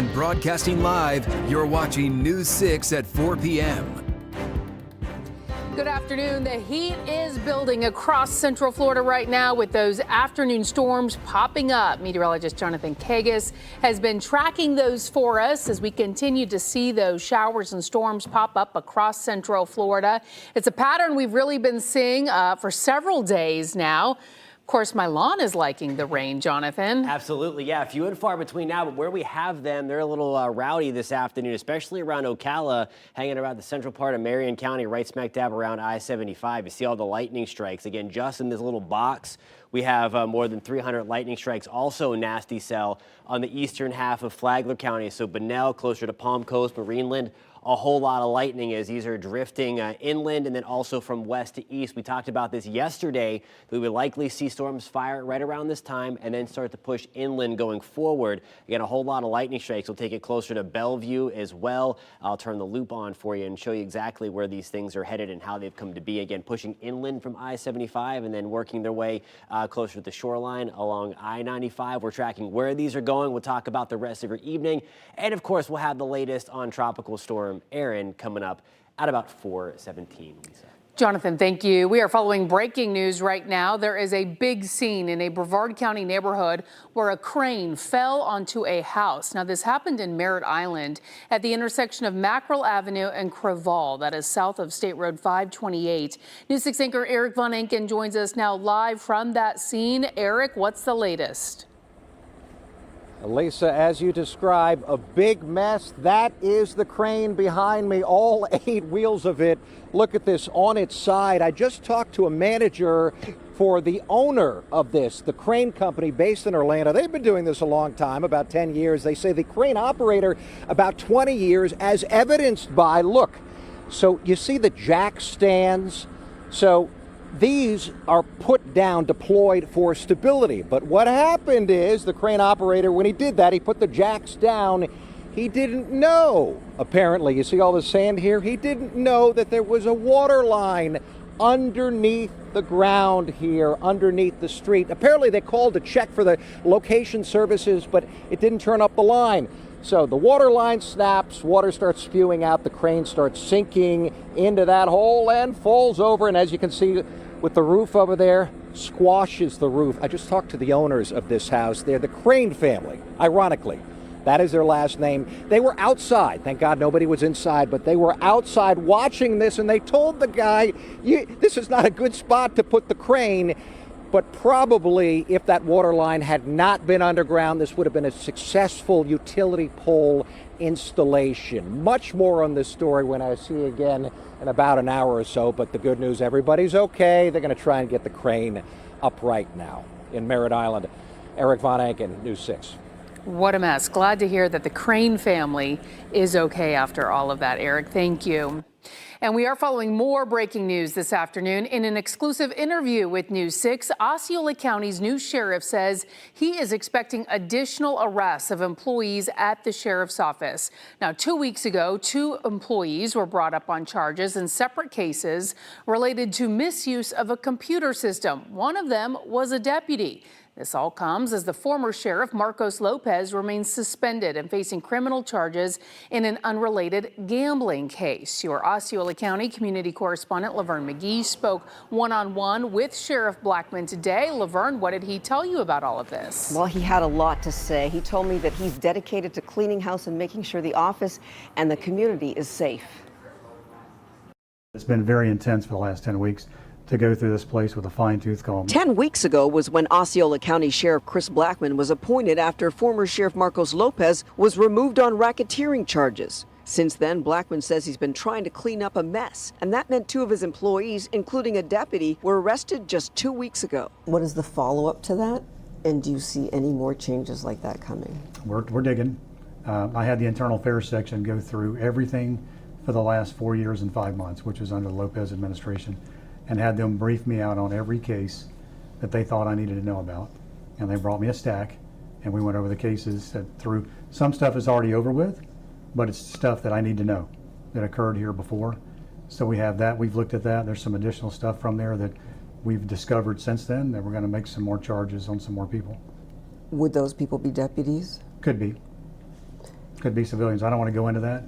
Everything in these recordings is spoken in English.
And broadcasting live, you're watching News 6 at 4 p.m. Good afternoon. The heat is building across Central Florida right now with those afternoon storms popping up. Meteorologist Jonathan Kagas has been tracking those for us as we continue to see those showers and storms pop up across Central Florida. It's a pattern we've really been seeing for several days now. Of course, my lawn is liking the rain, Jonathan. Absolutely, yeah. Few and far between now, but where we have them, they're a little rowdy this afternoon, especially around Ocala, hanging around the central part of Marion County, right smack dab around I-75. You see all the lightning strikes. Again, just in this little box, we have more than 300 lightning strikes. Also nasty cell on the eastern half of Flagler County, so Bunnell, closer to Palm Coast, Marineland. A whole lot of lightning as these are drifting inland and then also from west to east. We talked about this yesterday. We would likely see storms fire right around this time and then start to push inland going forward. Again, a whole lot of lightning strikes. We'll take it closer to Bellevue as well. I'll turn the loop on for you and show you exactly where these things are headed and how they've come to be. Again, pushing inland from I-75 and then working their way closer to the shoreline along I-95. We're tracking where these are going. We'll talk about the rest of your evening. And of course, we'll have the latest on Tropical Storm Erin coming up at about 4:17, Lisa. Jonathan, thank you. We are following breaking news right now. There is a big scene in a Brevard County neighborhood where a crane fell onto a house. Now, this happened in Merritt Island at the intersection of Mackerel Avenue and Creval. That is south of State Road 528. News 6 anchor Eric Von Enken joins us now live from that scene. Eric, what's the latest? Lisa, as you describe, a big mess. That is the crane behind me, all 8 wheels of it. Look at this on its side. I just talked to a manager for the owner of this, the crane company based in Orlando. They've been doing this a long time, about 10 years. They say the crane operator, about 20 years, as evidenced by, look, so you see the jack stands. So these are put down, deployed for stability. But what happened is the crane operator, when he did that, he put the jacks down. He didn't know, apparently, you see all the sand here? He didn't know that there was a water line underneath the ground here, underneath the street. Apparently they called to check for the location services, but it didn't turn up the line. So the water line snaps, water starts spewing out, the crane starts sinking into that hole and falls over. And as you can see with the roof over there, squashes the roof. I just talked to the owners of this house. They're the Crane family, ironically. That is their last name. They were outside. Thank God nobody was inside, but they were outside watching this, and they told the guy, this is not a good spot to put the crane. But probably if that water line had not been underground, this would have been a successful utility pole installation. Much more on this story when I see you again in about an hour or so. But the good news, everybody's okay. They're going to try and get the crane upright now in Merritt Island. Eric Von Enken, News 6. What a mess. Glad to hear that the Crane family is okay after all of that, Eric. Thank you. And we are following more breaking news this afternoon. In an exclusive interview with News 6, Osceola County's new sheriff says he is expecting additional arrests of employees at the sheriff's office. Now, 2 weeks ago, 2 employees were brought up on charges in separate cases related to misuse of a computer system. One of them was a deputy. This all comes as the former sheriff, Marcos Lopez, remains suspended and facing criminal charges in an unrelated gambling case. Your Osceola County community correspondent Laverne McGee spoke one-on-one with Sheriff Blackman today. Laverne, what did he tell you about all of this? Well, he had a lot to say. He told me that he's dedicated to cleaning house and making sure the office and the community is safe. It's been very intense for the last 10 weeks. To go through this place with a fine-tooth comb. 10 weeks ago was when Osceola County Sheriff Chris Blackman was appointed after former Sheriff Marcos Lopez was removed on racketeering charges. Since then, Blackman says he's been trying to clean up a mess, and that meant 2 of his employees, including a deputy, were arrested just 2 weeks ago. What is the follow-up to that? And do you see any more changes like that coming? We're digging. I had the internal affairs section go through everything for the last 4 years and 5 months, which was under the Lopez administration, and had them brief me out on every case that they thought I needed to know about. And they brought me a stack, and we went over the cases that through. Some stuff is already over with, but it's stuff that I need to know that occurred here before. So we have that. We've looked at that. There's some additional stuff from there that we've discovered since then that we're going to make some more charges on some more people. Would those people be deputies? Could be. Could be civilians. I don't want to go into that,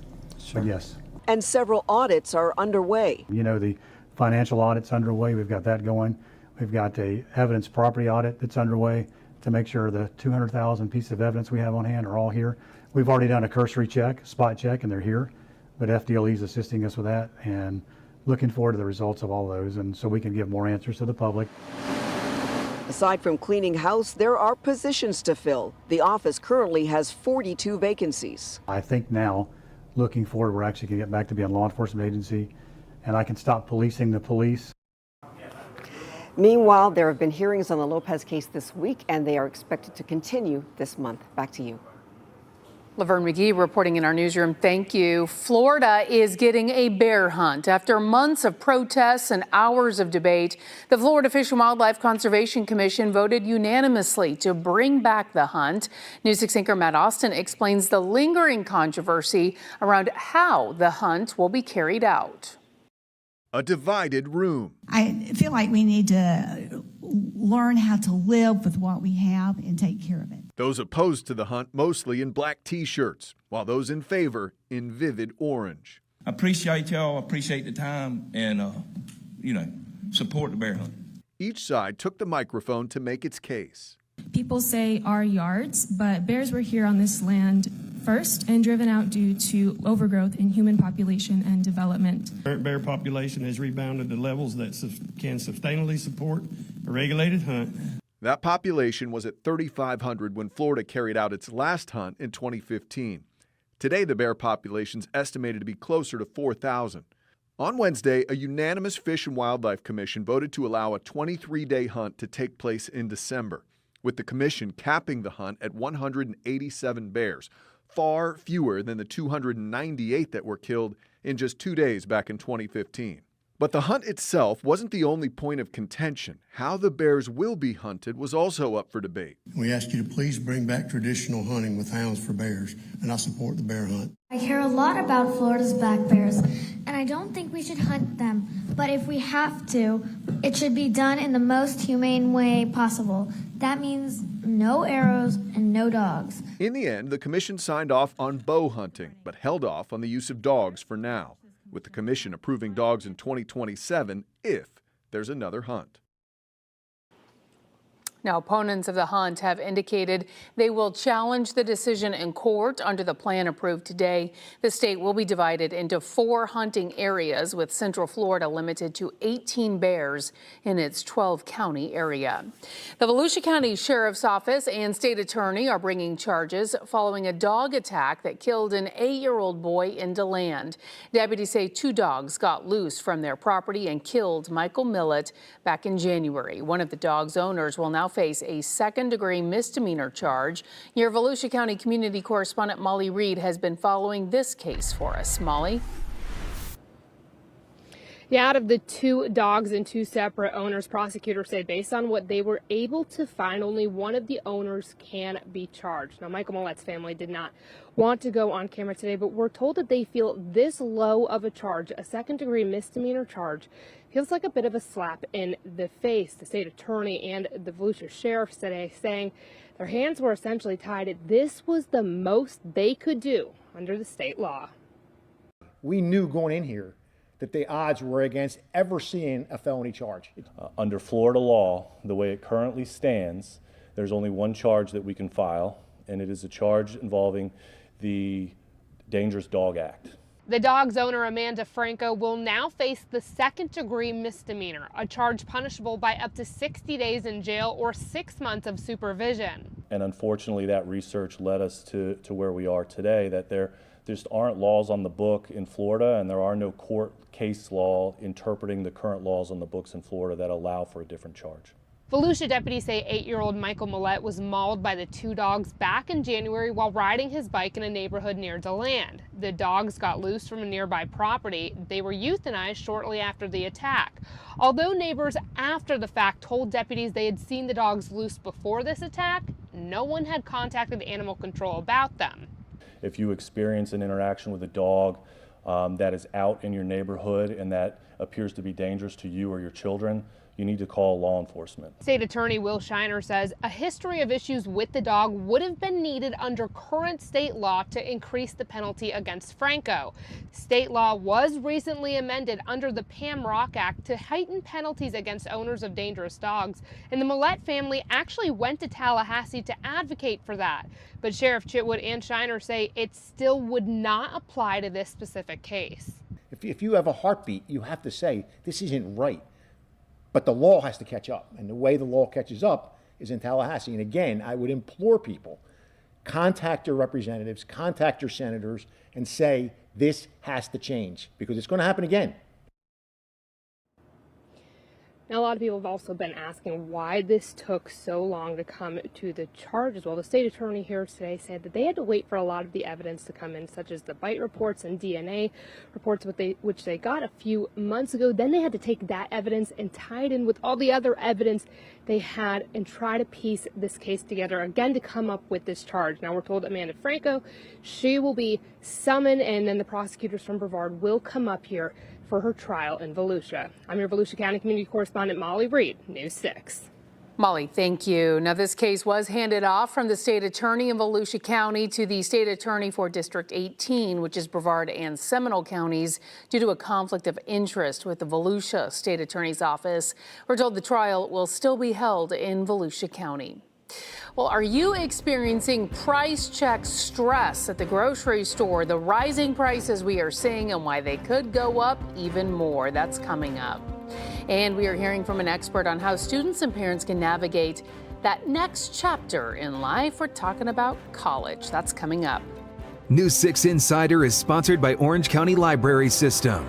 but yes. And several audits are underway. You know, the financial audit's underway. We've got that going. We've got a evidence property audit that's underway to make sure the 200,000 pieces of evidence we have on hand are all here. We've already done a cursory check, spot check, and they're here. But FDLE is assisting us with that and looking forward to the results of all those, and so we can give more answers to the public. Aside from cleaning house, there are positions to fill. The office currently has 42 vacancies. I think now, looking forward, we're actually going to get back to being a law enforcement agency, and I can stop policing the police. Meanwhile, there have been hearings on the Lopez case this week, and they are expected to continue this month. Back to you. Laverne McGee reporting in our newsroom. Thank you. Florida is getting a bear hunt. After months of protests and hours of debate, the Florida Fish and Wildlife Conservation Commission voted unanimously to bring back the hunt. News 6 anchor Matt Austin explains the lingering controversy around how the hunt will be carried out. A divided room. I feel like we need to learn how to live with what we have and take care of it. Those opposed to the hunt mostly in black T-shirts, while those in favor in vivid orange. I appreciate y'all, appreciate the time, and, support the bear hunt. Each side took the microphone to make its case. People say our yards, but bears were here on this land first and driven out due to overgrowth in human population and development. Bear population has rebounded to levels that can sustainably support a regulated hunt. That population was at 3,500 when Florida carried out its last hunt in 2015. Today, the bear population is estimated to be closer to 4,000. On Wednesday, a unanimous Fish and Wildlife Commission voted to allow a 23-day hunt to take place in December, with the commission capping the hunt at 187 bears, far fewer than the 298 that were killed in just 2 days back in 2015. But the hunt itself wasn't the only point of contention. How the bears will be hunted was also up for debate. We ask you to please bring back traditional hunting with hounds for bears, and I support the bear hunt. I care a lot about Florida's black bears, and I don't think we should hunt them. But if we have to, it should be done in the most humane way possible. That means no arrows and no dogs. In the end, the commission signed off on bow hunting, but held off on the use of dogs for now, with the commission approving dogs in 2027 if there's another hunt. Now, opponents of the hunt have indicated they will challenge the decision in court under the plan approved today. The state will be divided into 4 hunting areas, with Central Florida limited to 18 bears in its 12-county area. The Volusia County Sheriff's Office and state attorney are bringing charges following a dog attack that killed an 8-year-old boy in DeLand. Deputies say 2 dogs got loose from their property and killed Michael Millett back in January. One of the dog's owners will now face a second-degree misdemeanor charge. Your Volusia County community correspondent Molly Reed has been following this case for us. Molly? Yeah, out of the 2 dogs and 2 separate owners, prosecutors say based on what they were able to find, only one of the owners can be charged. Now, Michael Millett's family did not want to go on camera today, but we're told that they feel this low of a charge, a second-degree misdemeanor charge, feels like a bit of a slap in the face. The state attorney and the Volusia sheriff today saying their hands were essentially tied. This was the most they could do under the state law. We knew going in here that the odds were against ever seeing a felony charge. Under Florida law, the way it currently stands, there's only one charge that we can file, and it is a charge involving the Dangerous Dog Act. The dog's owner, Amanda Franco, will now face the second-degree misdemeanor, a charge punishable by up to 60 days in jail or 6 months of supervision. And unfortunately, that research led us to where we are today, that there just aren't laws on the book in Florida, and there are no court case law interpreting the current laws on the books in Florida that allow for a different charge. Volusia deputies say 8-year-old Michael Millett was mauled by the 2 dogs back in January while riding his bike in a neighborhood near DeLand. The dogs got loose from a nearby property. They were euthanized shortly after the attack. Although neighbors after the fact told deputies they had seen the dogs loose before this attack, no one had contacted animal control about them. If you experience an interaction with a dog that is out in your neighborhood and that appears to be dangerous to you or your children, you need to call law enforcement. State Attorney Will Shiner says a history of issues with the dog would have been needed under current state law to increase the penalty against Franco. State law was recently amended under the Pam Rock Act to heighten penalties against owners of dangerous dogs, and the Millette family actually went to Tallahassee to advocate for that. But Sheriff Chitwood and Shiner say it still would not apply to this specific case. If you have a heartbeat, you have to say, this isn't right. But the law has to catch up. And the way the law catches up is in Tallahassee. And again, I would implore people, contact your representatives, contact your senators, and say, this has to change, because it's going to happen again. Now, a lot of people have also been asking why this took so long to come to the charges. Well, the state attorney here today said that they had to wait for a lot of the evidence to come in, such as the bite reports and DNA reports, which they got a few months ago. Then they had to take that evidence and tie it in with all the other evidence they had and try to piece this case together again to come up with this charge. Now, we're told Amanda Franco, she will be summoned, and then the prosecutors from Brevard will come up here for her trial in Volusia. I'm your Volusia County Community Correspondent Molly Reed, News 6. Molly, thank you. Now, this case was handed off from the state attorney in Volusia County to the state attorney for District 18, which is Brevard and Seminole counties, due to a conflict of interest with the Volusia State Attorney's Office. We're told the trial will still be held in Volusia County. Well, are you experiencing price check stress at the grocery store? The rising prices we are seeing and why they could go up even more. That's coming up. And we are hearing from an expert on how students and parents can navigate that next chapter in life. We're talking about college. That's coming up. News 6 Insider is sponsored by Orange County Library System.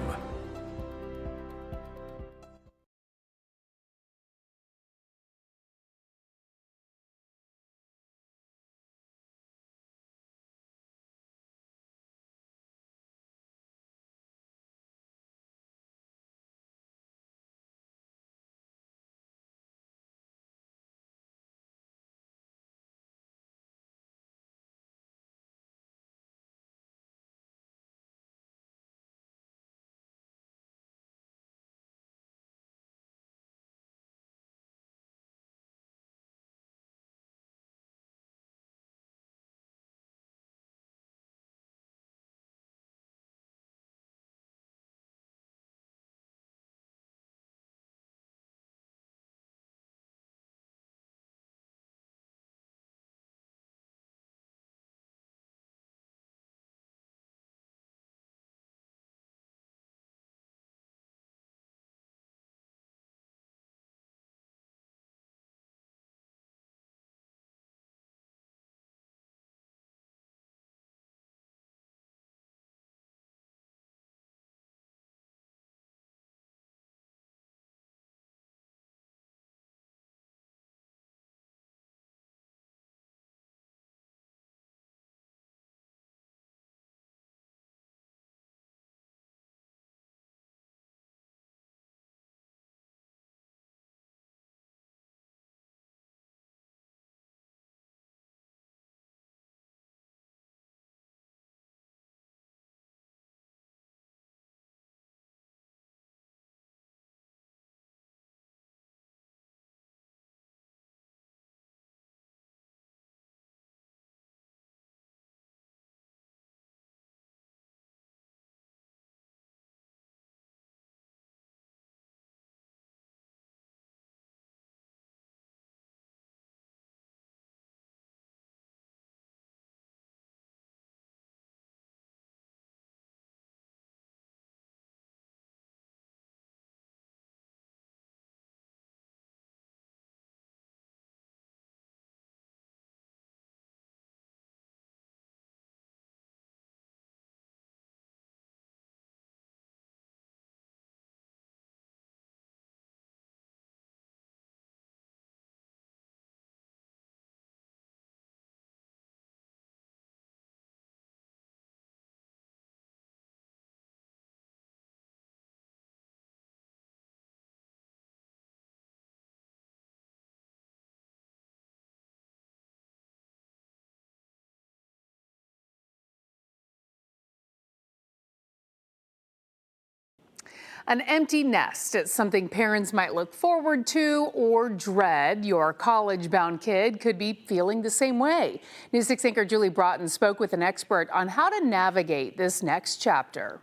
An empty nest. It's something parents might look forward to or dread. Your college-bound kid could be feeling the same way. News 6 anchor Julie Broughton spoke with an expert on how to navigate this next chapter.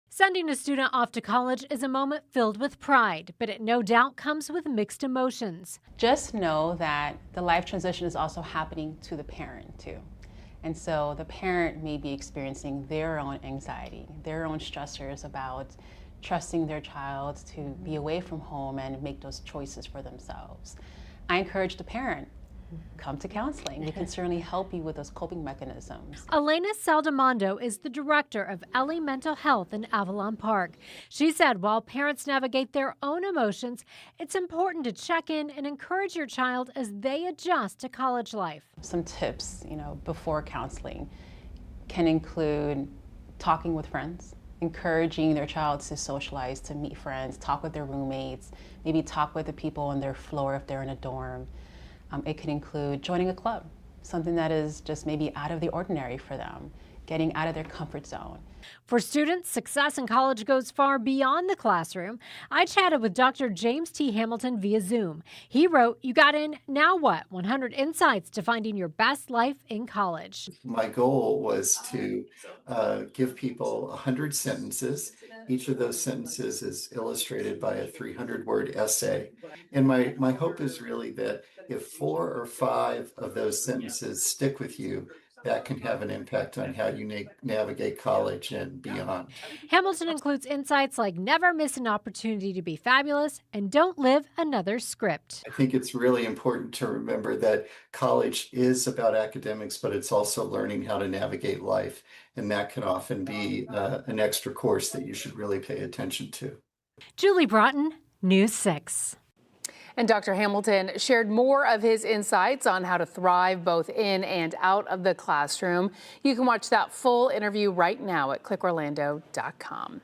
Sending a student off to college is a moment filled with pride, but it no doubt comes with mixed emotions. Just know that the life transition is also happening to the parent too. And so the parent may be experiencing their own anxiety, their own stressors about trusting their child to be away from home and make those choices for themselves. I encourage the parent, come to counseling. We can certainly help you with those coping mechanisms. Elena Saldamondo is the director of Ellie Mental Health in Avalon Park. She said while parents navigate their own emotions, it's important to check in and encourage your child as they adjust to college life. Some tips, before counseling can include talking with friends, encouraging their child to socialize, to meet friends, talk with their roommates, maybe talk with the people on their floor if they're in a dorm. It could include joining a club, something that is just maybe out of the ordinary for them, getting out of their comfort zone. For students, success in college goes far beyond the classroom. I chatted with Dr. James T. Hamilton via Zoom. He wrote, "You got in, now what? 100 insights to finding your best life in college." My goal was to give people 100 sentences. Each of those sentences is illustrated by a 300-word essay. And my hope is really that if 4 or 5 of those sentences stick with you, that can have an impact on how you navigate college and beyond. Hamilton includes insights like never miss an opportunity to be fabulous and don't live another script. I think it's really important to remember that college is about academics, but it's also learning how to navigate life. And that can often be an extra course that you should really pay attention to. Julie Broughton, News 6. And Dr. Hamilton shared more of his insights on how to thrive both in and out of the classroom. You can watch that full interview right now at clickorlando.com.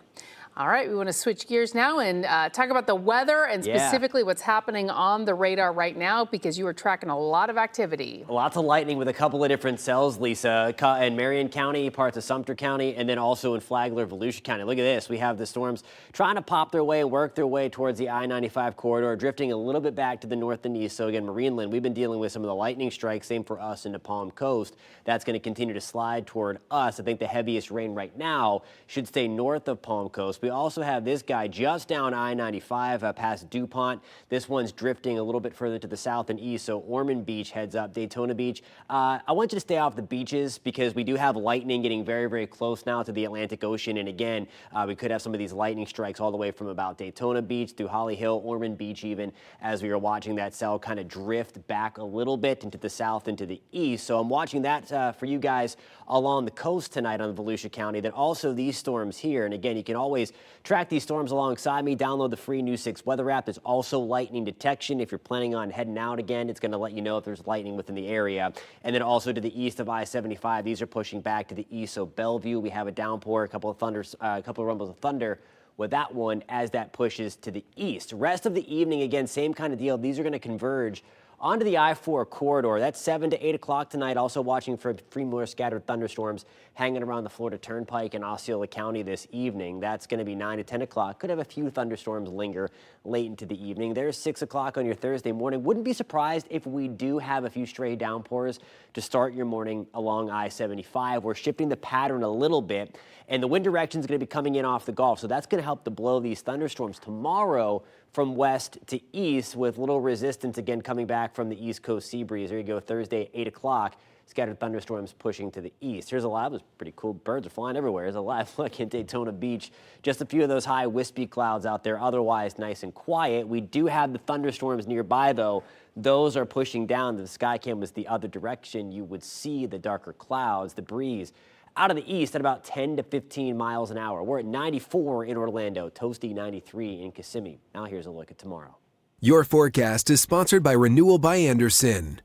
All right, we want to switch gears now and talk about the weather and specifically what's happening on the radar right now, because you are tracking a lot of activity. Lots of lightning with a couple of different cells, Lisa, in Marion County, parts of Sumter County, and then also in Flagler, Volusia County. Look at this. We have the storms trying to pop their way and work their way towards the I-95 corridor, drifting a little bit back to the north and east. So again, Marineland, we've been dealing with some of the lightning strikes, same for us in the Palm Coast. That's going to continue to slide toward us. I think the heaviest rain right now should stay north of Palm Coast. We also have this guy just down I-95 past DuPont. This one's drifting a little bit further to the south and east, so Ormond Beach heads up, Daytona Beach. I want you to stay off the beaches because we do have lightning getting very, very close now to the Atlantic Ocean. And again, we could have some of these lightning strikes all the way from about Daytona Beach through Holly Hill, Ormond Beach even, as we are watching that cell kind of drift back a little bit into the south and to the east. So I'm watching that for you guys along the coast tonight on Volusia County. Then also these storms here. And again, you can always track these storms alongside me. Download the free News 6 weather app. There's also lightning detection. If you're planning on heading out again, it's going to let you know if there's lightning within the area. And then also to the east of I-75, these are pushing back to the east. So Bellevue, we have a downpour, a couple of rumbles of thunder with that one as that pushes to the east. Rest of the evening, again, same kind of deal. These are going to converge onto the I-4 corridor. That's 7 to 8 o'clock tonight. Also watching for 3 more scattered thunderstorms hanging around the Florida Turnpike in Osceola County this evening. That's going to be 9 to 10 o'clock. Could have a few thunderstorms linger late into the evening. There's 6 o'clock on your Thursday morning. Wouldn't be surprised if we do have a few stray downpours to start your morning along I-75. We're shifting the pattern a little bit, and the wind direction is going to be coming in off the Gulf, so that's going to help to blow these thunderstorms tomorrow from west to east, with little resistance again coming back from the east coast sea breeze. There you go, Thursday at 8 o'clock. Scattered thunderstorms pushing to the east. Here's a lot. It was pretty cool. Birds are flying everywhere. There's a live look at Daytona Beach. Just a few of those high wispy clouds out there. Otherwise nice and quiet. We do have the thunderstorms nearby though. Those are pushing down. The sky cam was the other direction. You would see the darker clouds, the breeze out of the east at about 10 to 15 miles an hour. We're at 94 in Orlando, toasty 93 in Kissimmee. Now here's a look at tomorrow. Your forecast is sponsored by Renewal by Andersen.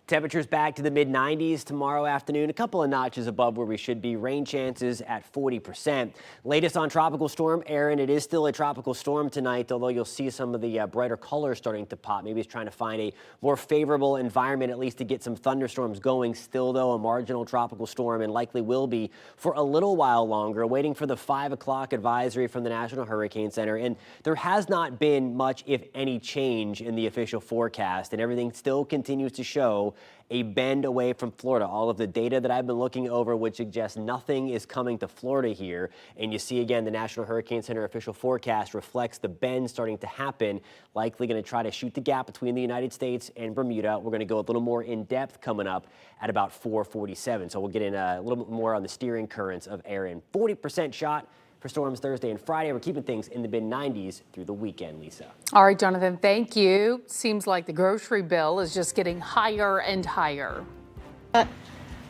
Temperatures back to the mid-90s tomorrow afternoon, a couple of notches above where we should be. Rain chances at 40%. Latest on Tropical Storm Erin. It is still a tropical storm tonight, although you'll see some of the brighter colors starting to pop. Maybe it's trying to find a more favorable environment, at least to get some thunderstorms going. Still, though, a marginal tropical storm and likely will be for a little while longer. Waiting for the 5 o'clock advisory from the National Hurricane Center. And there has not been much, if any, change in the official forecast, and everything still continues to show a bend away from Florida. All of the data that I've been looking over would suggest nothing is coming to Florida here. And you see again, the National Hurricane Center official forecast reflects the bend starting to happen, likely going to try to shoot the gap between the United States and Bermuda. We're going to go a little more in depth coming up at about 4:47. So we'll get in a little bit more on the steering currents of Erin. 40% shot for storms Thursday and Friday. We're keeping things in the mid-90s through the weekend, Lisa. All right, Jonathan, thank you. Seems like the grocery bill is just getting higher and higher.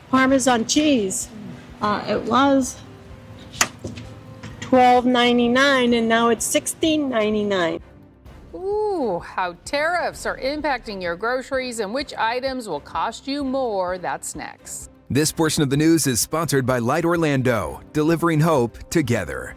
Parmesan cheese, it was $12.99 and now it's $16.99. Ooh, how tariffs are impacting your groceries and which items will cost you more. That's next. This portion of the news is sponsored by Light Orlando, delivering hope together.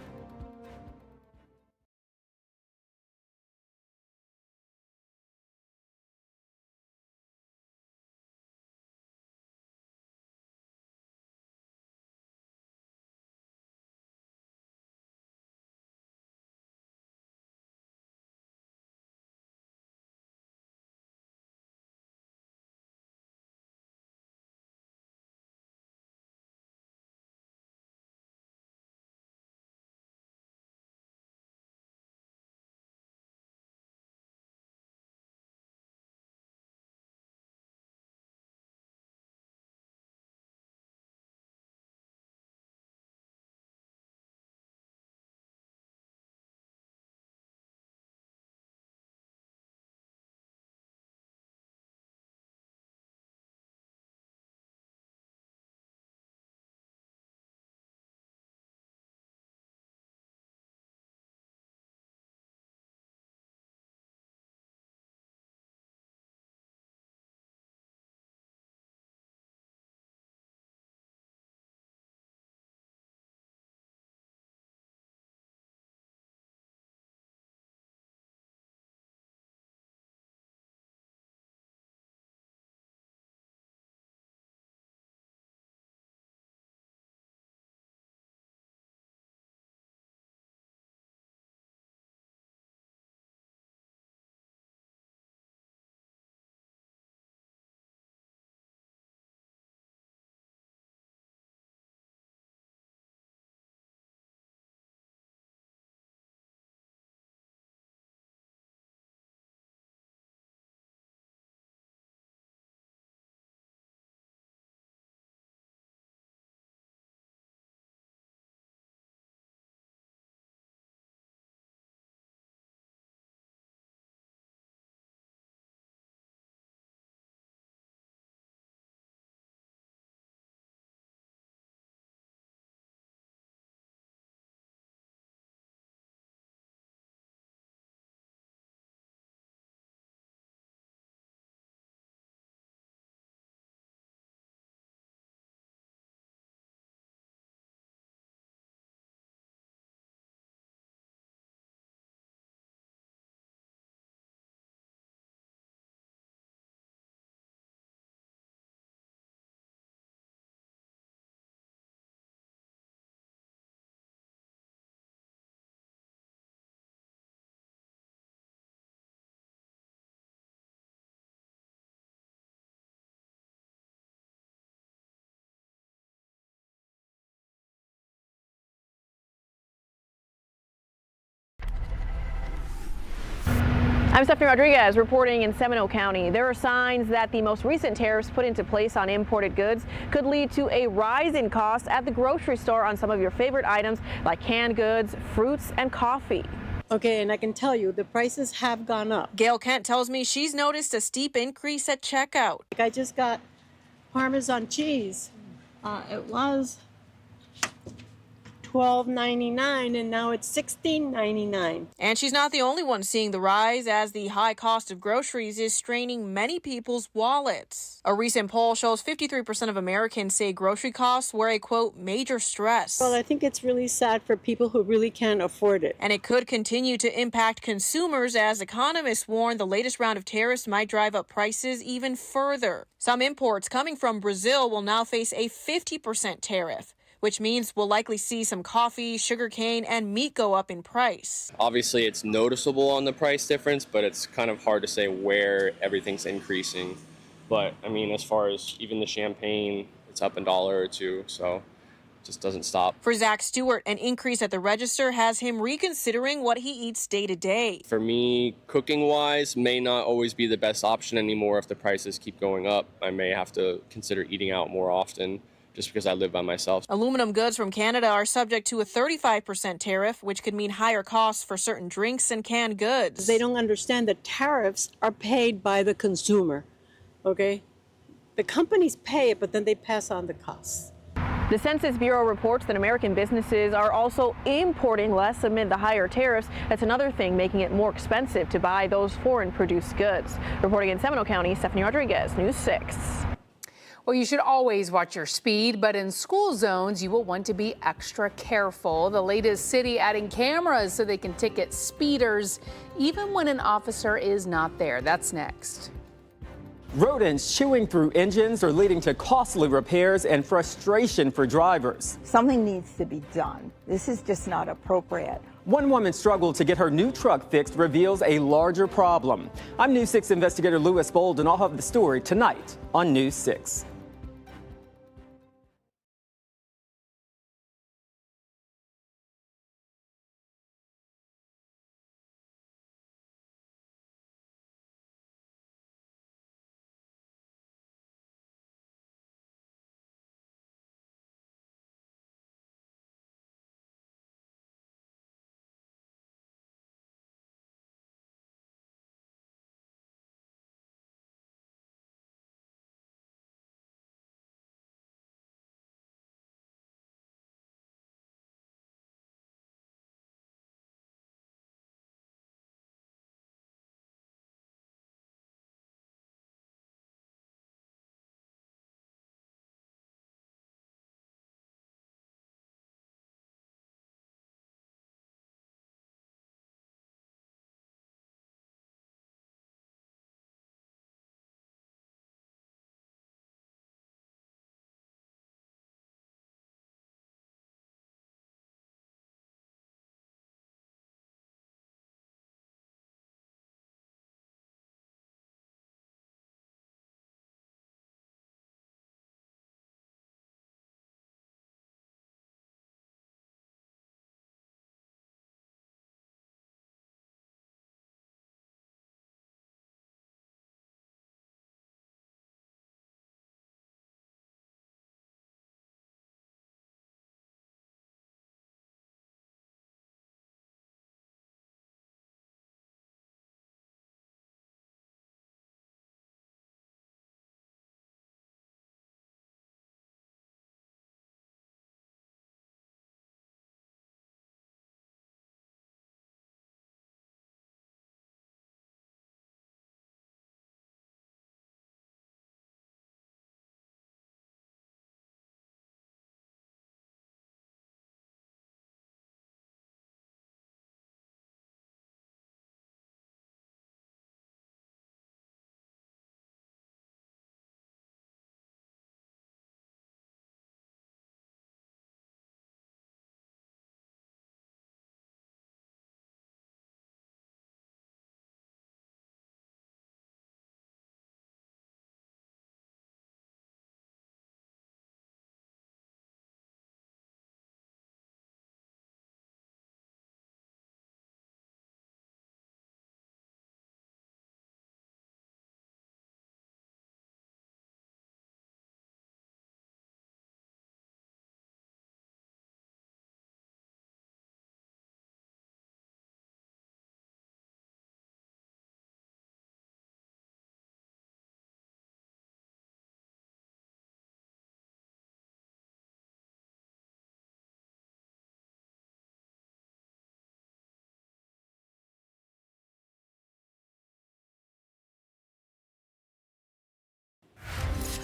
I'm Stephanie Rodriguez reporting in Seminole County. There are signs that the most recent tariffs put into place on imported goods could lead to a rise in costs at the grocery store on some of your favorite items like canned goods, fruits, and coffee. Okay, and I can tell you the prices have gone up. Gail Kent tells me she's noticed a steep increase at checkout. I just got Parmesan cheese. It was $12.99 and now it's $16.99. And she's not the only one seeing the rise, as the high cost of groceries is straining many people's wallets. A recent poll shows 53% of Americans say grocery costs were a, quote, major stress. Well, I think it's really sad for people who really can't afford it. And it could continue to impact consumers, as economists warn the latest round of tariffs might drive up prices even further. Some imports coming from Brazil will now face a 50% tariff, which means we'll likely see some coffee, sugarcane, and meat go up in price. Obviously, it's noticeable on the price difference, but it's kind of hard to say where everything's increasing. But, I mean, as far as even the champagne, it's up $1 or $2, so it just doesn't stop. For Zach Stewart, an increase at the register has him reconsidering what he eats day to day. For me, cooking-wise, may not always be the best option anymore if the prices keep going up. I may have to consider eating out more often, just because I live by myself. Aluminum goods from Canada are subject to a 35% tariff, which could mean higher costs for certain drinks and canned goods. They don't understand that tariffs are paid by the consumer, okay? The companies pay it, but then they pass on the costs. The Census Bureau reports that American businesses are also importing less amid the higher tariffs. That's another thing making it more expensive to buy those foreign-produced goods. Reporting in Seminole County, Stephanie Rodriguez, News 6. Well, you should always watch your speed, but in school zones, you will want to be extra careful. The latest city adding cameras so they can ticket speeders, even when an officer is not there. That's next. Rodents chewing through engines are leading to costly repairs and frustration for drivers. Something needs to be done. This is just not appropriate. One woman struggled to get her new truck fixed reveals a larger problem. I'm News 6 investigator Lewis Bold, and I'll have the story tonight on News 6.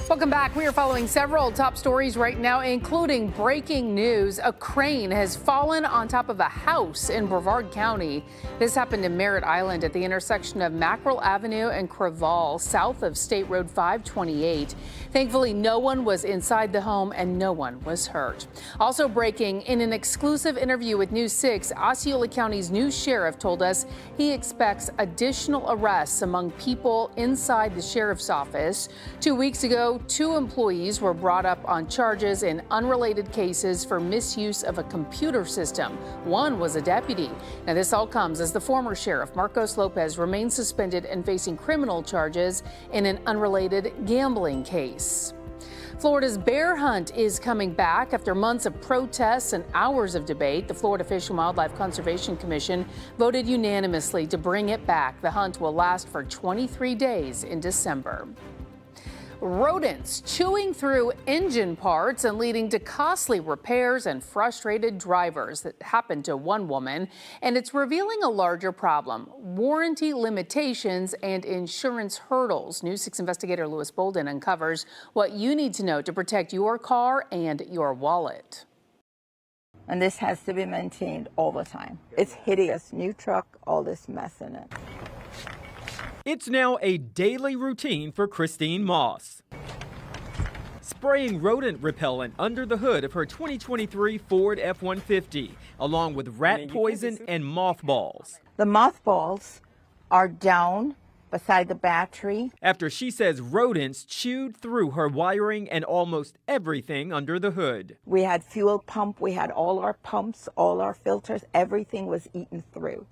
Welcome back. We are following several top stories right now, including breaking news. A crane has fallen on top of a house in Brevard County. This happened in Merritt Island at the intersection of Mackerel Avenue and Creval, south of State Road 528. Thankfully, no one was inside the home and no one was hurt. Also breaking, in an exclusive interview with News 6, Osceola County's new sheriff told us he expects additional arrests among people inside the sheriff's office. 2 weeks ago, 2 employees were brought up on charges in unrelated cases for misuse of a computer system. One was a deputy. Now, this all comes as the former sheriff, Marcos Lopez, remains suspended and facing criminal charges in an unrelated gambling case. Florida's bear hunt is coming back after months of protests and hours of debate. The Florida Fish and Wildlife Conservation Commission voted unanimously to bring it back. The hunt will last for 23 days in December. Rodents chewing through engine parts and leading to costly repairs and frustrated drivers. That happened to one woman, and it's revealing a larger problem: warranty limitations and insurance hurdles. News 6 investigator Louis Bolden uncovers what you need to know to protect your car and your wallet. And this has to be maintained all the time. It's hideous. New truck, all this mess in it. It's now a daily routine for Christine Moss, spraying rodent repellent under the hood of her 2023 Ford F-150, along with rat poison and mothballs. The mothballs are down beside the battery. After she says rodents chewed through her wiring and almost everything under the hood. We had fuel pump, we had all our pumps, all our filters, everything was eaten through.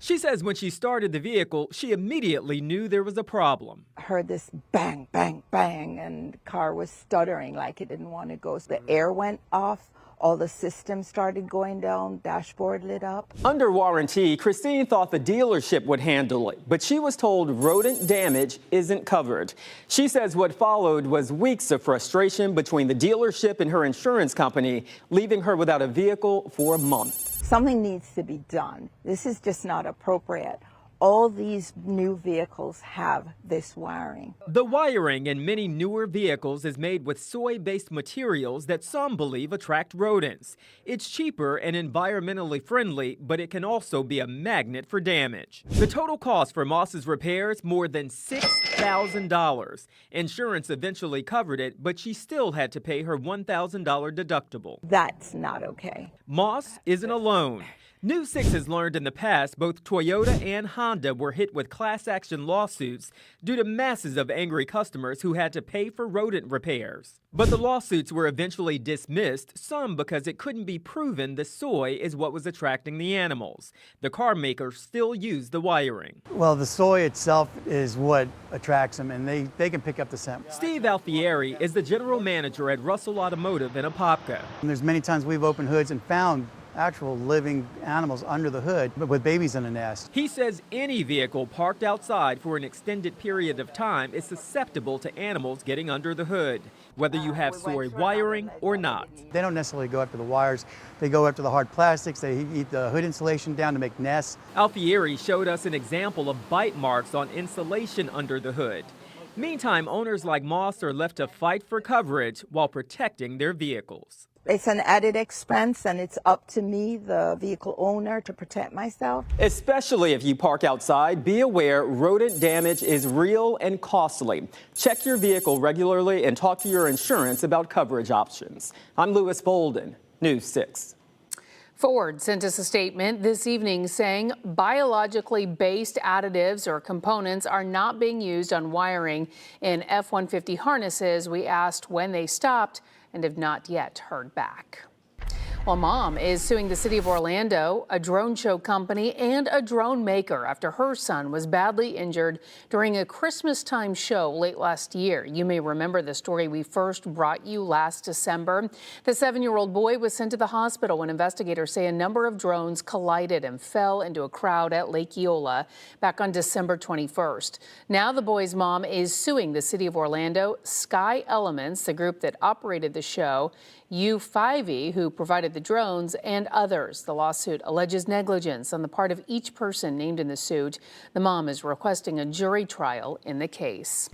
She says when she started the vehicle, she immediately knew there was a problem. Heard this bang, bang, bang, and the car was stuttering like it didn't want to go. So the air went off, all the systems started going down, dashboard lit up. Under warranty, Christine thought the dealership would handle it, but she was told rodent damage isn't covered. She says what followed was weeks of frustration between the dealership and her insurance company, leaving her without a vehicle for a month. Something needs to be done. This is just not appropriate. All these new vehicles have this wiring. The wiring in many newer vehicles is made with soy-based materials that some believe attract rodents. It's cheaper and environmentally friendly, but it can also be a magnet for damage. The total cost for Moss's repairs, more than $6,000. Insurance eventually covered it, but she still had to pay her $1,000 deductible. That's not okay. Moss isn't alone. News 6 has learned in the past both Toyota and Honda were hit with class action lawsuits due to masses of angry customers who had to pay for rodent repairs. But the lawsuits were eventually dismissed, some because it couldn't be proven the soy is what was attracting the animals. The car makers still use the wiring. Well, the soy itself is what attracts them, and they can pick up the scent. Steve Alfieri is the general manager at Russell Automotive in Apopka. And there's many times we've opened hoods and found actual living animals under the hood, but with babies in the nest. He says any vehicle parked outside for an extended period of time is susceptible to animals getting under the hood, whether you have soy wiring or not. They don't necessarily go after the wires. They go after the hard plastics. They eat the hood insulation down to make nests. Alfieri showed us an example of bite marks on insulation under the hood. Meantime, owners like Moss are left to fight for coverage while protecting their vehicles. It's an added expense, and it's up to me, the vehicle owner, to protect myself. Especially if you park outside, be aware rodent damage is real and costly. Check your vehicle regularly and talk to your insurance about coverage options. I'm Louis Bolden, News 6. Ford sent us a statement this evening saying biologically based additives or components are not being used on wiring in F-150 harnesses. We asked when they stopped and have not yet heard back. Well, mom is suing the city of Orlando, a drone show company, and a drone maker after her son was badly injured during a Christmas time show late last year. You may remember the story we first brought you last December. The 7-year-old boy was sent to the hospital when investigators say a number of drones collided and fell into a crowd at Lake Eola back on December 21st. Now the boy's mom is suing the city of Orlando, Sky Elements, the group that operated the show, U5E, who provided the drones, and others. The lawsuit alleges negligence on the part of each person named in the suit. The mom is requesting a jury trial in the case.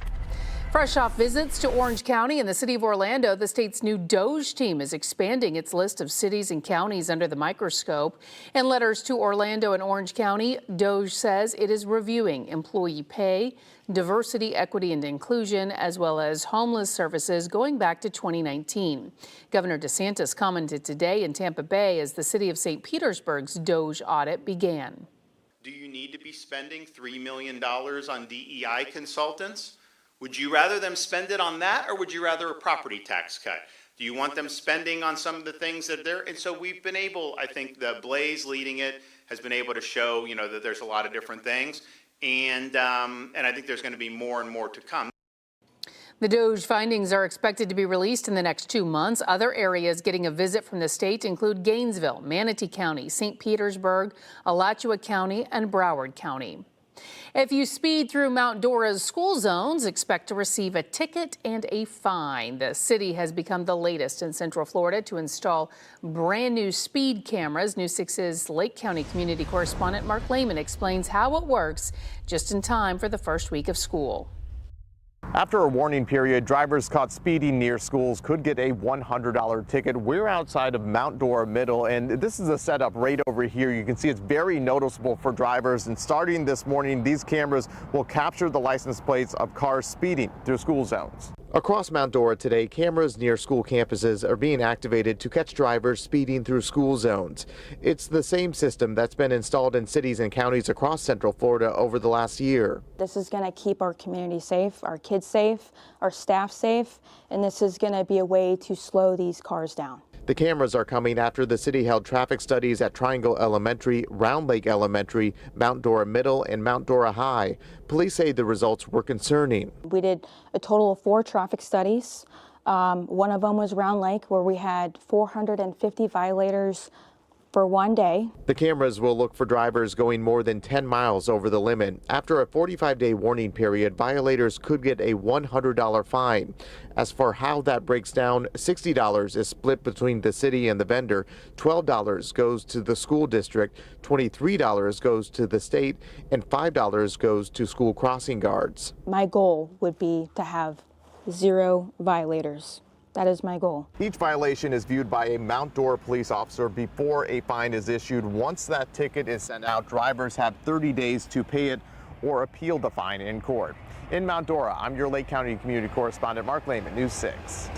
Fresh off visits to Orange County and the city of Orlando, the state's new DOGE team is expanding its list of cities and counties under the microscope. In letters to Orlando and Orange County, DOGE says it is reviewing employee pay, diversity, equity, and inclusion, as well as homeless services going back to 2019. Governor DeSantis commented today in Tampa Bay as the city of St. Petersburg's DOGE audit began. Do you need to be spending $3 million on DEI consultants? Would you rather them spend it on that, or would you rather a property tax cut? Do you want them spending on some of the things that they're, and so we've been able, I think the Blaze leading it has been able to show, that there's a lot of different things. And I think there's going to be more and more to come. The DOGE findings are expected to be released in the next 2 months. Other areas getting a visit from the state include Gainesville, Manatee County, St. Petersburg, Alachua County, and Brevard County. If you speed through Mount Dora's school zones, expect to receive a ticket and a fine. The city has become the latest in Central Florida to install brand new speed cameras. News 6's Lake County community correspondent Mark Lehman explains how it works just in time for the first week of school. After a warning period, drivers caught speeding near schools could get a $100 ticket. We're outside of Mount Dora Middle, and this is a setup right over here. You can see it's very noticeable for drivers, and starting this morning, these cameras will capture the license plates of cars speeding through school zones. Across Mount Dora today, cameras near school campuses are being activated to catch drivers speeding through school zones. It's the same system that's been installed in cities and counties across Central Florida over the last year. This is going to keep our community safe, our kids safe, our staff safe, and this is going to be a way to slow these cars down. The cameras are coming after the city held traffic studies at Triangle Elementary, Round Lake Elementary, Mount Dora Middle, and Mount Dora High. Police say the results were concerning. We did a total of 4 traffic studies. One of them was Round Lake, where we had 450 violators for one day. The cameras will look for drivers going more than 10 miles over the limit. After a 45-day warning period, violators could get a $100 fine. As for how that breaks down, $60 is split between the city and the vendor, $12 goes to the school district, $23 goes to the state, and $5 goes to school crossing guards. My goal would be to have 0 violators. That is my goal. Each violation is viewed by a Mount Dora police officer before a fine is issued. Once that ticket is sent out, drivers have 30 days to pay it or appeal the fine in court. In Mount Dora, I'm your Lake County community correspondent Mark Lehman, News 6.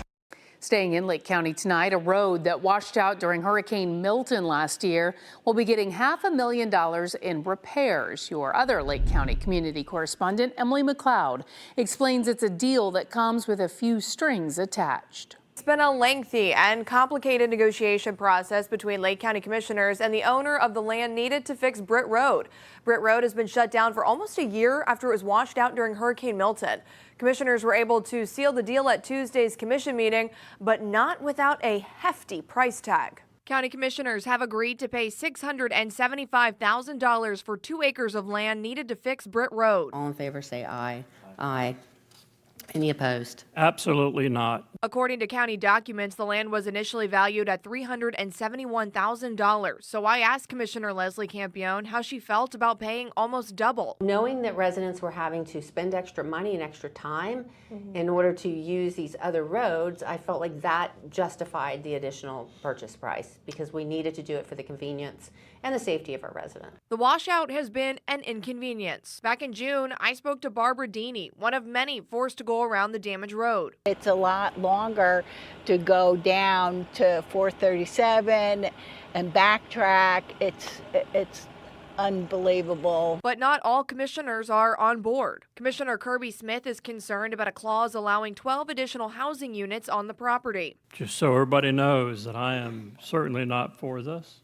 Staying in Lake County tonight, a road that washed out during Hurricane Milton last year will be getting $500,000 in repairs. Your other Lake County community correspondent, Emily McLeod, explains it's a deal that comes with a few strings attached. It's been a lengthy and complicated negotiation process between Lake County commissioners and the owner of the land needed to fix Britt Road. Britt Road has been shut down for almost a year after it was washed out during Hurricane Milton. Commissioners were able to seal the deal at Tuesday's commission meeting, but not without a hefty price tag. County commissioners have agreed to pay $675,000 for 2 acres of land needed to fix Britt Road. All in favor say aye. Aye. Any opposed? Absolutely not. According to county documents, the land was initially valued at $371,000. So I asked Commissioner Leslie Campione how she felt about paying almost double. Knowing that residents were having to spend extra money and extra time in order to use these other roads, I felt like that justified the additional purchase price because we needed to do it for the convenience and the safety of our residents. The washout has been an inconvenience. Back in June, I spoke to Barbara Deeney, one of many forced to go around the damaged road. It's a lot longer to go down to 437 and backtrack. It's unbelievable. But not all commissioners are on board. Commissioner Kirby Smith is concerned about a clause allowing 12 additional housing units on the property. Just so everybody knows that I am certainly not for this.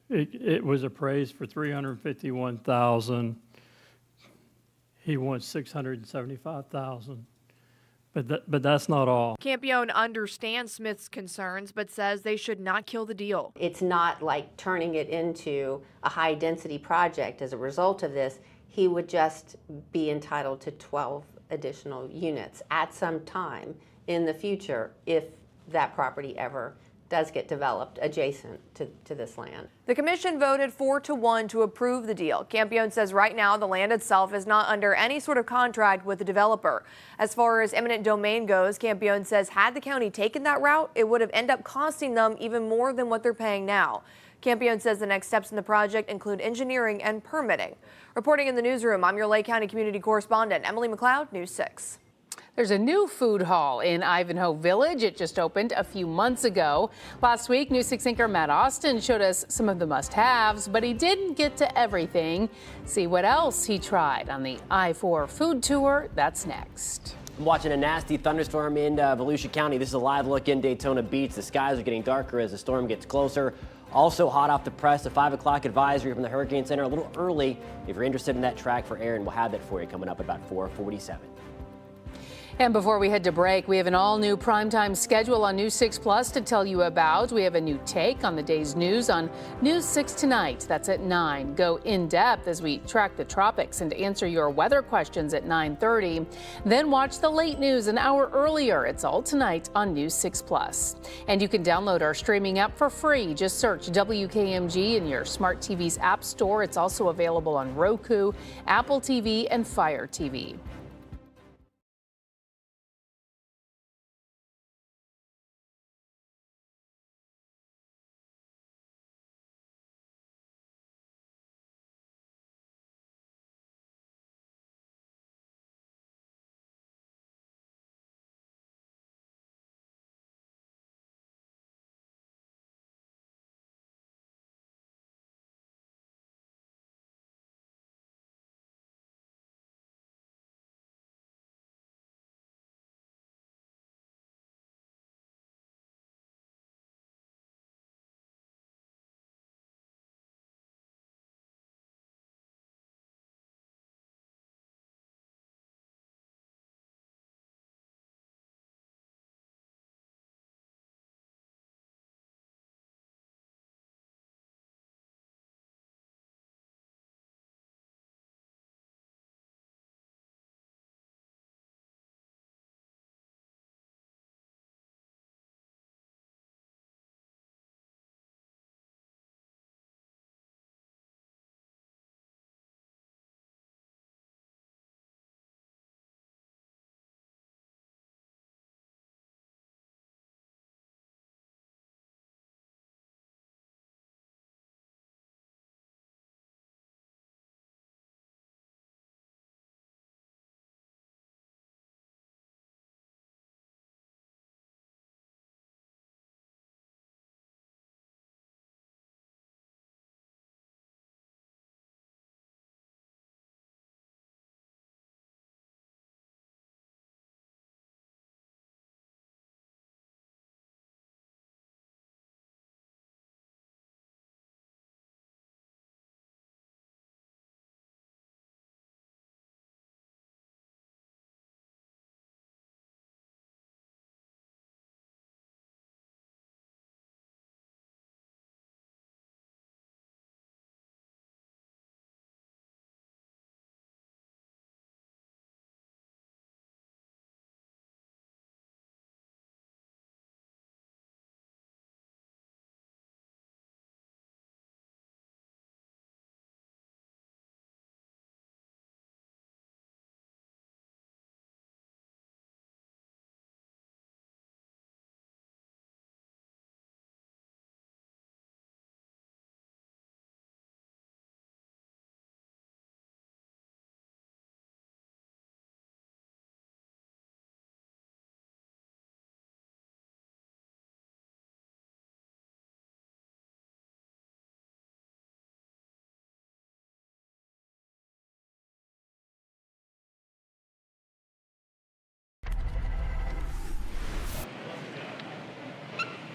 It was appraised for $351,000. He wants $675,000. But that's not all. Campione understands Smith's concerns, but says they should not kill the deal. It's not like turning it into a high-density project. As a result of this, he would just be entitled to 12 additional units at some time in the future if that property ever does get developed adjacent to this land. The commission voted 4-1 to approve the deal. Campione says right now the land itself is not under any sort of contract with the developer. As far as eminent domain goes, Campione says had the county taken that route, it would have ended up costing them even more than what they're paying now. Campione says the next steps in the project include engineering and permitting. Reporting in the newsroom, I'm your Lake County community correspondent, Emily McLeod, News 6. There's a new food hall in Ivanhoe Village. It just opened a few months ago. Last week, News 6 anchor Matt Austin showed us some of the must-haves, but he didn't get to everything. See what else he tried on the I-4 food tour. That's next. I'm watching a nasty thunderstorm in Volusia County. This is a live look in Daytona Beach. The skies are getting darker as the storm gets closer. Also hot off the press, a 5 o'clock advisory from the Hurricane Center a little early. If you're interested in that track for Aaron, we'll have that for you coming up at about 4:47. And before we head to break, we have an all-new primetime schedule on News 6 Plus to tell you about. We have a new take on the day's news on News 6 tonight. That's at 9. Go in-depth as we track the tropics and answer your weather questions at 9:30. Then watch the late news an hour earlier. It's all tonight on News 6 Plus. And you can download our streaming app for free. Just search WKMG in your smart TV's app store. It's also available on Roku, Apple TV, and Fire TV.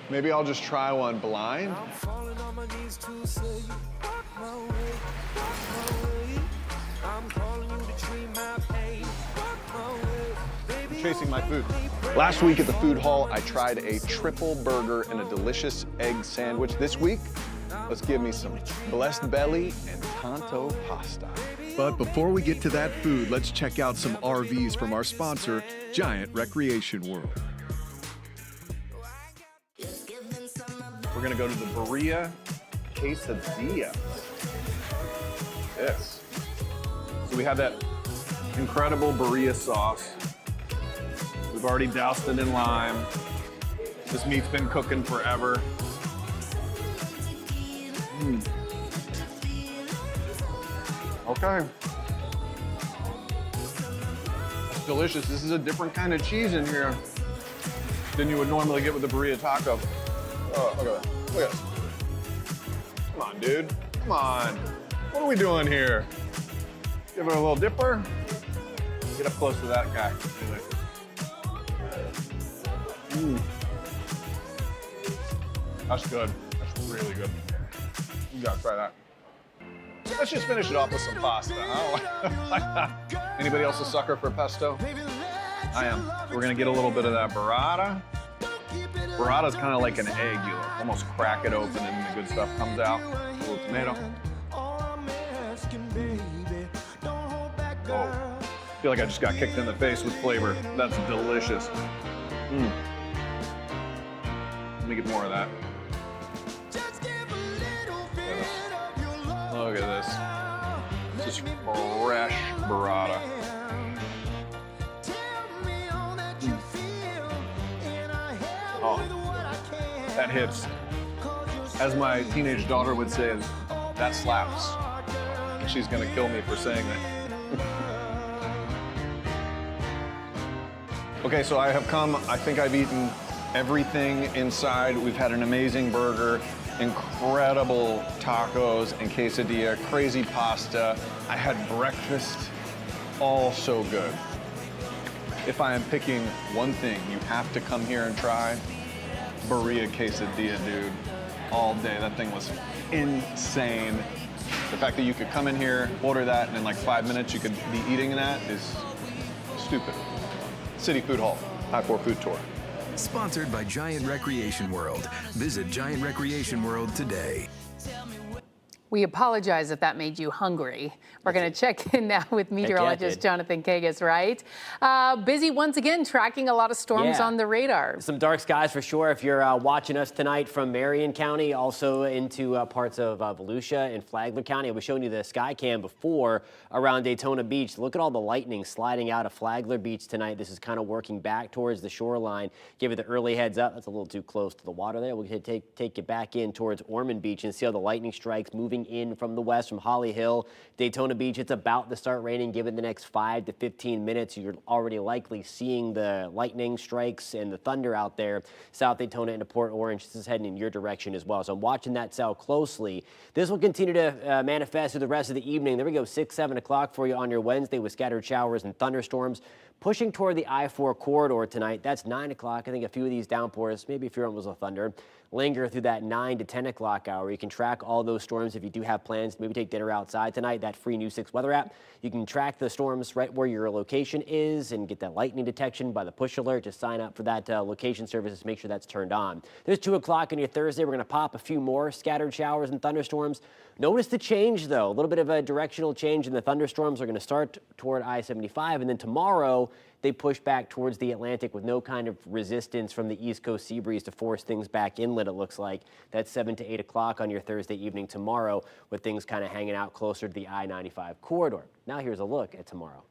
Maybe I'll just try one blind. Chasing my food. Last week at the food hall, I tried a triple burger and a delicious egg sandwich. This week, let's give me some blessed belly and tanto pasta. But before we get to that food, let's check out some RVs from our sponsor, Giant Recreation World. We're gonna go to the Birria Quesadilla. This. So we have that incredible Birria sauce. We've already doused it in lime. This meat's been cooking forever. Okay. It's delicious. This is a different kind of cheese in here than you would normally get with a burrito taco. Oh, look at that. Look at this. Come on, dude. Come on. What are we doing here? Give it a little dipper. Get up close to that guy. That's good. That's really good. You gotta try that. Let's just finish it off with some pasta, huh? Anybody else a sucker for pesto? I am. So we're gonna get a little bit of that burrata. Burrata is kind of like an egg. You almost crack it open and the good stuff comes out. A little tomato. Oh, I feel like I just got kicked in the face with flavor. That's delicious. Let me get more of that. Look at this. This is fresh burrata. Oh, that hits. As my teenage daughter would say, that slaps. She's gonna kill me for saying that. Okay, so I have come, I think I've eaten everything inside. We've had an amazing burger, incredible tacos and quesadilla, crazy pasta. I had breakfast, all so good. If I am picking one thing you have to come here and try, Birria Quesadilla, dude, all day. That thing was insane. The fact that you could come in here, order that, and in like 5 minutes you could be eating that is stupid. City Food Hall, I-4 Food Tour. Sponsored by Giant Recreation World. Visit Giant Recreation World today. We apologize if that made you hungry. We're going to check in now with meteorologist Jonathan Kagas, right? Busy once again, tracking a lot of storms on the radar. Some dark skies for sure if you're watching us tonight from Marion County, also into parts of Volusia and Flagler County. I was showing you the sky cam before around Daytona Beach. Look at all the lightning sliding out of Flagler Beach tonight. This is kind of working back towards the shoreline. Give it the early heads up. That's a little too close to the water there. We'll take it back in towards Ormond Beach and see how the lightning strikes moving in from the west, from Holly Hill, Daytona Beach. It's about to start raining. Given the next 5 to 15 minutes, you're already likely seeing the lightning strikes and the thunder out there. South Daytona into Port Orange. This is heading in your direction as well. So I'm watching that cell closely. This will continue to manifest through the rest of the evening. There we go, 6, 7 o'clock for you on your Wednesday with scattered showers and thunderstorms. Pushing toward the I-4 corridor tonight. That's 9 o'clock. I think a few of these downpours, maybe a few almost a thunder, linger through that 9 to 10 o'clock hour. You can track all those storms if you do have plans to maybe take dinner outside tonight. That free News 6 weather app. You can track the storms right where your location is and get that lightning detection by the push alert. Just sign up for that location services. Make sure that's turned on. There's 2 o'clock on your Thursday. We're going to pop a few more scattered showers and thunderstorms. Notice the change, though. A little bit of a directional change in the thunderstorms are going to start toward I-75. And then tomorrow, they push back towards the Atlantic with no kind of resistance from the East Coast sea breeze to force things back inlet, it looks like. That's 7 to 8 o'clock on your Thursday evening tomorrow, with things kind of hanging out closer to the I-95 corridor. Now here's a look at tomorrow.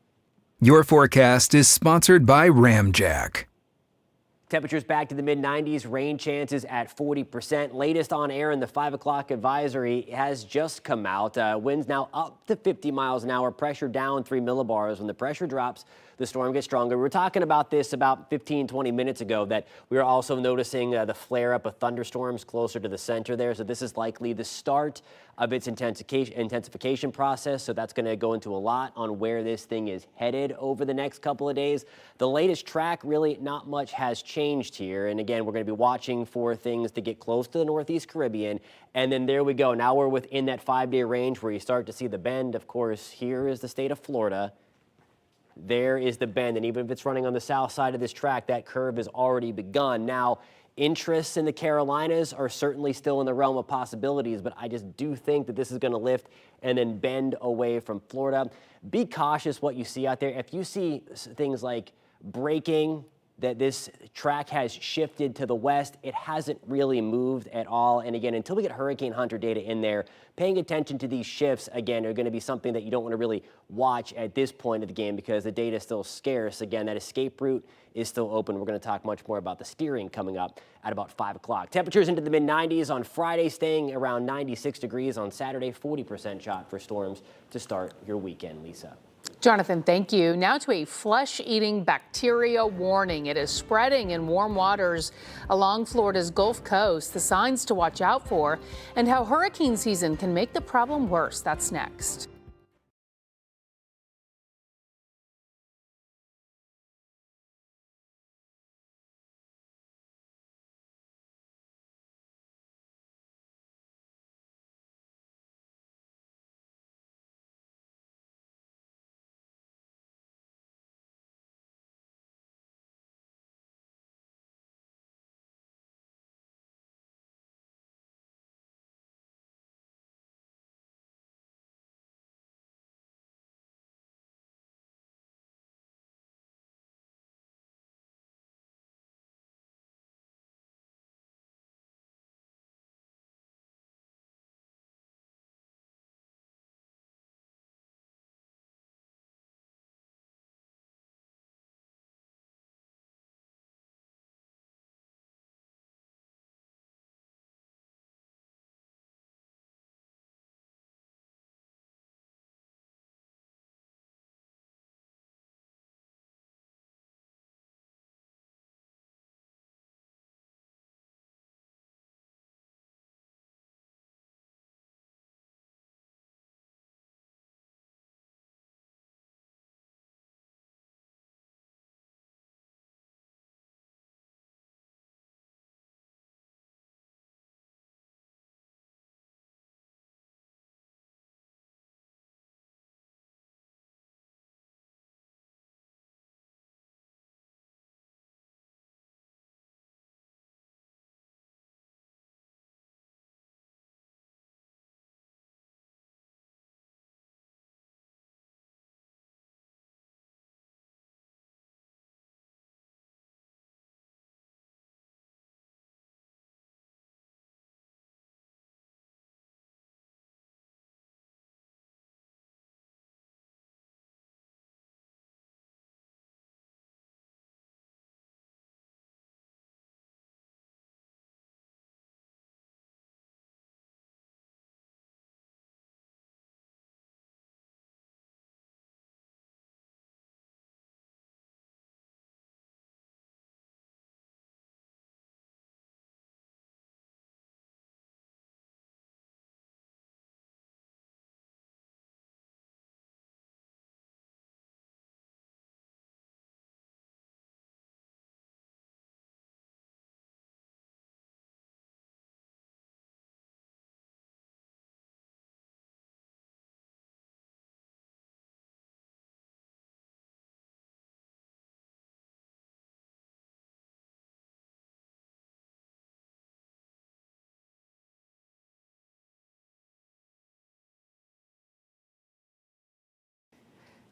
Your forecast is sponsored by Ramjack. Temperatures back to the mid-90s, rain chances at 40%. Latest on air in the 5 o'clock advisory has just come out. Winds now up to 50 miles an hour, pressure down 3 millibars. When the pressure drops, the storm gets stronger. We were talking about this about 15, 20 minutes ago, that we were also noticing the flare-up of thunderstorms closer to the center there. So this is likely the start of its intensification process. So that's going to go into a lot on where this thing is headed over the next couple of days. The latest track, really not much has changed here. And again, we're going to be watching for things to get close to the Northeast Caribbean. And then there we go. Now we're within that 5-day range where you start to see the bend. Of course, here is the state of Florida. There is the bend, and even if it's running on the south side of this track, that curve has already begun. Now, interests in the Carolinas are certainly still in the realm of possibilities, but I just do think that this is going to lift and then bend away from Florida. Be cautious what you see out there. If you see things like braking, that this track has shifted to the west. It hasn't really moved at all. And again, until we get Hurricane Hunter data in there, paying attention to these shifts, again, are going to be something that you don't want to really watch at this point of the game because the data is still scarce. Again, that escape route is still open. We're going to talk much more about the steering coming up at about 5 o'clock. Temperatures into the mid-90s on Friday, staying around 96 degrees on Saturday. 40% shot for storms to start your weekend, Lisa. Jonathan, thank you. Now to a flesh-eating bacteria warning. It is spreading in warm waters along Florida's Gulf Coast. The signs to watch out for and how hurricane season can make the problem worse. That's next.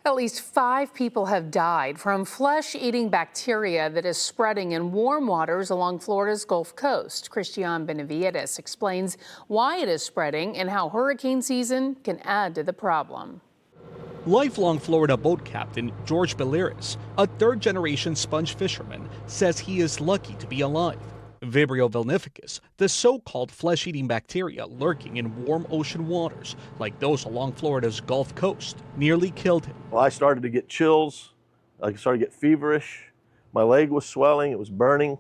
At least 5 people have died from flesh-eating bacteria that is spreading in warm waters along Florida's Gulf Coast. Christian Benavides explains why it is spreading and how hurricane season can add to the problem. Lifelong Florida boat captain George Biliris, a third-generation sponge fisherman, says he is lucky to be alive. Vibrio vulnificus, the so-called flesh-eating bacteria lurking in warm ocean waters, like those along Florida's Gulf Coast, nearly killed him. Well, I started to get chills. I started to get feverish. My leg was swelling. It was burning.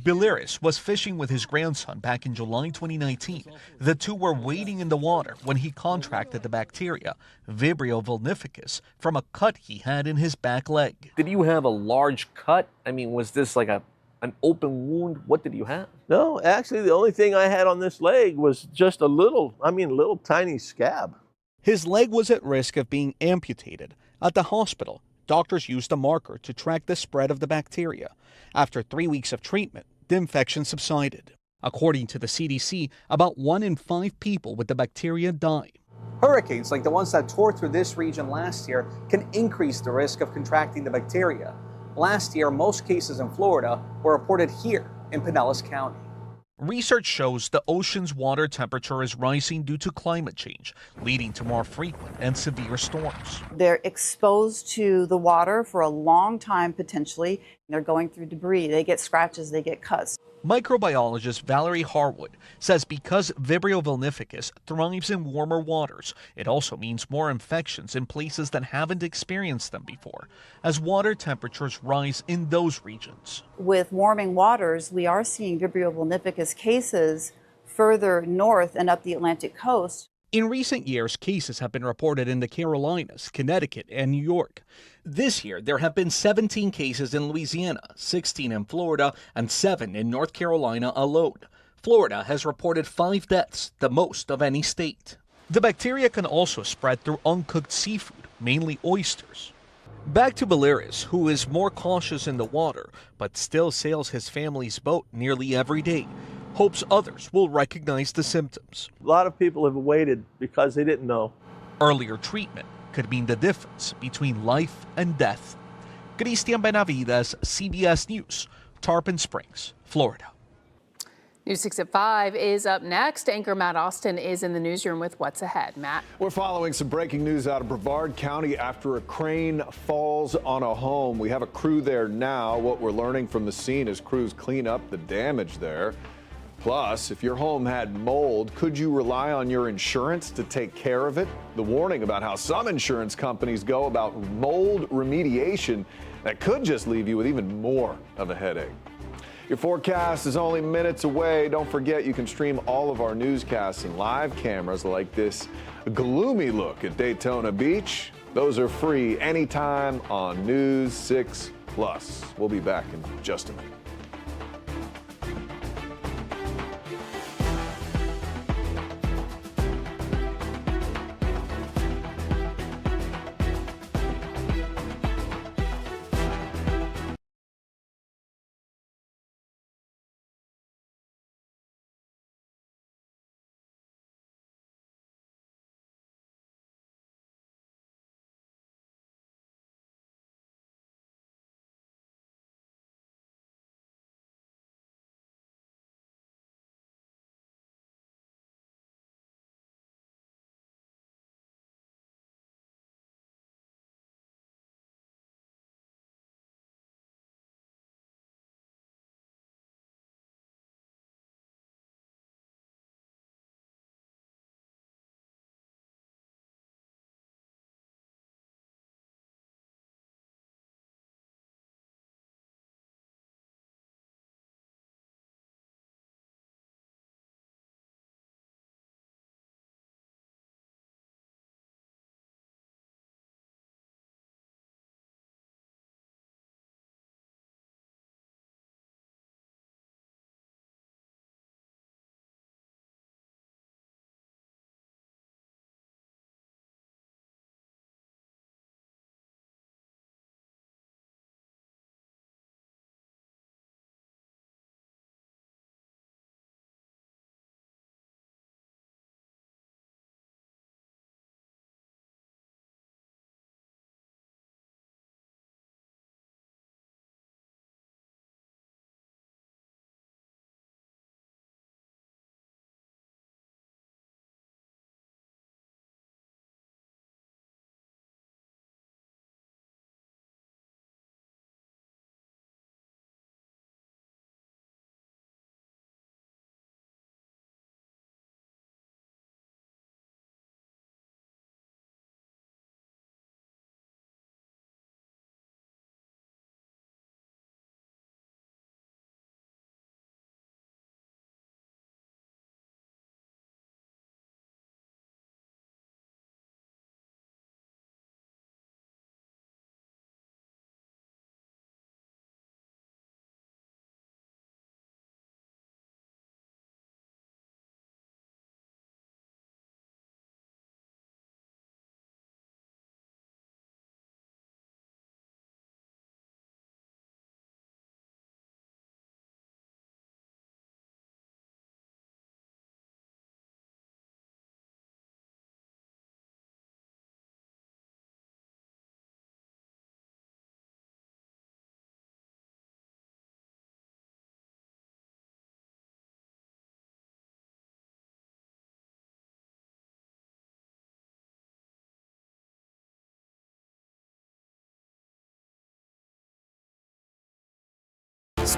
Biliris was fishing with his grandson back in July 2019. The two were wading in the water when he contracted the bacteria, Vibrio vulnificus, from a cut he had in his back leg. Did you have a large cut? I mean, was this like an open wound? What did you have? No, actually, the only thing I had on this leg was just a little tiny scab. His leg was at risk of being amputated. At the hospital, doctors used a marker to track the spread of the bacteria. After 3 weeks of treatment, the infection subsided. According to the CDC, about 1 in 5 people with the bacteria die. Hurricanes like the ones that tore through this region last year can increase the risk of contracting the bacteria. Last year, most cases in Florida were reported here in Pinellas County. Research shows the ocean's water temperature is rising due to climate change, leading to more frequent and severe storms. They're exposed to the water for a long time potentially. They're going through debris. They get scratches, they get cuts. Microbiologist Valerie Harwood says because Vibrio vulnificus thrives in warmer waters, it also means more infections in places that haven't experienced them before, as water temperatures rise in those regions. With warming waters, we are seeing Vibrio vulnificus cases further north and up the Atlantic coast. In recent years, cases have been reported in the Carolinas, Connecticut, and New York. This year, there have been 17 cases in Louisiana, 16 in Florida, and 7 in North Carolina alone. Florida has reported 5 deaths, the most of any state. The bacteria can also spread through uncooked seafood, mainly oysters. Back to Balearis, who is more cautious in the water, but still sails his family's boat nearly every day. Hopes others will recognize the symptoms. A lot of people have waited because they didn't know. Earlier treatment could mean the difference between life and death. Christian Benavides, CBS News, Tarpon Springs, Florida. News 6 at 5 is up next. Anchor Matt Austin is in the newsroom with what's ahead. Matt. We're following some breaking news out of Brevard County after a crane falls on a home. We have a crew there now. What we're learning from the scene is crews clean up the damage there. Plus, if your home had mold, could you rely on your insurance to take care of it? The warning about how some insurance companies go about mold remediation that could just leave you with even more of a headache. Your forecast is only minutes away. Don't forget you can stream all of our newscasts and live cameras like this gloomy look at Daytona Beach. Those are free anytime on News 6 Plus. We'll be back in just a minute.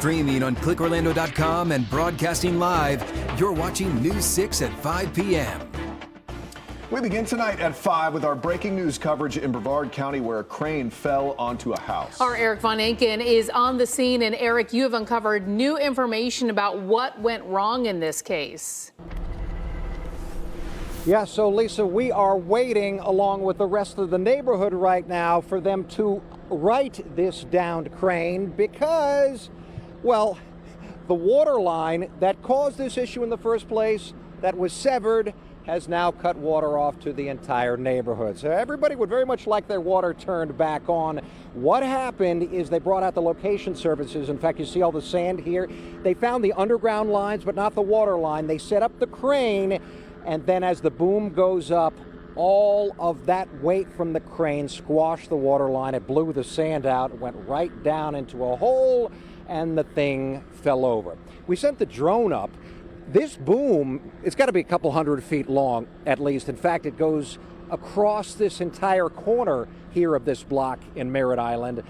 Streaming on clickorlando.com and broadcasting live, you're watching News 6 at 5 p.m. We begin tonight at 5 with our breaking news coverage in Brevard County where a crane fell onto a house. Our Eric Von Enken is on the scene. And Eric, you have uncovered new information about what went wrong in this case. Yeah, so Lisa, we are waiting along with the rest of the neighborhood right now for them to right this downed crane because, well, the water line that caused this issue in the first place that was severed has now cut water off to the entire neighborhood. So everybody would very much like their water turned back on. What happened is they brought out the location services. In fact, you see all the sand here. They found the underground lines, but not the water line. They set up the crane, and then as the boom goes up, all of that weight from the crane squashed the water line. It blew the sand out, went right down into a hole, and the thing fell over. We sent the drone up. This boom, it's got to be a couple hundred feet long at least. In fact, it goes across this entire corner here of this block in Merritt Island.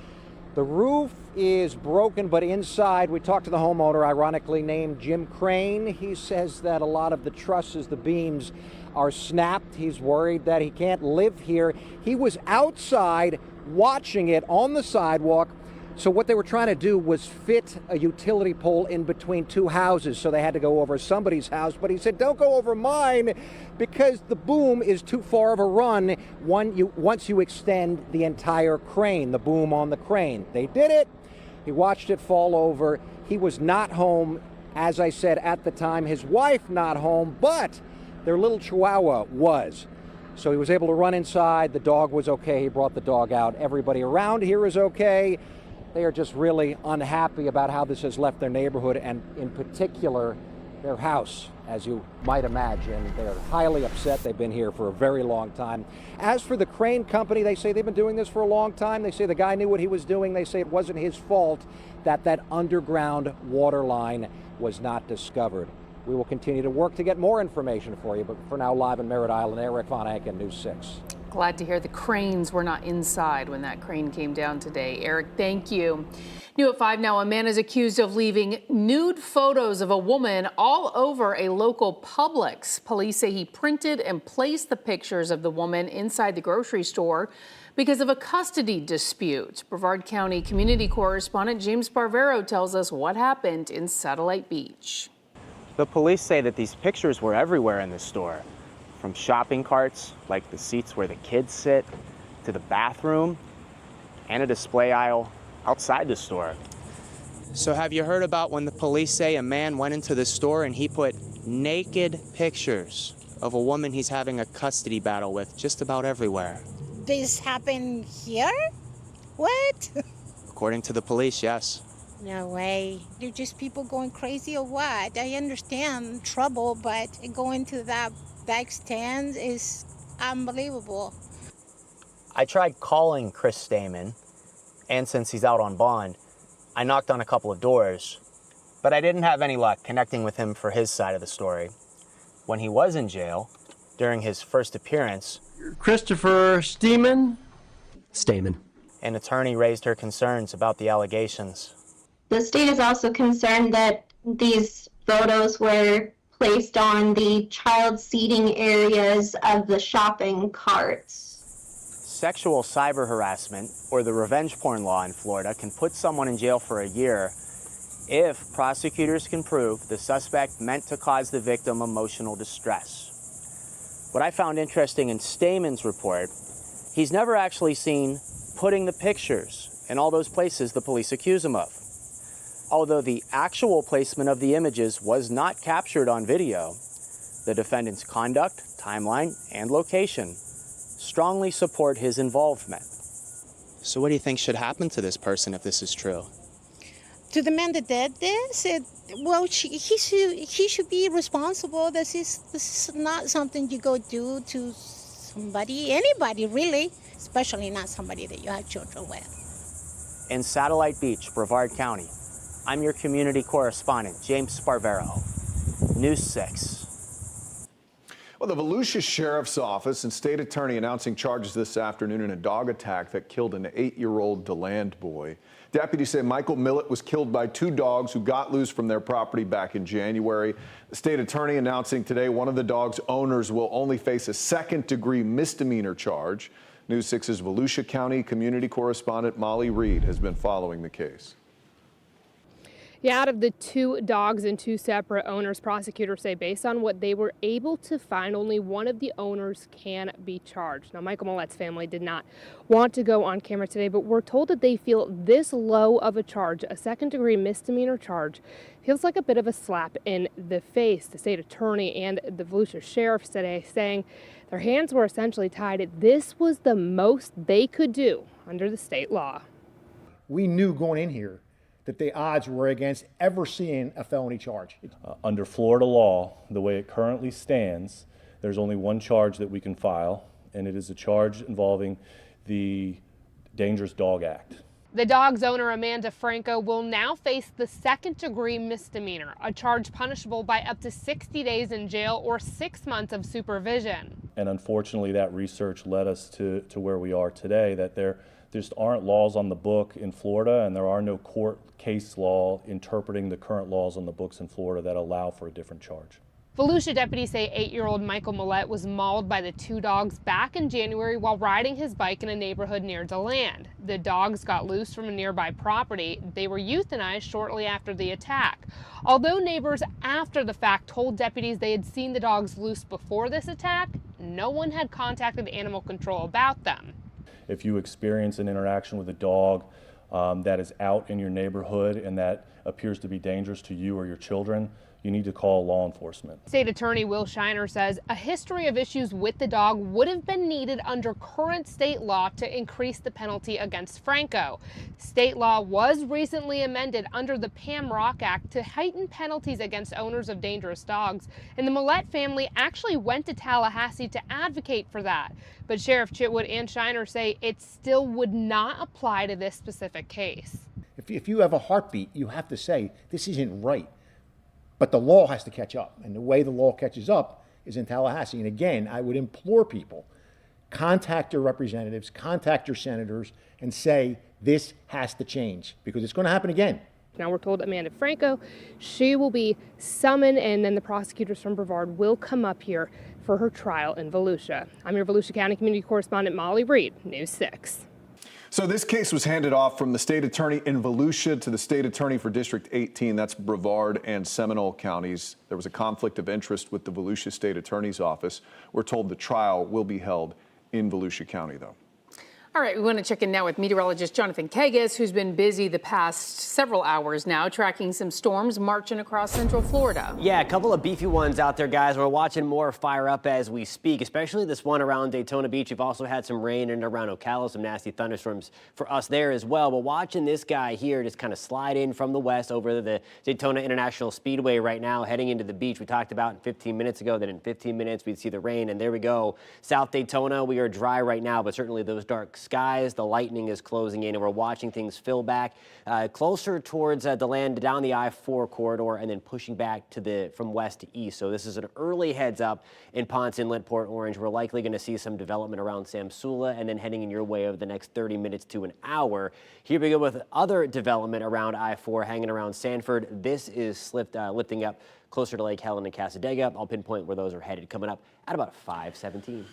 The roof is broken, but inside, we talked to the homeowner, ironically named Jim Crane. He says that a lot of the trusses, the beams, are snapped. He's worried that he can't live here. He was outside watching it on the sidewalk. So what they were trying to do was fit a utility pole in between two houses, so they had to go over somebody's house. But he said, don't go over mine because the boom is too far of a run once you extend the entire crane, the boom on the crane. They did it. He watched it fall over. He was not home, as I said, at the time. His wife not home, but their little chihuahua was. So he was able to run inside. The dog was okay. He brought the dog out. Everybody around here is okay. They are just really unhappy about how this has left their neighborhood and in particular their house, as you might imagine. They're highly upset. They've been here for a very long time. As for the crane company, they say they've been doing this for a long time. They say the guy knew what he was doing. They say it wasn't his fault that that underground water line was not discovered. We will continue to work to get more information for you, but for now, live in Merritt Island, Eric Von Enken, News 6. Glad to hear the cranes were not inside when that crane came down today. Eric, thank you. New at 5 now, a man is accused of leaving nude photos of a woman all over a local Publix. Police say he printed and placed the pictures of the woman inside the grocery store because of a custody dispute. Brevard County community correspondent James Barbero tells us what happened in Satellite Beach. The police say that these pictures were everywhere in the store. From shopping carts, like the seats where the kids sit, to the bathroom, and a display aisle outside the store. So have you heard about when the police say a man went into the store and he put naked pictures of a woman he's having a custody battle with just about everywhere? This happened here? What? According to the police, yes. No way. They're just people going crazy or what? I understand trouble, but going to that extent is unbelievable. I tried calling Chris Stamen, and since he's out on bond, I knocked on a couple of doors, but I didn't have any luck connecting with him for his side of the story. When he was in jail, during his first appearance, Christopher Stamen, an attorney raised her concerns about the allegations. The state is also concerned that these photos were placed on the child seating areas of the shopping carts. Sexual cyber harassment, or the revenge porn law in Florida, can put someone in jail for a year if prosecutors can prove the suspect meant to cause the victim emotional distress. What I found interesting in Stamen's report, he's never actually seen putting the pictures in all those places the police accuse him of. Although the actual placement of the images was not captured on video, the defendant's conduct, timeline, and location strongly support his involvement. So what do you think should happen to this person if this is true? To the man that did this, he should be responsible. This is not something you go do to somebody, anybody really, especially not somebody that you have children with. In Satellite Beach, Brevard County, I'm your community correspondent, James Barbero, News 6. Well, the Volusia Sheriff's Office and state attorney announcing charges this afternoon in a dog attack that killed an 8-year-old DeLand boy. Deputies say Michael Millett was killed by 2 dogs who got loose from their property back in January. The state attorney announcing today one of the dog's owners will only face a second-degree misdemeanor charge. News 6's Volusia County community correspondent Molly Reed has been following the case. Yeah, out of the 2 dogs and 2 separate owners, prosecutors say based on what they were able to find, only one of the owners can be charged. Now, Michael Millett's family did not want to go on camera today, but we're told that they feel this low of a charge, a second-degree misdemeanor charge, feels like a bit of a slap in the face. The state attorney and the Volusia sheriff today saying their hands were essentially tied. This was the most they could do under the state law. We knew going in here that the odds were against ever seeing a felony charge. Under Florida law, the way it currently stands, there's only one charge that we can file, and it is a charge involving the Dangerous Dog Act. The dog's owner, Amanda Franco, will now face the second-degree misdemeanor, a charge punishable by up to 60 days in jail or 6 months of supervision. And unfortunately, that research led us to where we are today, that there just aren't laws on the book in Florida, and there are no court case law interpreting the current laws on the books in Florida that allow for a different charge. Volusia deputies say 8-year-old Michael Millett was mauled by the 2 dogs back in January while riding his bike in a neighborhood near DeLand. The dogs got loose from a nearby property. They were euthanized shortly after the attack. Although neighbors after the fact told deputies they had seen the dogs loose before this attack, no one had contacted animal control about them. If you experience an interaction with a dog that is out in your neighborhood and that appears to be dangerous to you or your children, you need to call law enforcement. State Attorney Will Shiner says a history of issues with the dog would have been needed under current state law to increase the penalty against Franco. State law was recently amended under the Pam Rock Act to heighten penalties against owners of dangerous dogs, and the Millett family actually went to Tallahassee to advocate for that. But Sheriff Chitwood and Shiner say it still would not apply to this specific case. If you have a heartbeat, you have to say, this isn't right. But the law has to catch up, and the way the law catches up is in Tallahassee. And again, I would implore people, contact your representatives, contact your senators, and say this has to change, because it's going to happen again. Now we're told Amanda Franco, she will be summoned, and then the prosecutors from Brevard will come up here for her trial in Volusia. I'm your Volusia County community correspondent Molly Reed, News 6. So this case was handed off from the state attorney in Volusia to the state attorney for District 18. That's Brevard and Seminole counties. There was a conflict of interest with the Volusia State Attorney's Office. We're told the trial will be held in Volusia County, though. All right, we want to check in now with meteorologist Jonathan Kagas, who's been busy the past several hours now, tracking some storms marching across central Florida. Yeah, a couple of beefy ones out there, guys. We're watching more fire up as we speak, especially this one around Daytona Beach. We've also had some rain in and around Ocala, some nasty thunderstorms for us there as well. But watching this guy here just kind of slide in from the west over the Daytona International Speedway right now, heading into the beach. We talked about 15 minutes ago that in 15 minutes we'd see the rain, and there we go. South Daytona, we are dry right now, but certainly those dark skies, the lightning is closing in, and we're watching things fill back closer towards the land down the I-4 corridor and then pushing back to from west to east. So this is an early heads up in Ponce Inlet, Port Orange. We're likely going to see some development around Samsula and then heading in your way over the next 30 minutes to an hour. Here we go with other development around I-4 hanging around Sanford. This is lifting up closer to Lake Helen and Casadega. I'll pinpoint where those are headed coming up at about 5:17.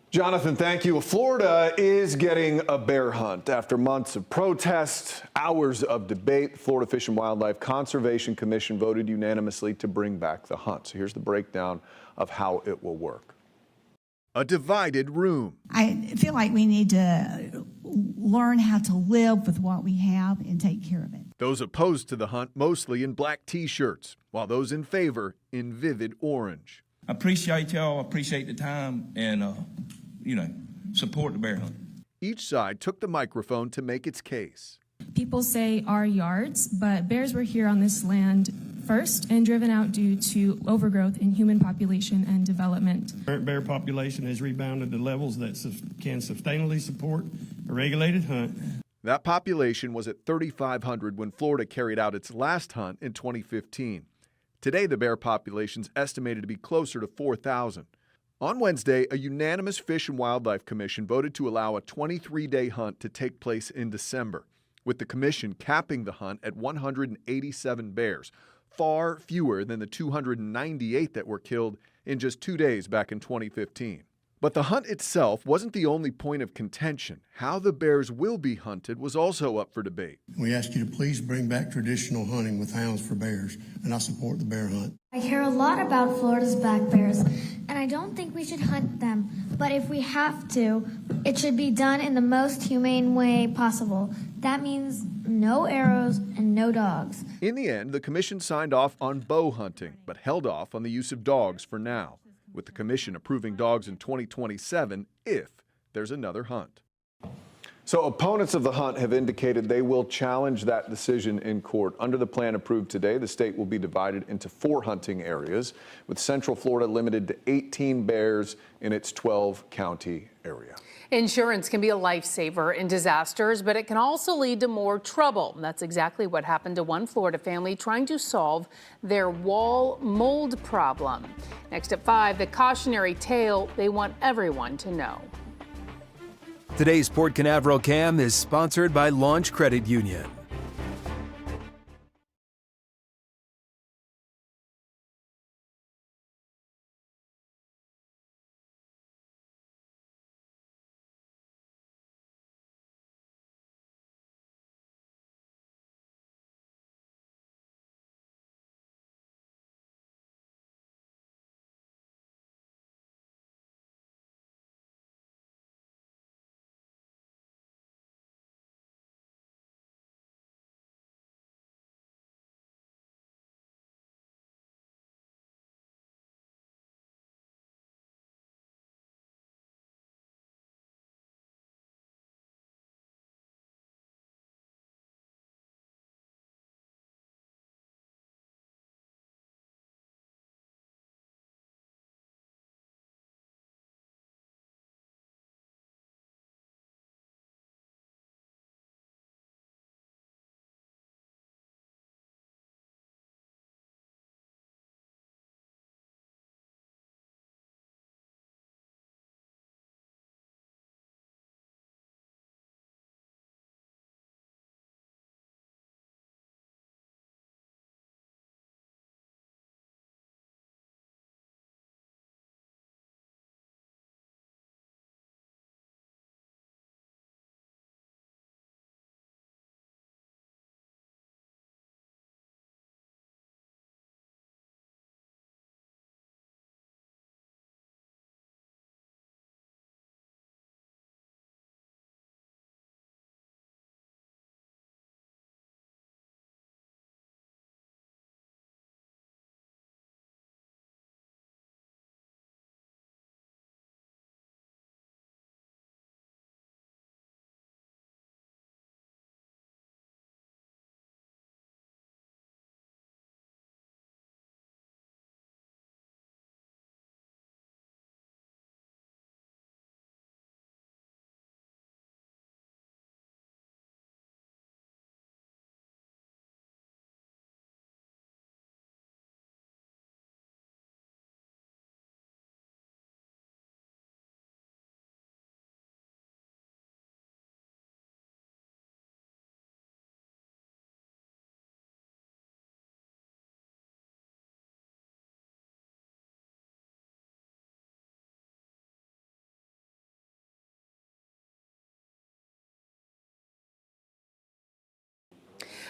Jonathan, thank you. Florida is getting a bear hunt. After months of protest, hours of debate, the Florida Fish and Wildlife Conservation Commission voted unanimously to bring back the hunt. So here's the breakdown of how it will work. A divided room. I feel like we need to learn how to live with what we have and take care of it. Those opposed to the hunt mostly in black T-shirts, while those in favor in vivid orange. I appreciate y'all, appreciate the time, and, support the bear hunt. Each side took the microphone to make its case. People say our yards, but bears were here on this land first and driven out due to overgrowth in human population and development. Bear population has rebounded to levels that can sustainably support a regulated hunt. That population was at 3,500 when Florida carried out its last hunt in 2015. Today, the bear population is estimated to be closer to 4,000. On Wednesday, a unanimous Fish and Wildlife Commission voted to allow a 23-day hunt to take place in December, with the commission capping the hunt at 187 bears, far fewer than the 298 that were killed in just 2 days back in 2015. But the hunt itself wasn't the only point of contention. How the bears will be hunted was also up for debate. We ask you to please bring back traditional hunting with hounds for bears, and I support the bear hunt. I care a lot about Florida's black bears, and I don't think we should hunt them. But if we have to, it should be done in the most humane way possible. That means no arrows and no dogs. In the end, the commission signed off on bow hunting, but held off on the use of dogs for now, with the commission approving dogs in 2027 if there's another hunt. So opponents of the hunt have indicated they will challenge that decision in court. Under the plan approved today, the state will be divided into 4 hunting areas, with Central Florida limited to 18 bears in its 12-county area. Insurance can be a lifesaver in disasters, but it can also lead to more trouble. That's exactly what happened to one Florida family trying to solve their wall mold problem. Next at 5, the cautionary tale they want everyone to know. Today's Port Canaveral Cam is sponsored by Launch Credit Union.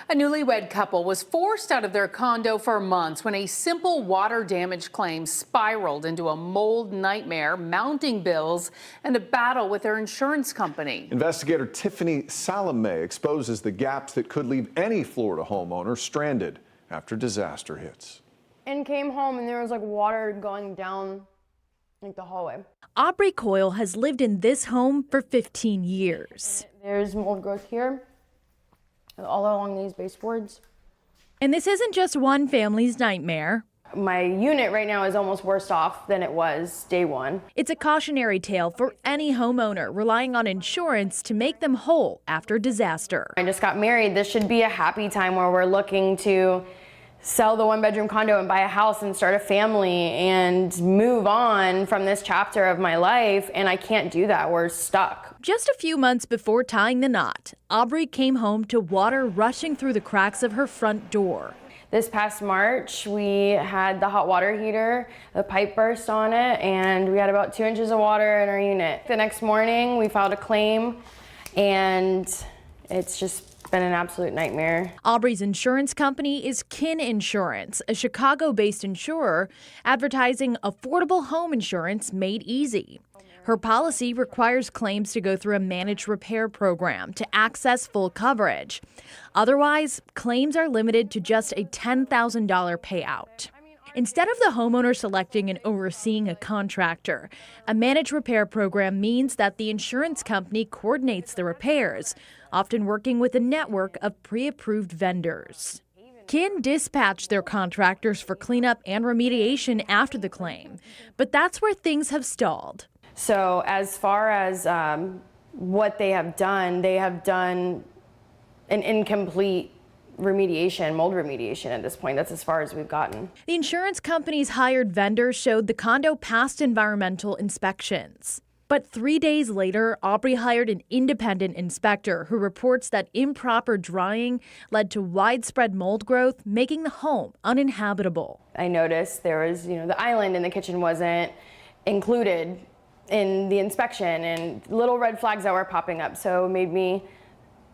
A newlywed couple was forced out of their condo for months when a simple water damage claim spiraled into a mold nightmare, mounting bills, and a battle with their insurance company. Investigator Tiffany Salome exposes the gaps that could leave any Florida homeowner stranded after disaster hits. And came home and there was like water going down like the hallway. Aubrey Coyle has lived in this home for 15 years. There's mold growth here, all along these baseboards. And this isn't just one family's nightmare. My unit right now is almost worse off than it was day one. It's a cautionary tale for any homeowner relying on insurance to make them whole after disaster. I just got married. This should be a happy time where we're looking to sell the 1-bedroom condo and buy a house and start a family and move on from this chapter of my life, and I can't do that. We're stuck. Just a few months before tying the knot, Aubrey came home to water rushing through the cracks of her front door. This past March, we had the hot water heater, the pipe burst on it, and we had about 2 inches of water in our unit. The next morning, we filed a claim, and it's just been an absolute nightmare. Aubrey's insurance company is Kin Insurance, a Chicago-based insurer advertising affordable home insurance made easy. Her policy requires claims to go through a managed repair program to access full coverage. Otherwise, claims are limited to just a $10,000 payout. Instead of the homeowner selecting and overseeing a contractor, a managed repair program means that the insurance company coordinates the repairs, often working with a network of pre-approved vendors. Kin dispatched their contractors for cleanup and remediation after the claim, but that's where things have stalled. So as far as what they have done an incomplete remediation, mold remediation at this point. That's as far as we've gotten. The insurance company's hired vendors showed the condo passed environmental inspections. But 3 days later, Aubrey hired an independent inspector who reports that improper drying led to widespread mold growth, making the home uninhabitable. I noticed there was, the island in the kitchen wasn't included in the inspection, and little red flags that were popping up. So it made me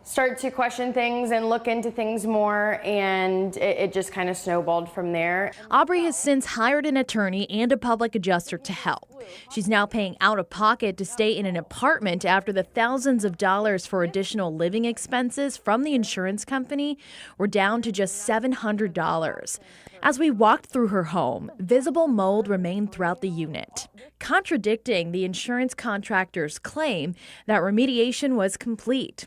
start to question things and look into things more, and it just kind of snowballed from there. Aubrey has since hired an attorney and a public adjuster to help. She's now paying out of pocket to stay in an apartment after the thousands of dollars for additional living expenses from the insurance company were down to just $700. As we walked through her home, visible mold remained throughout the unit, contradicting the insurance contractor's claim that remediation was complete.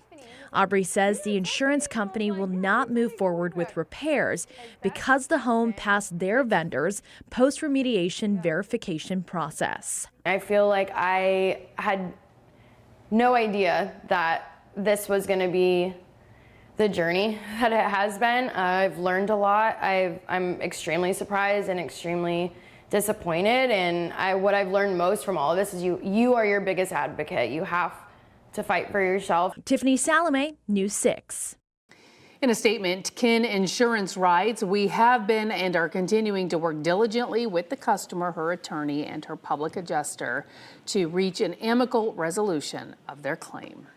Aubrey says the insurance company will not move forward with repairs because the home passed their vendors' post-remediation verification process. I feel like I had no idea that this was going to be the journey that it has been. I've learned a lot. I'm extremely surprised and extremely disappointed. And what I've learned most from all of this is you are your biggest advocate. You have to fight for yourself. Tiffany Salome, News 6. In a statement, Kin Insurance writes, "We have been and are continuing to work diligently with the customer, her attorney, and her public adjuster to reach an amicable resolution of their claim."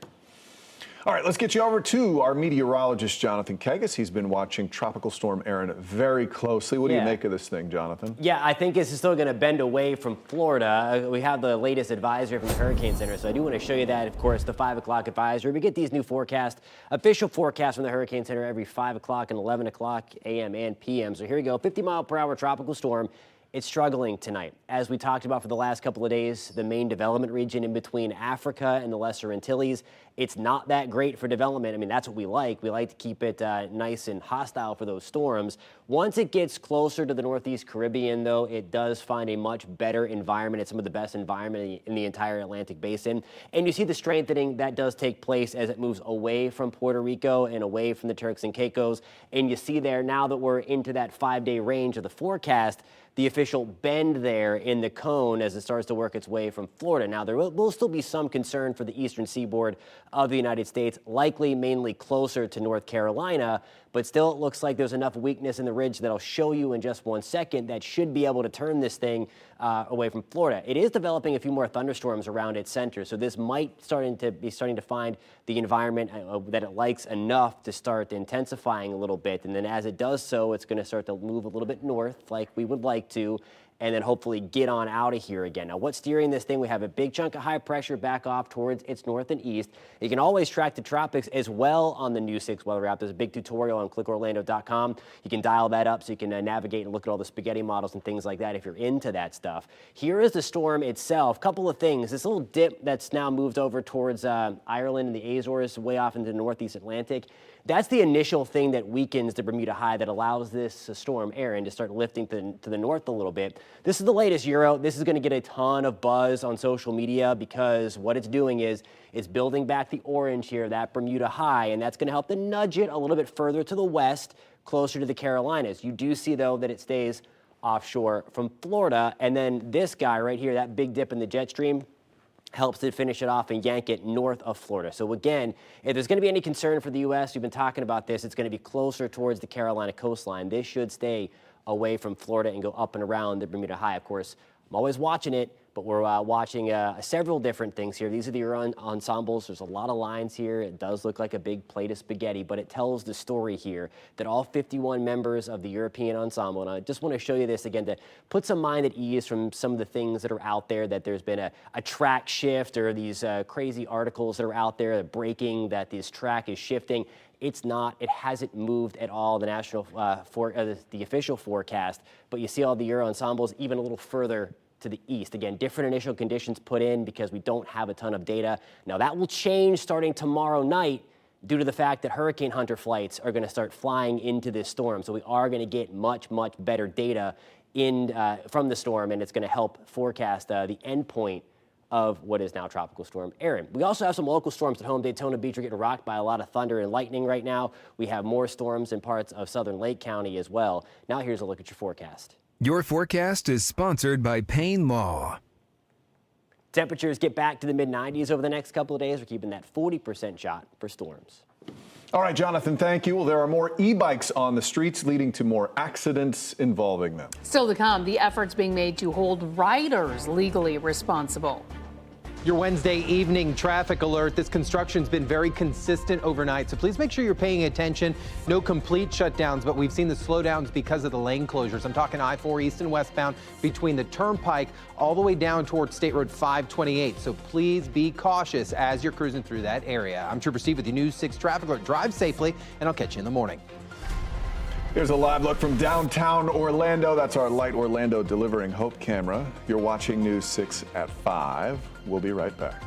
All right, let's get you over to our meteorologist, Jonathan Kegas. He's been watching Tropical Storm Erin very closely. What do you make of this thing, Jonathan? Yeah, I think it's still going to bend away from Florida. We have the latest advisory from the Hurricane Center, so I do want to show you that, of course, the 5 o'clock advisory. We get these new forecasts, official forecasts from the Hurricane Center every 5 o'clock and 11 o'clock a.m. and p.m. So here we go, 50-mile-per-hour tropical storm. It's struggling tonight. As we talked about for the last couple of days, the main development region in between Africa and the Lesser Antilles, it's not that great for development. I mean, that's what we like. We like to keep it nice and hostile for those storms. Once it gets closer to the Northeast Caribbean, though, it does find a much better environment. It's some of the best environment in the entire Atlantic Basin. And you see the strengthening that does take place as it moves away from Puerto Rico and away from the Turks and Caicos. And you see there, now that we're into that 5-day range of the forecast, the official bend there in the cone as it starts to work its way from Florida. Now, there will still be some concern for the eastern seaboard of the United States, likely mainly closer to North Carolina, but still it looks like there's enough weakness in the ridge that I'll show you in just 1 second that should be able to turn this thing away from Florida. It is developing a few more thunderstorms around its center, so this might starting to find the environment that it likes enough to start intensifying a little bit, and then as it does so, it's going to start to move a little bit north like we would like to, and then hopefully get on out of here again. Now, what's steering this thing? We have a big chunk of high pressure back off towards its north and east. You can always track the tropics as well on the News 6 weather app. There's a big tutorial on clickorlando.com. You can dial that up so you can navigate and look at all the spaghetti models and things like that if you're into that stuff. Here is the storm itself. Couple of things. This little dip that's now moved over towards Ireland and the Azores, way off into the Northeast Atlantic. that's the initial thing that weakens the Bermuda High that allows this storm Erin to start lifting to the north a little bit. This is the latest Euro. This is going to get a ton of buzz on social media because what it's doing is it's building back the orange here, that Bermuda High, and that's going to help to nudge it a little bit further to the west, closer to the Carolinas. You do see, though, that it stays offshore from Florida, and then this guy right here, that big dip in the jet stream, helps to finish it off and yank it north of Florida. So again, if there's going to be any concern for the U.S., we've been talking about this, it's going to be closer towards the Carolina coastline. This should stay away from Florida and go up and around the Bermuda High. Of course, I'm always watching it, but we're watching several different things here. These are the ensembles. There's a lot of lines here. It does look like a big plate of spaghetti, but it tells the story here that all 51 members of the European ensemble, and I just want to show you this again to put some mind at ease from some of the things that are out there, that there's been a track shift or these crazy articles that are out there breaking that this track is shifting. It's not. It hasn't moved at all, the national the official forecast, but you see all the Euro ensembles even a little further to the east. Again, different initial conditions put in because we don't have a ton of data. Now that will change starting tomorrow night due to the fact that hurricane hunter flights are going to start flying into this storm. So we are going to get much, much better data from the storm, and it's going to help forecast the end point of what is now Tropical Storm Erin. We also have some local storms at home. Daytona Beach are getting rocked by a lot of thunder and lightning right now. We have more storms in parts of southern Lake County as well. Now here's a look at your forecast. Your forecast is sponsored by Payne Law. Temperatures get back to the mid-90s over the next couple of days. We're keeping that 40% shot for storms. All right, Jonathan, thank you. Well, there are more e-bikes on the streets, leading to more accidents involving them. Still to come, the efforts being made to hold riders legally responsible. Your Wednesday evening traffic alert. This construction's been very consistent overnight, so please make sure you're paying attention. No complete shutdowns, but we've seen the slowdowns because of the lane closures. I'm talking I-4 east and westbound between the Turnpike all the way down towards State Road 528. So please be cautious as you're cruising through that area. I'm Trooper Steve with the News 6 traffic alert. Drive safely, and I'll catch you in the morning. Here's a live look from downtown Orlando. That's our Light Orlando Delivering Hope camera. You're watching News 6 at 5. We'll be right back.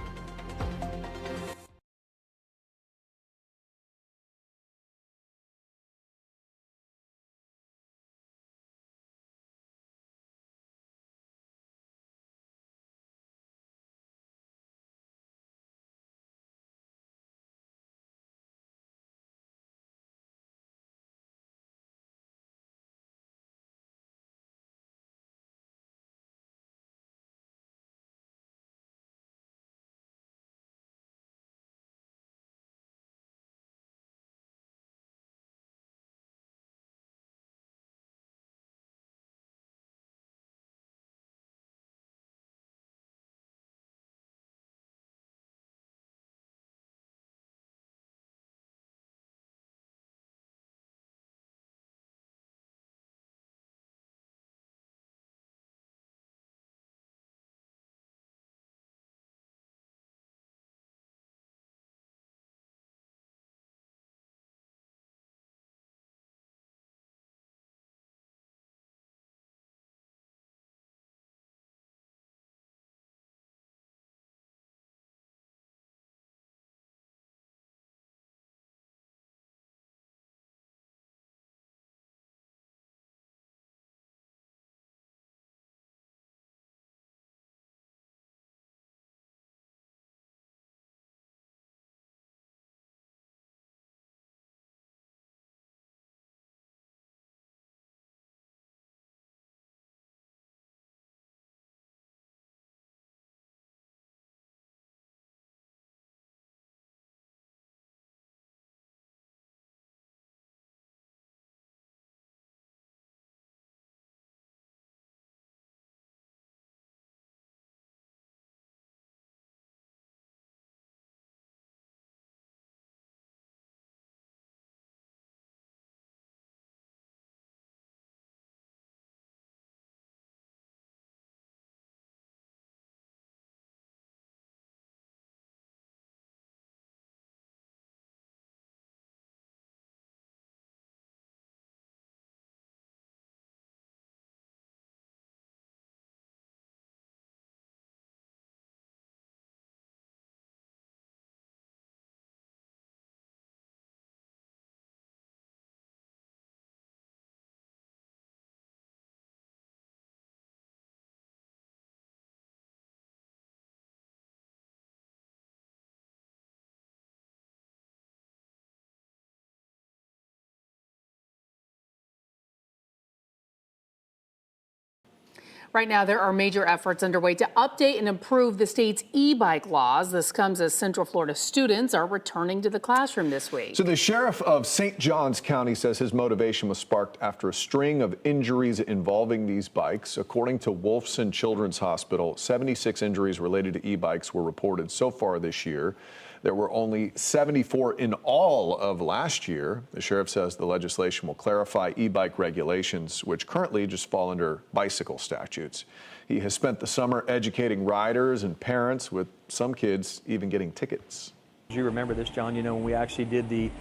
Right now, there are major efforts underway to update and improve the state's e-bike laws. This comes as Central Florida students are returning to the classroom this week. So the sheriff of St. Johns County says his motivation was sparked after a string of injuries involving these bikes. According to Wolfson Children's Hospital, 76 injuries related to e-bikes were reported so far this year. There were only 74 in all of last year. The sheriff says the legislation will clarify e-bike regulations, which currently just fall under bicycle statutes. He has spent the summer educating riders and parents, with some kids even getting tickets. Do you remember this, John? You know, when we actually did the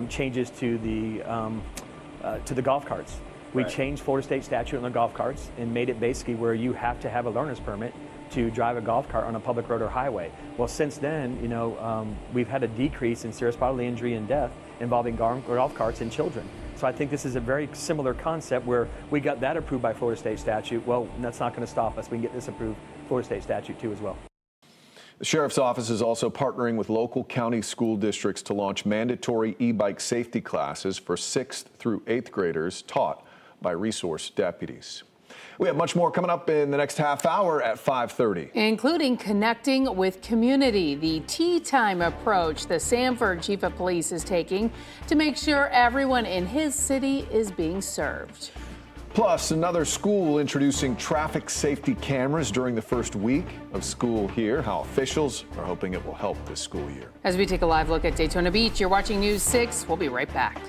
changes to the golf carts. We changed Florida state statute on the golf carts and made it basically where you have to have a learner's permit to drive a golf cart on a public road or highway. Well, since then, you know, we've had a decrease in serious bodily injury and death involving golf carts in children. So I think this is a very similar concept where we got that approved by Florida state statute. Well, that's not going to stop us. We can get this approved Florida state statute too as well. The sheriff's office is also partnering with local county school districts to launch mandatory e-bike safety classes for 6th through 8th graders taught by resource deputies. We have much more coming up in the next half hour at 5:30. Including connecting with community, the tea time approach the Sanford chief of police is taking to make sure everyone in his city is being served. Plus, another school introducing traffic safety cameras during the first week of school here. How officials are hoping it will help this school year. As we take a live look at Daytona Beach, you're watching News 6. We'll be right back.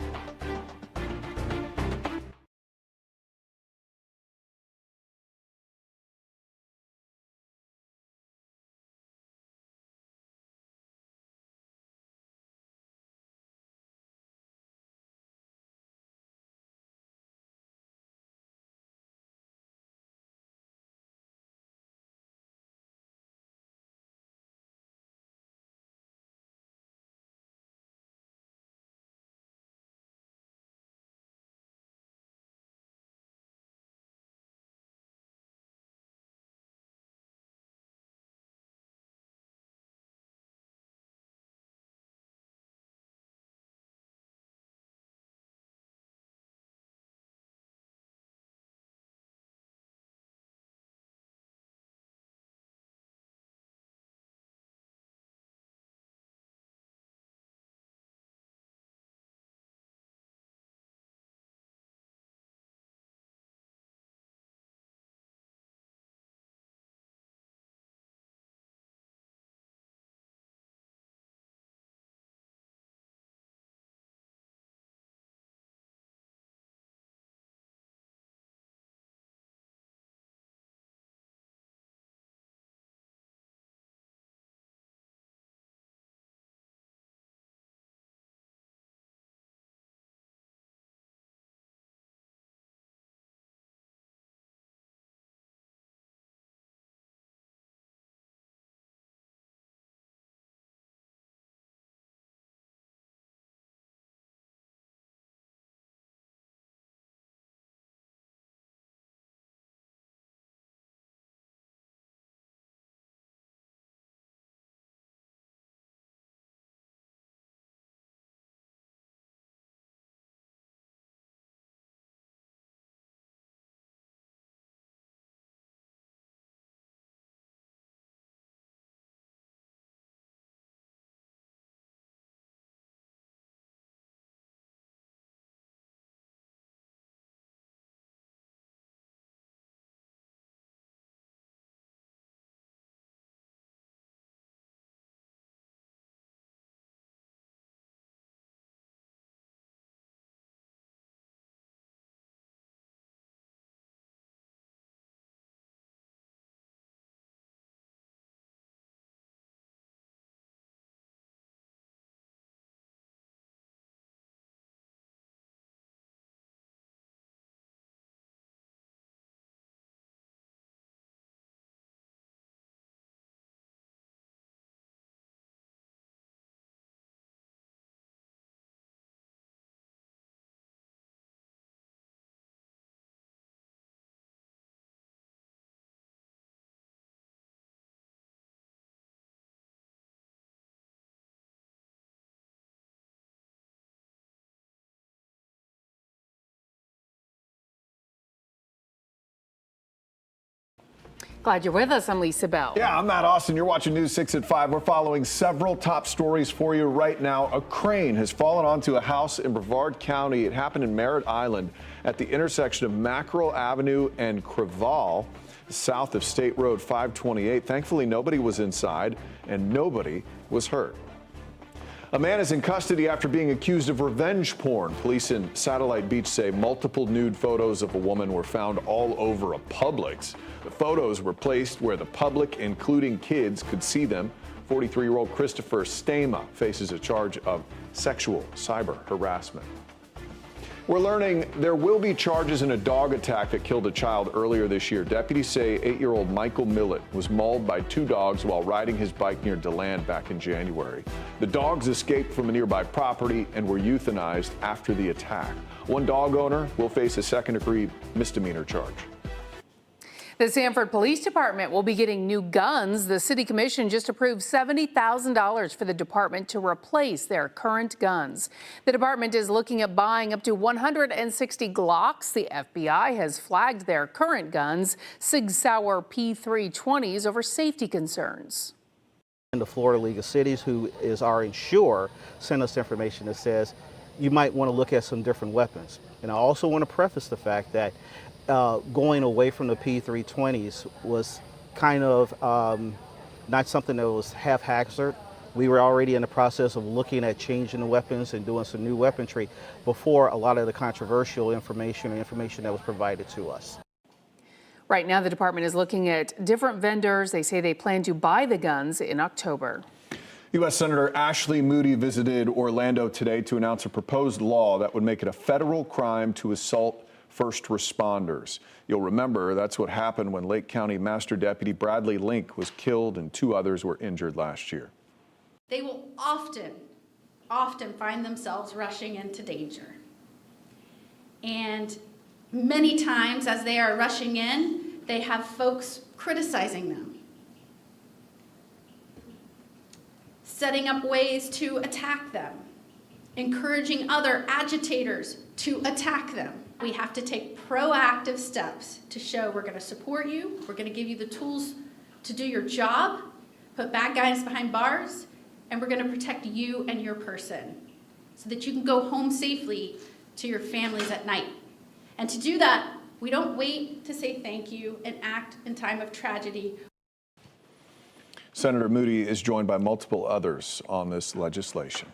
Glad you're with us. I'm Lisa Bell. Yeah, I'm Matt Austin. You're watching News 6 at 5. We're following several top stories for you right now. A crane has fallen onto a house in Brevard County. It happened in Merritt Island at the intersection of Mackerel Avenue and Creval, south of State Road 528. Thankfully, nobody was inside and nobody was hurt. A man is in custody after being accused of revenge porn. Police in Satellite Beach say multiple nude photos of a woman were found all over a Publix. The photos were placed where the public, including kids, could see them. 43-year-old Christopher Stama faces a charge of sexual cyber harassment. We're learning there will be charges in a dog attack that killed a child earlier this year. Deputies say 8-year-old Michael Millett was mauled by 2 dogs while riding his bike near DeLand back in January. The dogs escaped from a nearby property and were euthanized after the attack. One dog owner will face a second-degree misdemeanor charge. The Sanford Police Department will be getting new guns. The City Commission just approved $70,000 for the department to replace their current guns. The department is looking at buying up to 160 Glocks. The FBI has flagged their current guns, Sig Sauer P320s, over safety concerns. The Florida League of Cities, who is our insurer, sent us information that says you might want to look at some different weapons. And I also want to preface the fact that going away from the P320s was kind of not something that was haphazard. We were already in the process of looking at changing the weapons and doing some new weaponry before a lot of the controversial information or information that was provided to us. Right now, the department is looking at different vendors. They say they plan to buy the guns in October. U.S. Senator Ashley Moody visited Orlando today to announce a proposed law that would make it a federal crime to assault first responders. You'll remember that's what happened when Lake County Master Deputy Bradley Link was killed and 2 others were injured last year. They will often find themselves rushing into danger. And many times as they are rushing in, they have folks criticizing them, setting up ways to attack them, encouraging other agitators to attack them. We have to take proactive steps to show we're going to support you, we're going to give you the tools to do your job, put bad guys behind bars, and we're going to protect you and your person so that you can go home safely to your families at night. And to do that, we don't wait to say thank you and act in time of tragedy. Senator Moody is joined by multiple others on this legislation.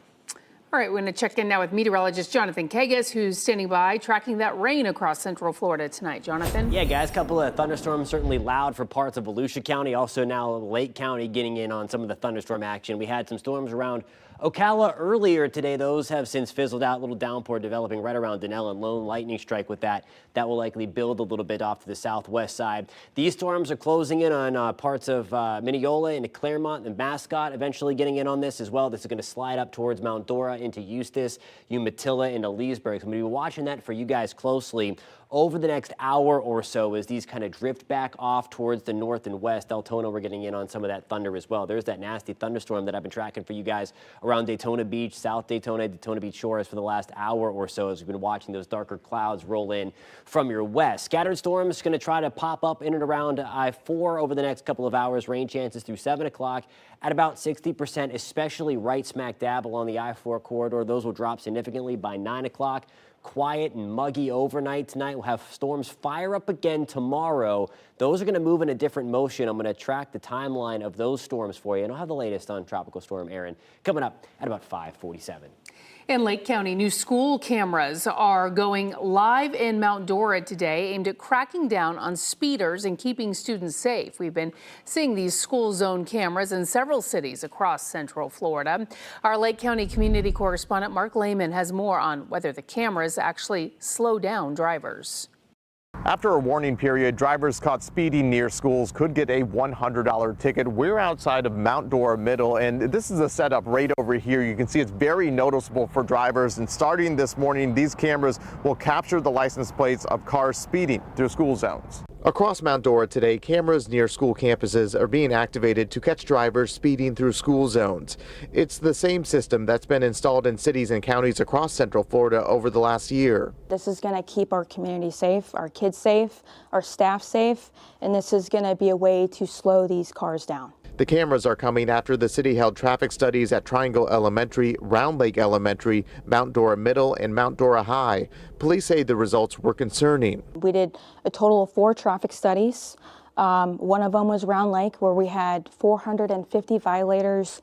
All right, we're going to check in now with meteorologist Jonathan Kagas, who's standing by tracking that rain across central Florida tonight. Jonathan? Yeah, guys, a couple of thunderstorms certainly loud for parts of Volusia County. Also now Lake County getting in on some of the thunderstorm action. We had some storms around Ocala earlier today. Those have since fizzled out. A little downpour developing right around Denell and lone lightning strike with that. That will likely build a little bit off to the southwest side. These storms are closing in on parts of Mineola into Claremont and Mascot, eventually getting in on this as well. This is going to slide up towards Mount Dora into Eustis, Umatilla into Leesburg. So I'm going to be watching that for you guys closely over the next hour or so as these kind of drift back off towards the north and west. Deltona, we're getting in on some of that thunder as well. There's that nasty thunderstorm that I've been tracking for you guys around Daytona Beach, South Daytona, Daytona Beach shores for the last hour or so as we've been watching those darker clouds roll in from your west. Scattered storms going to try to pop up in and around I-4 over the next couple of hours. Rain chances through 7 o'clock at about 60%, especially right smack dab along the I-4 corridor. Those will drop significantly by 9 o'clock. Quiet and muggy overnight tonight. We'll have storms fire up again tomorrow. Those are going to move in a different motion. I'm going to track the timeline of those storms for you, and I'll have the latest on Tropical Storm Erin coming up at about 5:47. In Lake County, new school cameras are going live in Mount Dora today, aimed at cracking down on speeders and keeping students safe. We've been seeing these school zone cameras in several cities across central Florida. Our Lake County community correspondent Mark Lehman has more on whether the cameras actually slow down drivers. After a warning period, drivers caught speeding near schools could get a $100 ticket. We're outside of Mount Dora Middle, and this is a setup right over here. You can see it's very noticeable for drivers, and starting this morning, these cameras will capture the license plates of cars speeding through school zones. Across Mount Dora today, cameras near school campuses are being activated to catch drivers speeding through school zones. It's the same system that's been installed in cities and counties across Central Florida over the last year. This is going to keep our community safe, our kids safe, our staff safe, and this is going to be a way to slow these cars down. The cameras are coming after the city held traffic studies at Triangle Elementary, Round Lake Elementary, Mount Dora Middle, and Mount Dora High. Police say the results were concerning. We did a total of 4 traffic studies. One of them was Round Lake, where we had 450 violators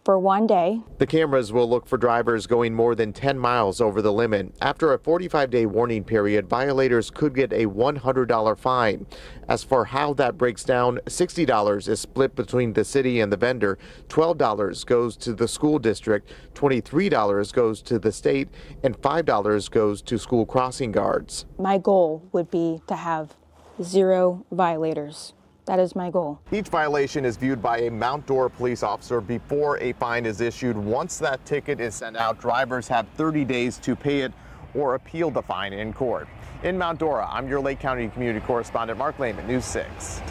for one day. The cameras will look for drivers going more than 10 miles over the limit. After a 45-day warning period, violators could get a $100 fine. As for how that breaks down, $60 is split between the city and the vendor, $12 goes to the school district, $23 goes to the state, and $5 goes to school crossing guards. My goal would be to have 0 violators. That is my goal. Each violation is viewed by a Mount Dora police officer before a fine is issued. Once that ticket is sent out, drivers have 30 days to pay it or appeal the fine in court. In Mount Dora, I'm your Lake County community correspondent Mark Lehman, News 6.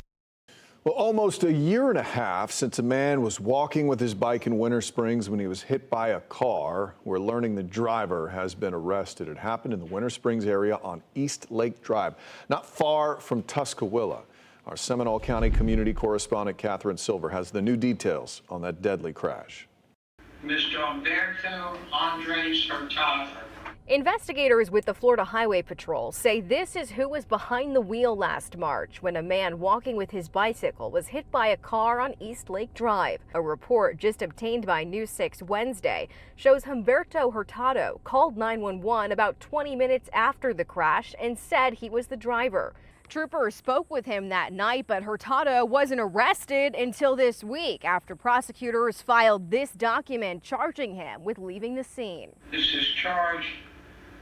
Well, almost a year and a half since a man was walking with his bike in Winter Springs when he was hit by a car. We're learning the driver has been arrested. It happened in the Winter Springs area on East Lake Drive, not far from Tuscaloosa. Our Seminole County community correspondent Catherine Silver has the new details on that deadly crash. Mr. Umberto Andres Hurtado. Investigators with the Florida Highway Patrol say this is who was behind the wheel last March when a man walking with his bicycle was hit by a car on East Lake Drive. A report just obtained by News 6 Wednesday shows Humberto Hurtado called 911 about 20 minutes after the crash and said he was the driver. Troopers spoke with him that night, but Hurtado wasn't arrested until this week after prosecutors filed this document charging him with leaving the scene. This is charged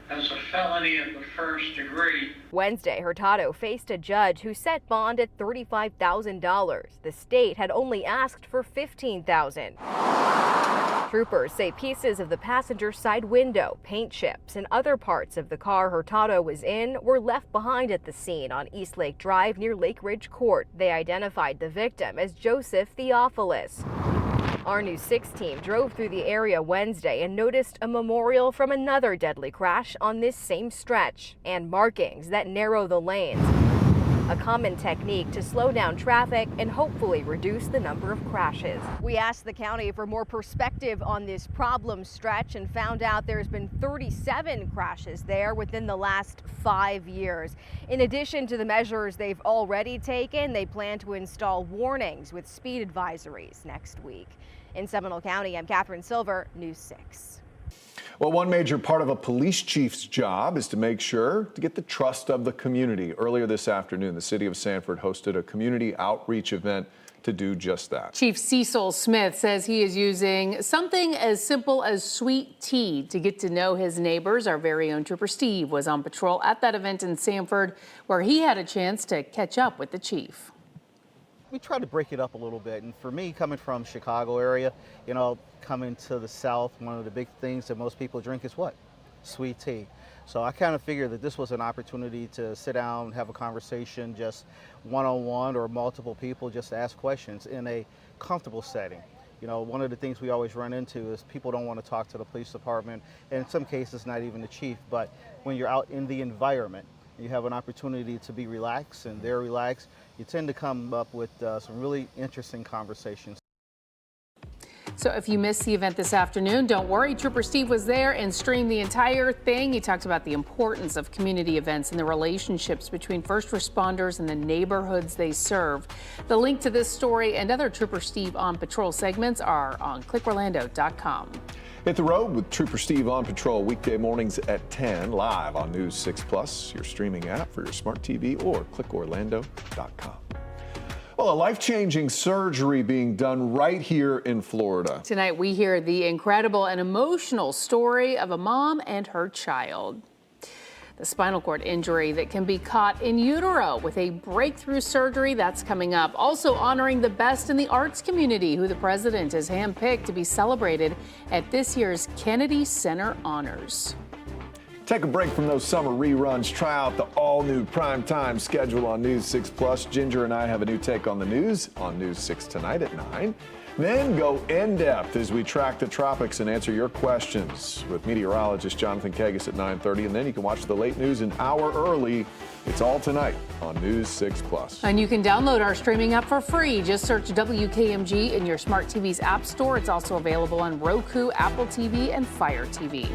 as a felony of the first degree. Wednesday, Hurtado faced a judge who set bond at $35,000. The state had only asked for $15,000. Troopers say pieces of the passenger side window, paint chips, and other parts of the car Hurtado was in were left behind at the scene on East Lake Drive near Lake Ridge Court. They identified the victim as Joseph Theophilus. Our News 6 team drove through the area Wednesday and noticed a memorial from another deadly crash on this same stretch and markings that narrow the lanes. A common technique to slow down traffic and hopefully reduce the number of crashes. We asked the county for more perspective on this problem stretch and found out there's been 37 crashes there within the last 5 years. In addition to the measures they've already taken, they plan to install warnings with speed advisories next week. In Seminole County, I'm Catherine Silver, News 6. Well, one major part of a police chief's job is to make sure to get the trust of the community. Earlier this afternoon, the city of Sanford hosted a community outreach event to do just that. Chief Cecil Smith says he is using something as simple as sweet tea to get to know his neighbors. Our very own Trooper Steve was on patrol at that event in Sanford, where he had a chance to catch up with the chief. We try to break it up a little bit, and for me, coming from Chicago area, you know, coming to the South, one of the big things that most people drink is what? Sweet tea. So I kind of figured that this was an opportunity to sit down, have a conversation, just one-on-one or multiple people, just to ask questions in a comfortable setting. You know, one of the things we always run into is people don't want to talk to the police department, and in some cases, not even the chief, but when you're out in the environment, you have an opportunity to be relaxed and they're relaxed, you tend to come up with some really interesting conversations. So if you missed the event this afternoon, don't worry. Trooper Steve was there and streamed the entire thing. He talked about the importance of community events and the relationships between first responders and the neighborhoods they serve. The link to this story and other Trooper Steve on Patrol segments are on clickorlando.com. Hit the road with Trooper Steve on patrol weekday mornings at 10, live on News 6 Plus, your streaming app for your smart TV, or clickorlando.com. Well, a life-changing surgery being done right here in Florida. Tonight, we hear the incredible and emotional story of a mom and her child. The spinal cord injury that can be caught in utero with a breakthrough surgery that's coming up. Also honoring the best in the arts community, who the president has handpicked to be celebrated at this year's Kennedy Center Honors. Take a break from those summer reruns. Try out the all-new primetime schedule on News 6 Plus. Ginger and I have a new take on the news on News 6 tonight at 9. Then go in-depth as we track the tropics and answer your questions with meteorologist Jonathan Kagis at 9:30. And then you can watch the late news an hour early. It's all tonight on News 6 Plus. And you can download our streaming app for free. Just search WKMG in your smart TV's app store. It's also available on Roku, Apple TV, and Fire TV.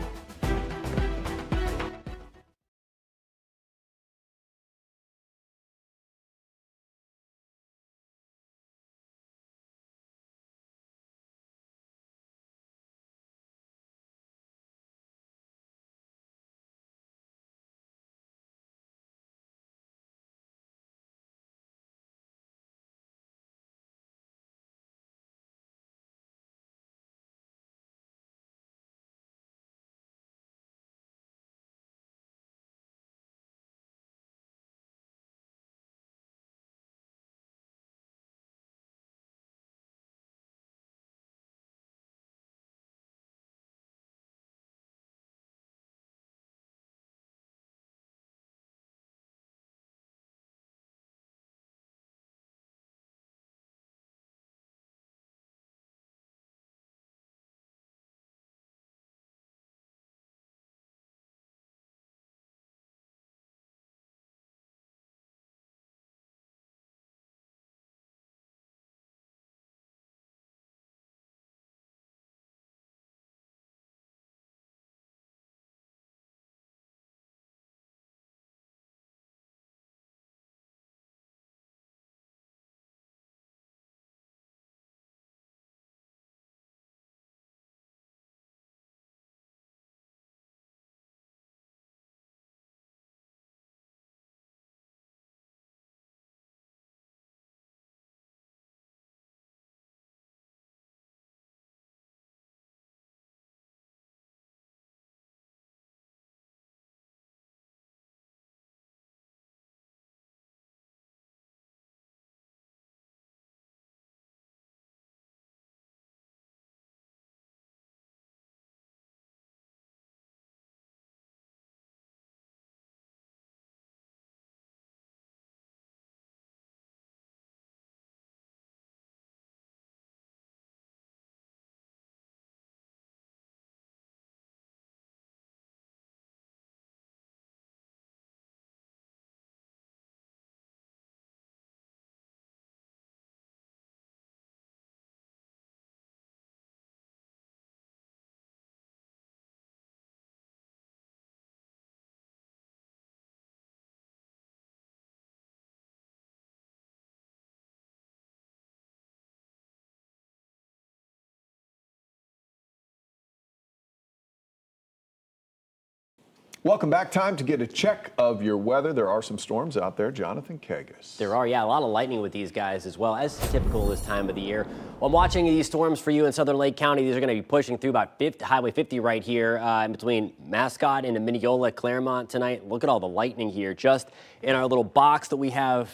Welcome back. Time to get a check of your weather. There are some storms out there. Jonathan Kagis. There are, yeah, a lot of lightning with these guys as well, as typical this time of the year. Well, I'm watching these storms for you in Southern Lake County. These are going to be pushing through about Highway 50 right here in between Mascot and Mineola, Claremont tonight. Look at all the lightning here just in our little box that we have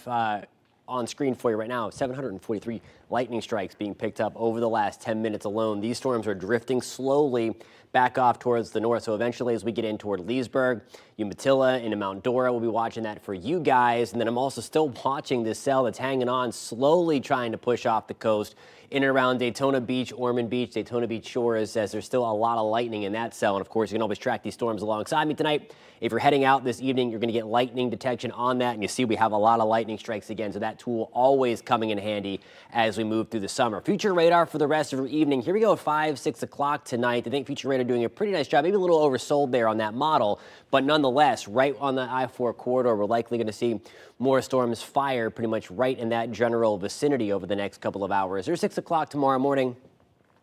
on screen for you right now. 743 lightning strikes being picked up over the last 10 minutes alone. These storms are drifting slowly back off towards the north. So eventually, as we get in toward Leesburg, Umatilla, into Mount Dora, we'll be watching that for you guys. And then I'm also still watching this cell that's hanging on, slowly trying to push off the coast in and around Daytona Beach, Ormond Beach, Daytona Beach shores, as there's still a lot of lightning in that cell. And of course, you can always track these storms alongside me tonight. If you're heading out this evening, you're going to get lightning detection on that. And you see we have a lot of lightning strikes again. So that tool always coming in handy as we move through the summer. Future radar for the rest of your evening. Here we go at 5, 6 o'clock tonight. I think Future Radar doing a pretty nice job, maybe a little oversold there on that model, but nonetheless, right on the I-4 corridor, we're likely going to see more storms fire pretty much right in that general vicinity over the next couple of hours. There's 6 o'clock tomorrow morning.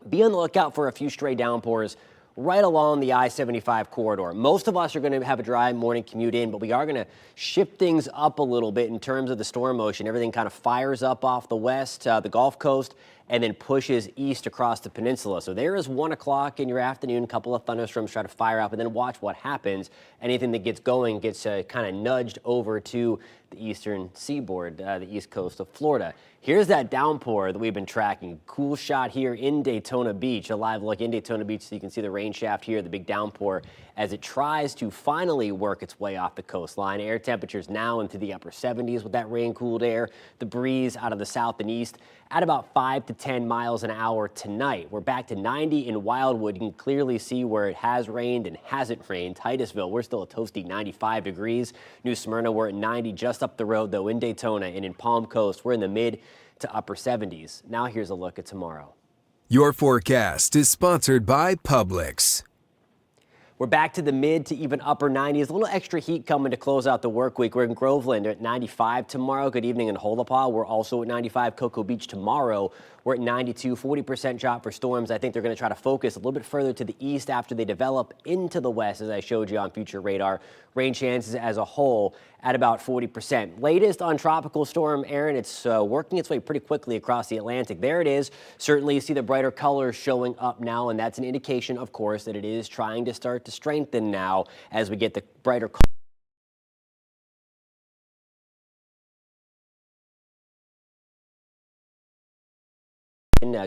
Be on the lookout for a few stray downpours right along the I-75 corridor. Most of us are going to have a dry morning commute in, but we are going to shift things up a little bit in terms of the storm motion. Everything kind of fires up off the west, the Gulf Coast, and then pushes east across the peninsula. So there is 1 o'clock in your afternoon, a couple of thunderstorms try to fire up, and then watch what happens. Anything that gets going gets kind of nudged over to the eastern seaboard, the east coast of Florida. Here's that downpour that we've been tracking. Cool shot here in Daytona Beach, a live look in Daytona Beach, so you can see the rain shaft here, the big downpour, as it tries to finally work its way off the coastline. Air temperatures now into the upper 70s with that rain-cooled air. The breeze out of the south and east at about 5 to 10 miles an hour tonight. We're back to 90 in Wildwood. You can clearly see where it has rained and hasn't rained. Titusville, we're still a toasty 95 degrees. New Smyrna, we're at 90 just up the road, though, in Daytona, and in Palm Coast, we're in the mid to upper 70s. Now here's a look at tomorrow. Your forecast is sponsored by Publix. We're back to the mid to even upper 90s. A little extra heat coming to close out the work week. We're in Groveland at 95 tomorrow. Good evening in Holopah. We're also at 95. Cocoa Beach tomorrow. We're at 92, 40% shot for storms. I think they're going to try to focus a little bit further to the east after they develop into the west, as I showed you on future radar. Rain chances as a whole at about 40%. Latest on Tropical Storm Erin, it's working its way pretty quickly across the Atlantic. There it is. Certainly you see the brighter colors showing up now, and that's an indication, of course, that it is trying to start to strengthen now as we get the brighter colors.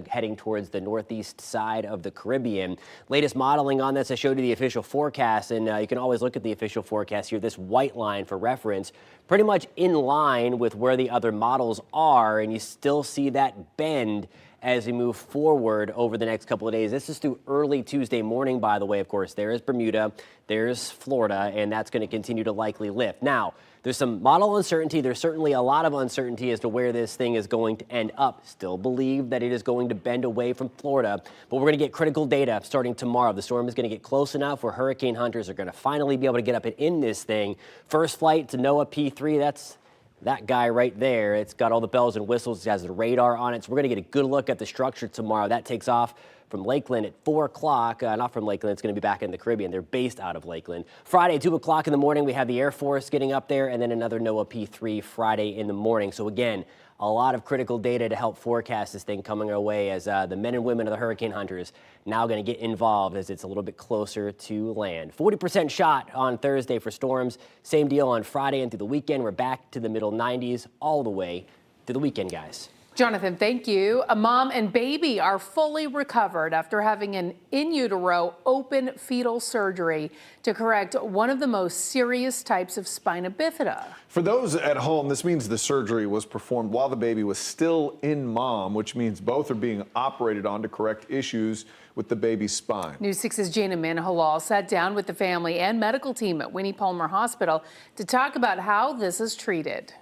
Heading towards the northeast side of the Caribbean. Latest modeling on this, I showed you the official forecast, and you can always look at the official forecast here. This white line for reference, pretty much in line with where the other models are, and you still see that bend as we move forward over the next couple of days. This is through early Tuesday morning, by the way. Of course, there is Bermuda, there's Florida, and that's going to continue to likely lift. Now, there's some model uncertainty. There's certainly a lot of uncertainty as to where this thing is going to end up. Still believe that it is going to bend away from Florida, but we're going to get critical data starting tomorrow. The storm is going to get close enough where hurricane hunters are going to finally be able to get up and in this thing. First flight to NOAA P3, that's that guy right there. It's got all the bells and whistles. It has the radar on it. So we're going to get a good look at the structure tomorrow. That takes off from Lakeland at 4 o'clock. Not from Lakeland. It's going to be back in the Caribbean. They're based out of Lakeland. Friday, 2 o'clock in the morning, we have the Air Force getting up there, and then another NOAA P3 Friday in the morning. So again, a lot of critical data to help forecast this thing coming our way as the men and women of the hurricane hunters now going to get involved as it's a little bit closer to land. 40% shot on Thursday for storms. Same deal on Friday and through the weekend. We're back to the middle 90s all the way to the weekend, guys. Jonathan, thank you. A mom and baby are fully recovered after having an in utero open fetal surgery to correct one of the most serious types of spina bifida. For those at home, this means the surgery was performed while the baby was still in mom, which means both are being operated on to correct issues with the baby's spine. News 6's Jana Manhalal sat down with the family and medical team at Winnie Palmer Hospital to talk about how this is treated.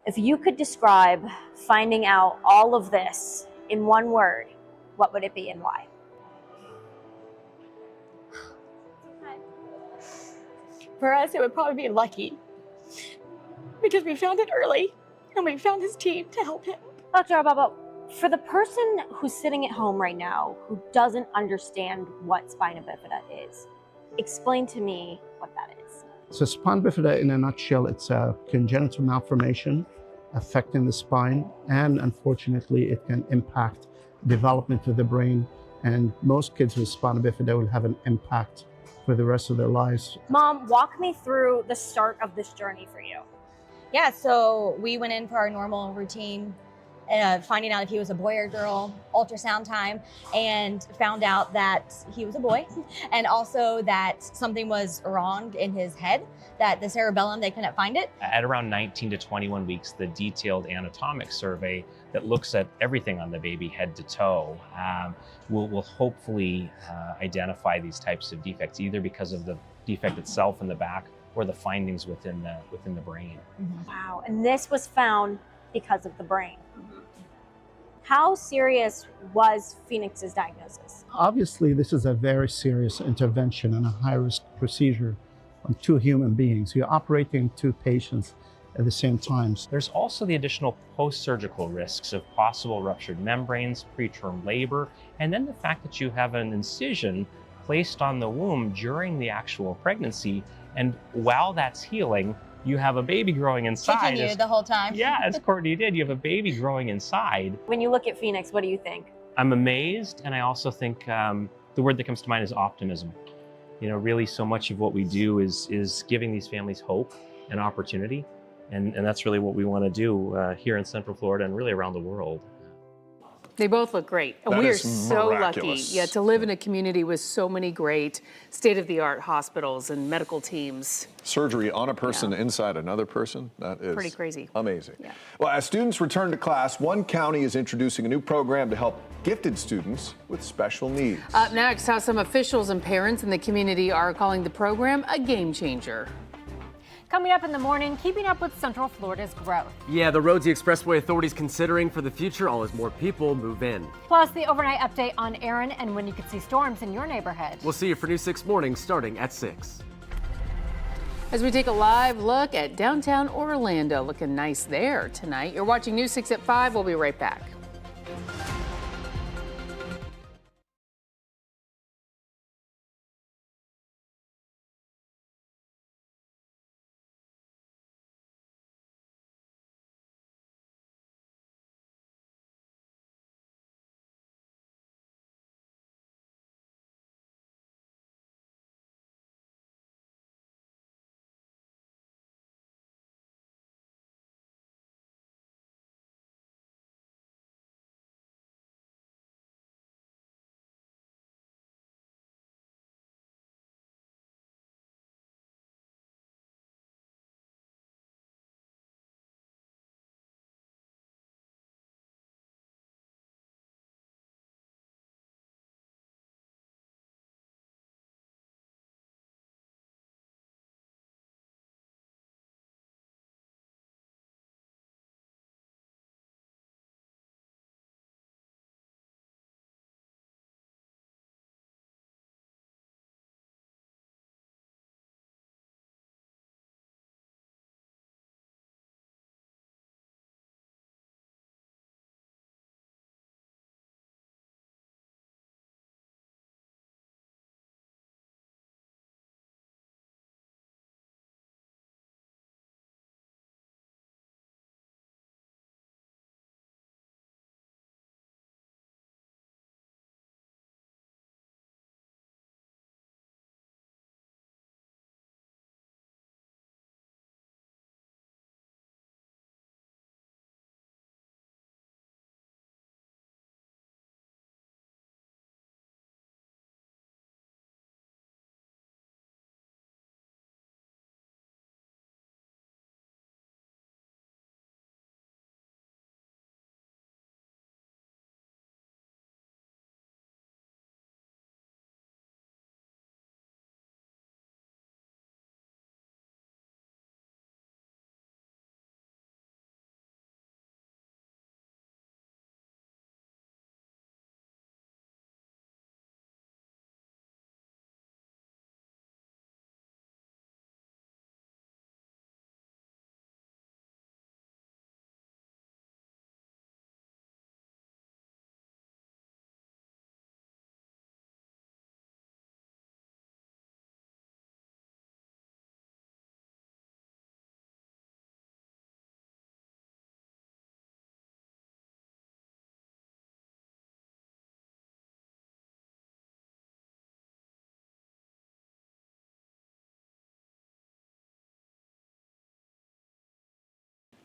If you could describe finding out all of this in one word, what would it be and why? For us, it would probably be lucky because we found it early and we found his team to help him. Dr. Ababa, for the person who's sitting at home right now who doesn't understand what spina bifida is, explain to me what that is. So spina bifida, in a nutshell, it's a congenital malformation affecting the spine, and unfortunately, it can impact development of the brain. And most kids with spina bifida will have an impact for the rest of their lives. Mom, walk me through the start of this journey for you. Yeah, so we went in for our normal routine, finding out if he was a boy or girl, ultrasound time, and found out that he was a boy, and also that something was wrong in his head, that the cerebellum, they couldn't find it. At around 19 to 21 weeks, the detailed anatomic survey that looks at everything on the baby head to toe will hopefully identify these types of defects, either because of the defect itself in the back or the findings within the brain. Mm-hmm. Wow, and this was found because of the brain. Mm-hmm. How serious was Phoenix's diagnosis? Obviously, this is a very serious intervention and a high-risk procedure on two human beings. You're operating two patients at the same time. There's also the additional post-surgical risks of possible ruptured membranes, preterm labor, and then the fact that you have an incision placed on the womb during the actual pregnancy. And while that's healing, you have a baby growing inside. Continued the whole time. Yeah, as Courtney did, you have a baby growing inside. When you look at Phoenix, what do you think? I'm amazed, and I also think the word that comes to mind is optimism. You know, really so much of what we do is giving these families hope and opportunity, and that's really what we want to do here in Central Florida and really around the world. They both look great. And That we are is so lucky miraculous. to live in a community with so many great state-of-the-art hospitals and medical teams. Surgery on a person inside another person, that is Pretty crazy. Amazing. Well, as students return to class, one county is introducing a new program to help gifted students with special needs. Up next, how some officials and parents in the community are calling the program a game changer. Coming up in the morning, keeping up with Central Florida's growth. Yeah, the roads the Expressway Authority is considering for the future all as more people move in. Plus, the overnight update on Aaron and when you could see storms in your neighborhood. We'll see you for News 6 Morning starting at 6. As we take a live look at downtown Orlando, looking nice there tonight. You're watching News 6 at 5. We'll be right back.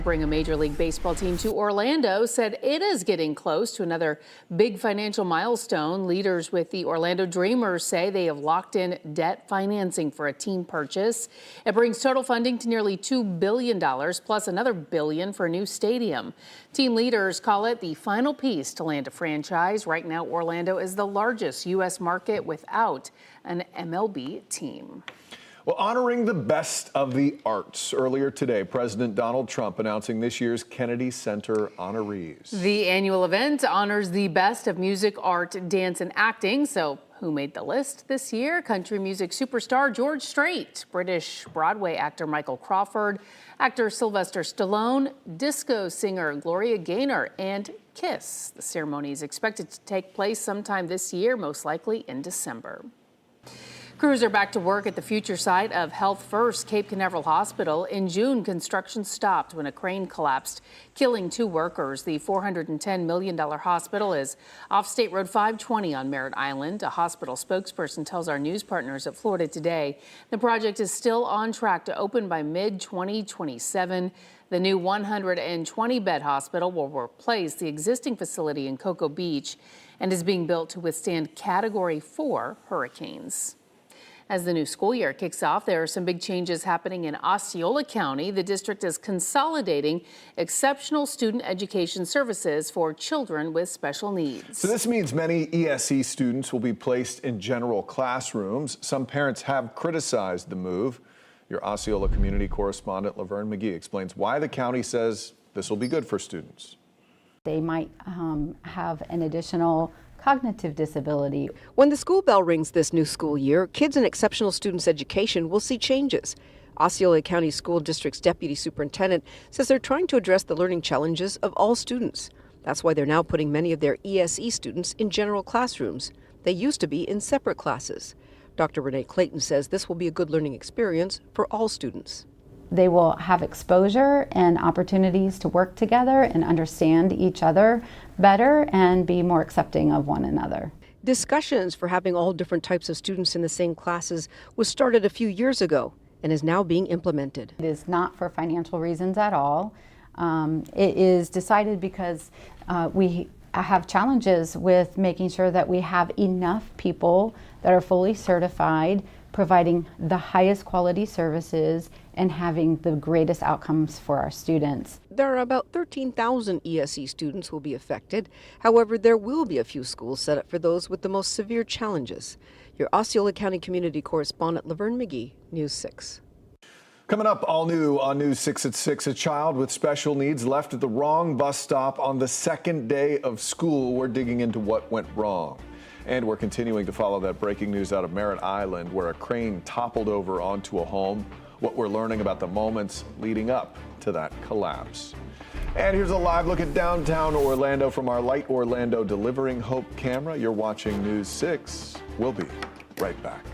Bring a Major League Baseball team to Orlando said it is getting close to another big financial milestone. Leaders with the Orlando Dreamers say they have locked in debt financing for a team purchase. It brings total funding to nearly $2 billion, plus another $1 billion for a new stadium. Team leaders call it the final piece to land a franchise. Right now, Orlando is the largest U.S. market without an MLB team. Well, honoring the best of the arts. Earlier today, President Donald Trump announcing this year's Kennedy Center honorees. The annual event honors the best of music, art, dance, and acting. So who made the list this year? Country music superstar George Strait, British Broadway actor Michael Crawford, actor Sylvester Stallone, disco singer Gloria Gaynor, and Kiss. The ceremony is expected to take place sometime this year, most likely in December. Crews are back to work at the future site of Health First Cape Canaveral Hospital. In June, construction stopped when a crane collapsed, killing 2 workers. The $410 million hospital is off State Road 520 on Merritt Island. A hospital spokesperson tells our news partners at Florida Today the project is still on track to open by mid-2027. The new 120-bed hospital will replace the existing facility in Cocoa Beach and is being built to withstand Category 4 hurricanes. As the new school year kicks off, there are some big changes happening in Osceola County. The district is consolidating exceptional student education services for children with special needs. So this means many ESE students will be placed in general classrooms. Some parents have criticized the move. Your Osceola community correspondent Laverne McGee explains why the county says this will be good for students. They might have an additional cognitive disability. When the school bell rings this new school year, kids in exceptional students education will see changes. Osceola County School District's deputy superintendent says they're trying to address the learning challenges of all students. That's why they're now putting many of their ESE students in general classrooms. They used to be in separate classes. Dr. Renee Clayton says this will be a good learning experience for all students. They will have exposure and opportunities to work together and understand each other better and be more accepting of one another. Discussions for having all different types of students in the same classes was started a few years ago and is now being implemented. It is not for financial reasons at all. It is decided because we have challenges with making sure that we have enough people that are fully certified, providing the highest quality services and having the greatest outcomes for our students. There are about 13,000 ESE students who will be affected. However, there will be a few schools set up for those with the most severe challenges. Your Osceola County community correspondent Laverne McGee, News 6. Coming up, all new on News 6 at 6, a child with special needs left at the wrong bus stop on the second day of school. We're digging into what went wrong. And we're continuing to follow that breaking news out of Merritt Island, where a crane toppled over onto a home. What we're learning about the moments leading up to that collapse. And here's a live look at downtown Orlando from our Light Orlando Delivering Hope camera. You're watching News 6. We'll be right back.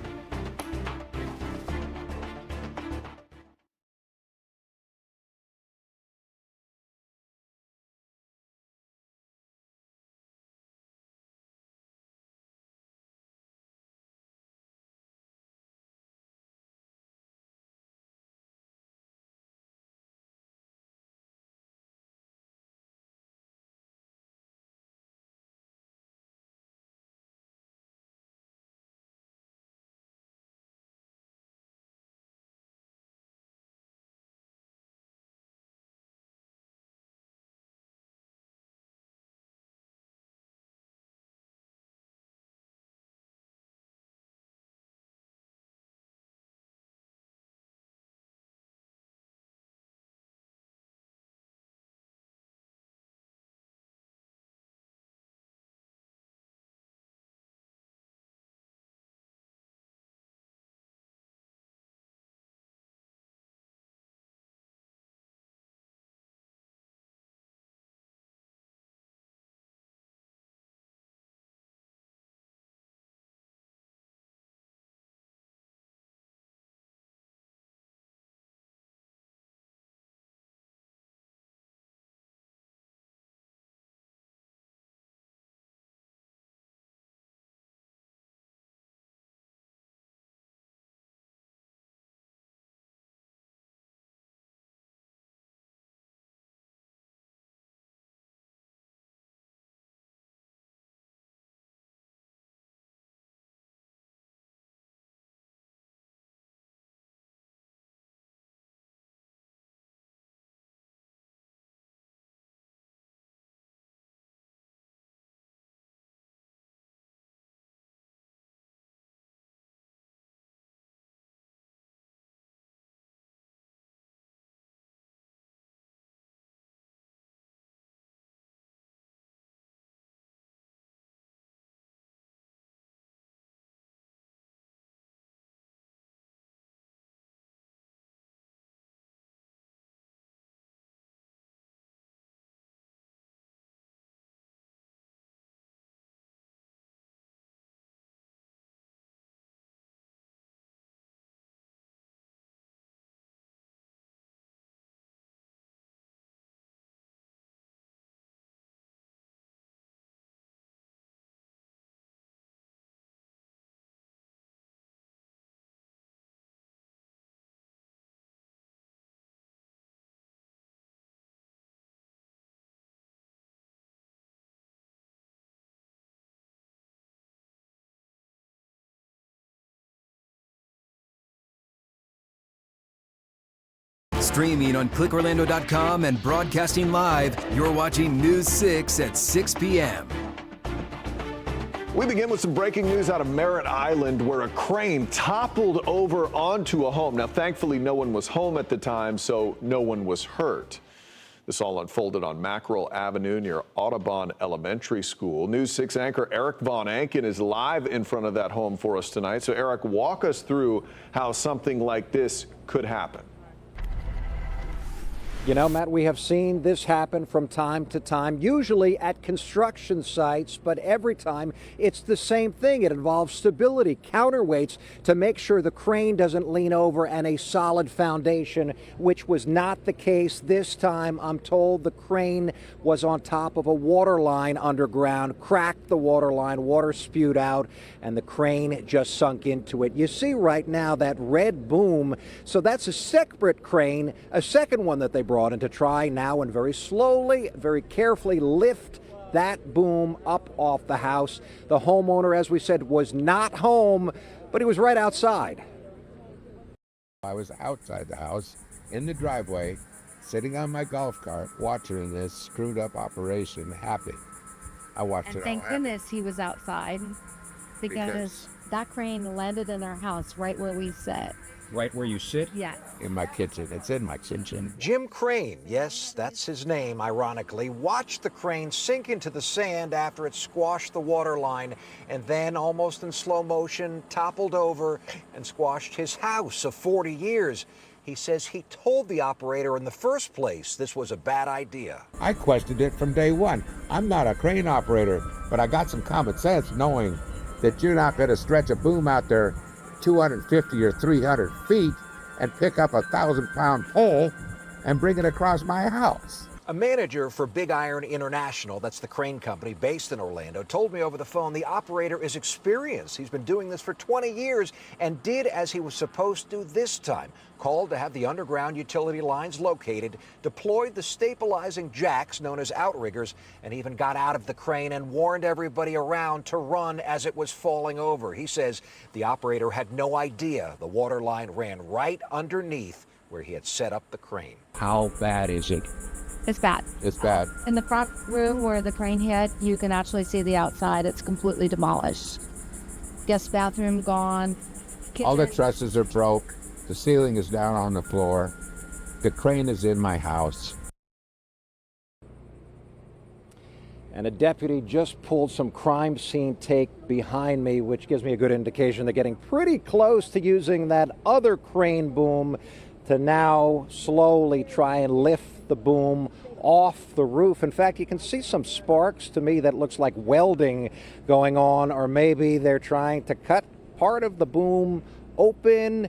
Streaming on clickorlando.com and broadcasting live, you're watching News 6 at 6 p.m. We begin with some breaking news out of Merritt Island, where a crane toppled over onto a home. Now, thankfully, no one was home at the time, so no one was hurt. This all unfolded on Mackerel Avenue near Audubon Elementary School. News 6 anchor Eric Von Anken is live in front of that home for us tonight. So, Eric, walk us through how something like this could happen. You know, Matt, we have seen this happen from time to time, usually at construction sites, but every time it's the same thing. It involves stability, counterweights to make sure the crane doesn't lean over and a solid foundation, which was not the case this time. I'm told the crane was on top of a water line underground, cracked the water line, water spewed out, and the crane just sunk into it. You see right now that red boom. So that's a separate crane, a second one that they brought in to try now and very slowly, very carefully lift that boom up off the house. The homeowner, as we said, was not home, but he was right outside. I was outside the house in the driveway, sitting on my golf cart, watching this screwed up operation happen. I watched it all Thank happen. goodness he was outside because that crane landed in our house right where we sat. Right where you sit? Yeah. In my kitchen. It's in my kitchen. Jim Crane, yes, that's his name, ironically, watched the crane sink into the sand after it squashed the water line and then, almost in slow motion, toppled over and squashed his house of 40 years. He says he told the operator in the first place this was a bad idea. I questioned it from day one. I'm not a crane operator, but I got some common sense knowing that you're not going to stretch a boom out there 250 or 300 feet and pick up a 1,000-pound pole and bring it across my house. A manager for Big Iron International, that's the crane company based in Orlando, told me over the phone the operator is experienced. He's been doing this for 20 years and did as he was supposed to this time. Called to have the underground utility lines located, deployed the stabilizing jacks known as outriggers, and even got out of the crane and warned everybody around to run as it was falling over. He says the operator had no idea the water line ran right underneath where he had set up the crane. How bad is it? It's bad. It's bad. In the front room where the crane hit, you can actually see the outside. It's completely demolished. Guest bathroom gone. All the trusses are broke. The ceiling is down on the floor. The crane is in my house. And a deputy just pulled some crime scene tape behind me, which gives me a good indication they're getting pretty close to using that other crane boom to now slowly try and lift the boom off the roof. In fact, you can see some sparks to me that looks like welding going on, or maybe they're trying to cut part of the boom open,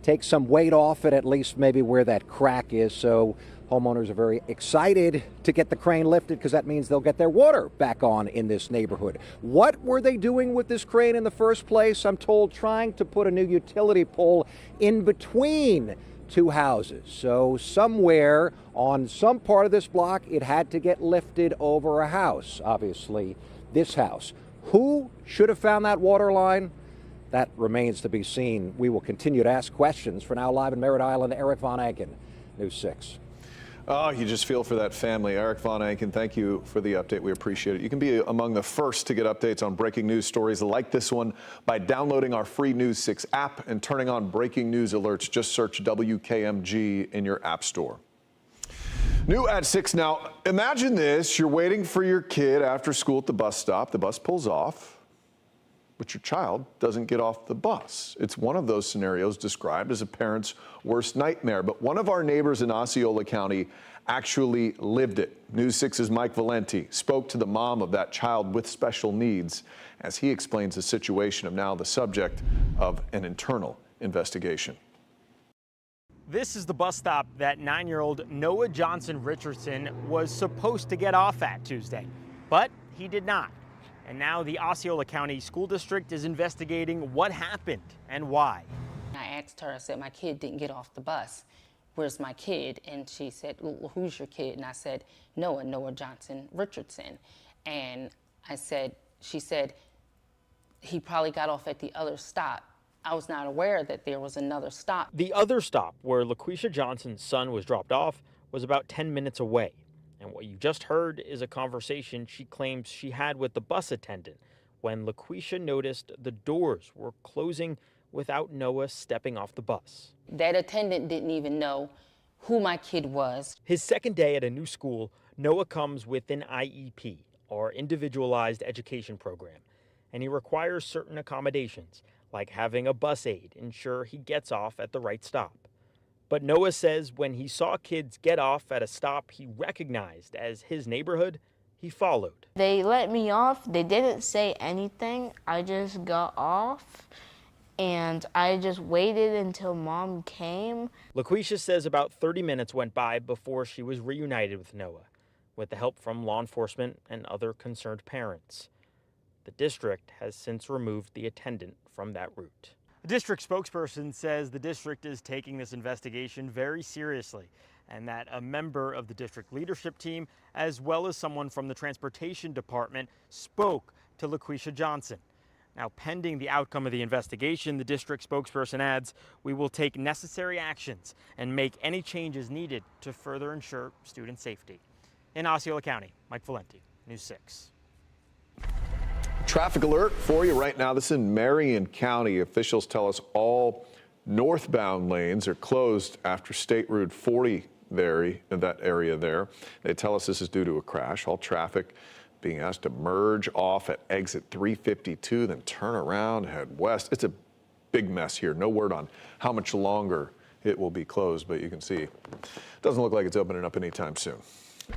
take some weight off it, at least maybe where that crack is. So homeowners are very excited to get the crane lifted because that means they'll get their water back on in this neighborhood. What were they doing with this crane in the first place? I'm told trying to put a new utility pole in between two houses. So somewhere on some part of this block, it had to get lifted over a house, obviously this house. Who should have found that water line? That remains to be seen. We will continue to ask questions. For now, live in Merritt Island, Eric Von Anken, News 6. Oh, you just feel for that family. Eric Von Anken, thank you for the update. We appreciate it. You can be among the first to get updates on breaking news stories like this one by downloading our free News 6 app and turning on breaking news alerts. Just search WKMG in your app store. New at 6 now. Imagine this. You're waiting for your kid after school at the bus stop. The bus pulls off, but your child doesn't get off the bus. It's one of those scenarios described as a parent's worst nightmare, but one of our neighbors in Osceola County actually lived it. News 6's Mike Valenti spoke to the mom of that child with special needs as he explains the situation of now the subject of an internal investigation. This is the bus stop that 9-year-old Noah Johnson Richardson was supposed to get off at Tuesday, but he did not. And now the Osceola County School District is investigating what happened and why. I asked her, I said, my kid didn't get off the bus. Where's my kid? And she said, well, who's your kid? And I said, Noah Johnson Richardson. And she said, he probably got off at the other stop. I was not aware that there was another stop. The other stop, where LaQuisha Johnson's son was dropped off, was about 10 minutes away. And what you just heard is a conversation she claims she had with the bus attendant when LaQuisha noticed the doors were closing without Noah stepping off the bus. That attendant didn't even know who my kid was. His second day at a new school, Noah comes with an IEP, or Individualized Education Program, and he requires certain accommodations, like having a bus aide ensure he gets off at the right stop. But Noah says when he saw kids get off at a stop he recognized as his neighborhood, he followed. They let me off. They didn't say anything. I just got off, and I just waited until Mom came. LaQuisha says about 30 minutes went by before she was reunited with Noah, with the help from law enforcement and other concerned parents. The district has since removed the attendant from that route. A district spokesperson says the district is taking this investigation very seriously, and that a member of the district leadership team, as well as someone from the transportation department, spoke to LaQuisha Johnson. Now, pending the outcome of the investigation, the district spokesperson adds, we will take necessary actions and make any changes needed to further ensure student safety. In Osceola County, Mike Valenti, News 6. Traffic alert for you right now. This is in Marion County. Officials tell us all northbound lanes are closed after State Route 40 there, in that area there. They tell us this is due to a crash. All traffic being asked to merge off at exit 352, then turn around, head west. It's a big mess here. No word on how much longer it will be closed, but you can see it doesn't look like it's opening up anytime soon.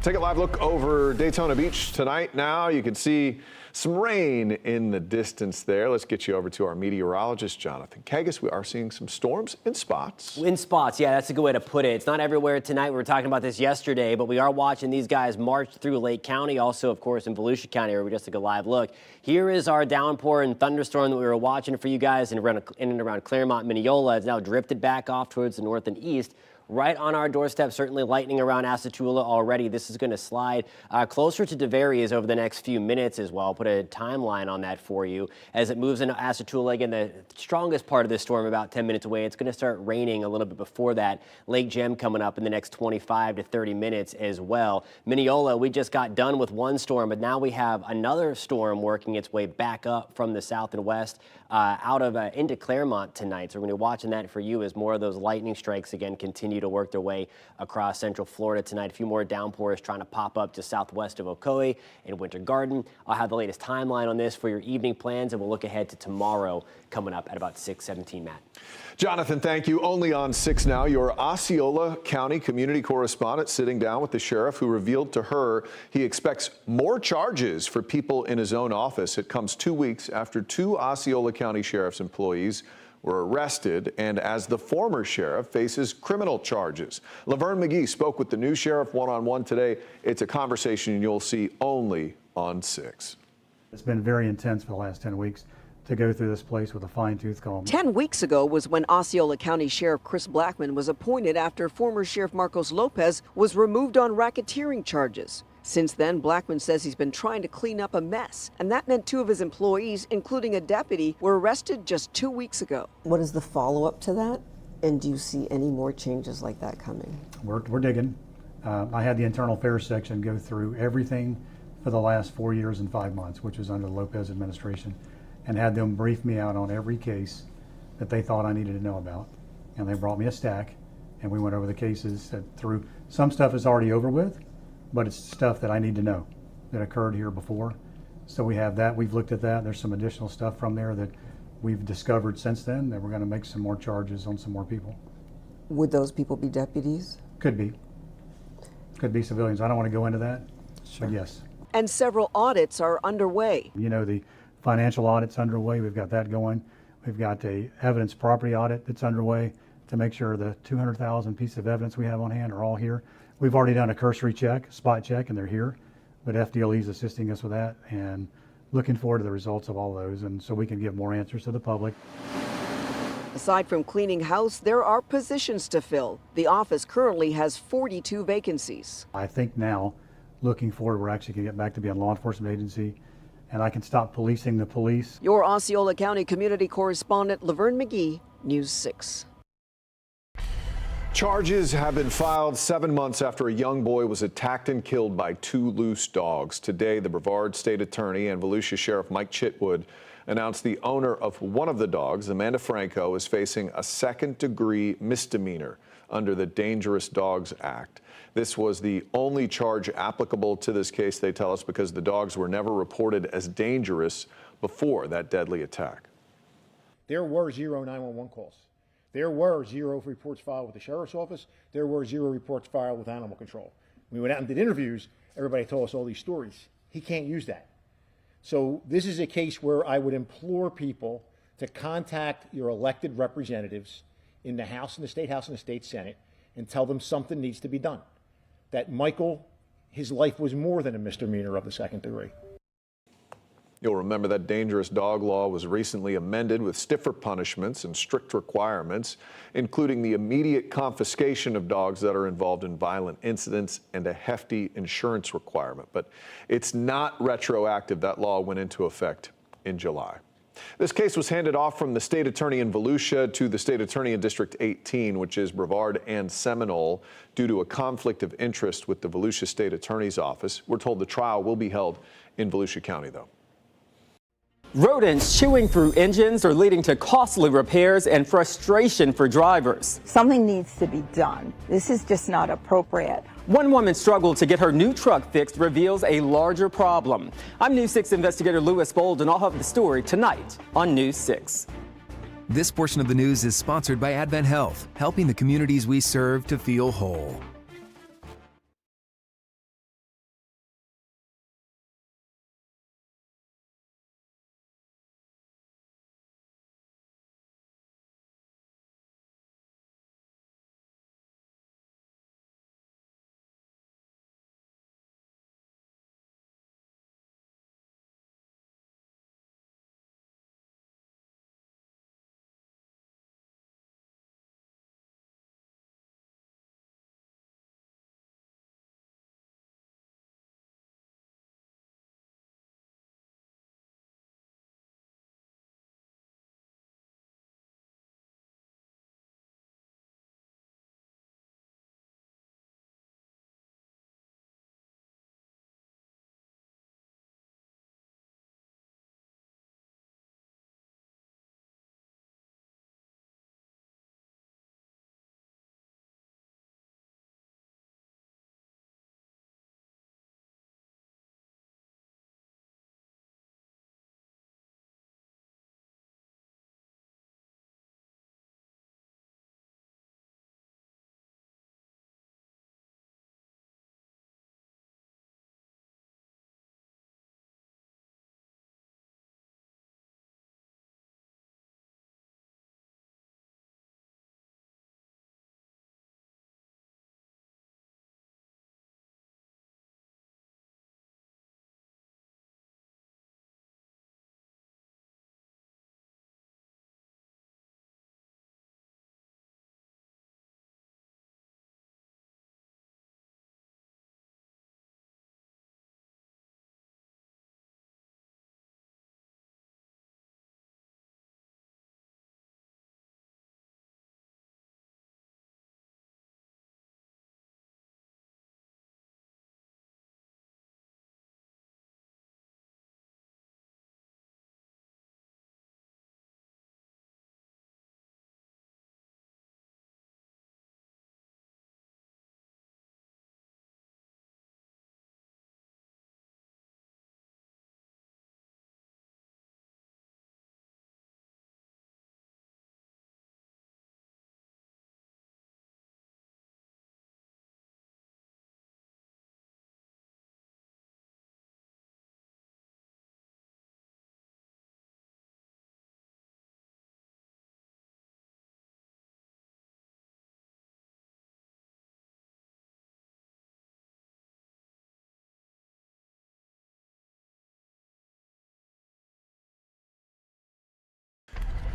Take a live look over Daytona Beach tonight. Now you can see some rain in the distance there. Let's get you over to our meteorologist, Jonathan Kagas. We are seeing some storms in spots. In spots, yeah, that's a good way to put it. It's not everywhere tonight. We were talking about this yesterday, but we are watching these guys march through Lake County, also, of course, in Volusia County, where we just took a live look. Here is our downpour and thunderstorm that we were watching for you guys in and around Claremont, Mineola. It's now drifted back off towards the north and east. Right on our doorstep, certainly lightning around Asatula already. This is going to slide closer to DeVaries over the next few minutes as well. I'll put a timeline on that for you. As it moves into Asatula, again, the strongest part of this storm about 10 minutes away. It's going to start raining a little bit before that. Lake Gem coming up in the next 25 to 30 minutes as well. Mineola, we just got done with one storm, but now we have another storm working its way back up from the south and west out of into Claremont tonight. So we're going to be watching that for you as more of those lightning strikes again continue to work their way across central Florida tonight. A few more downpours trying to pop up just southwest of Ocoee and Winter Garden. I'll have the latest timeline on this for your evening plans, and we'll look ahead to tomorrow coming up at about 6:17, Matt. Jonathan, thank you. Only on 6 now, your Osceola County community correspondent sitting down with the sheriff who revealed to her he expects more charges for people in his own office. It comes 2 weeks after 2 Osceola County Sheriff's employees were arrested, and as the former sheriff faces criminal charges. Laverne McGee spoke with the new sheriff one-on-one today. It's a conversation you'll see only on 6. It's been very intense for the last 10 weeks to go through this place with a fine-tooth comb. 10 weeks ago was when Osceola County Sheriff Chris Blackman was appointed after former Sheriff Marcos Lopez was removed on racketeering charges. Since then, Blackman says he's been trying to clean up a mess, and that meant 2 of his employees, including a deputy, were arrested just 2 weeks ago. What is the follow-up to that? And do you see any more changes like that coming? We're digging. I had the internal affairs section go through everything for the last 4 years and 5 months, which was under the Lopez administration, and had them brief me out on every case that they thought I needed to know about. And they brought me a stack, and we went over the cases through. Some stuff is already over with, but it's stuff that I need to know that occurred here before. So we have that. We've looked at that. There's some additional stuff from there that we've discovered since then that we're going to make some more charges on some more people. Would those people be deputies? Could be. Could be civilians. I don't want to go into that, but yes. And several audits are underway. You know, the financial audit's underway. We've got that going. We've got the evidence property audit that's underway to make sure the 200,000 pieces of evidence we have on hand are all here. We've already done a cursory check, spot check, and they're here. But FDLE is assisting us with that and looking forward to the results of all those, and so we can give more answers to the public. Aside from cleaning house, there are positions to fill. The office currently has 42 vacancies. I think now, looking forward, we're actually going to get back to being a law enforcement agency and I can stop policing the police. Your Osceola County community correspondent Laverne McGee, News 6. Charges have been filed 7 months after a young boy was attacked and killed by 2 loose dogs. Today, the Brevard State Attorney and Volusia Sheriff Mike Chitwood announced the owner of one of the dogs, Amanda Franco, is facing a second-degree misdemeanor under the Dangerous Dogs Act. This was the only charge applicable to this case, they tell us, because the dogs were never reported as dangerous before that deadly attack. There were 0 911 calls. There were 0 reports filed with the sheriff's office. There were 0 reports filed with animal control. When we went out and did interviews, everybody told us all these stories. He can't use that. So this is a case where I would implore people to contact your elected representatives in the House and the State House and the State Senate and tell them something needs to be done. That Michael, his life was more than a misdemeanor of the second degree. You'll remember that dangerous dog law was recently amended with stiffer punishments and strict requirements, including the immediate confiscation of dogs that are involved in violent incidents and a hefty insurance requirement. But it's not retroactive. That law went into effect in July. This case was handed off from the state attorney in Volusia to the state attorney in District 18, which is Brevard and Seminole, due to a conflict of interest with the Volusia State Attorney's Office. We're told the trial will be held in Volusia County, though. Rodents chewing through engines are leading to costly repairs and frustration for drivers. Something needs to be done. This is just not appropriate. One woman struggled to get her new truck fixed reveals a larger problem. I'm News 6 investigator Lewis Bold, and I'll have the story tonight on News 6. This portion of the news is sponsored by Advent Health, helping the communities we serve to feel whole.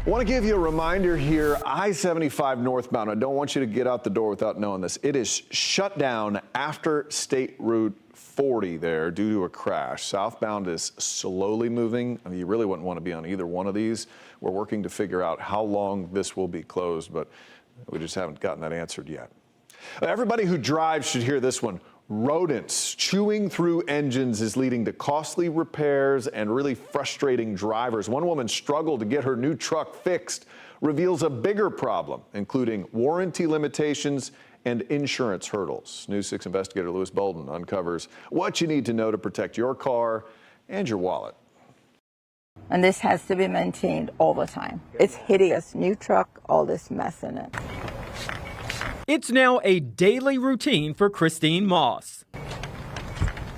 I want to give you a reminder here, I-75 northbound. I don't want you to get out the door without knowing this. It is shut down after State Route 40 there due to a crash. Southbound is slowly moving. I mean, you really wouldn't want to be on either one of these. We're working to figure out how long this will be closed, but we just haven't gotten that answered yet. Everybody who drives should hear this one. Rodents chewing through engines is leading to costly repairs and really frustrating drivers. One woman struggled to get her new truck fixed, reveals a bigger problem, including warranty limitations and insurance hurdles. News 6 investigator Louis Bolden uncovers what you need to know to protect your car and your wallet. And this has to be maintained all the time. It's hideous. New truck, all this mess in it. It's now a daily routine for Christine Moss.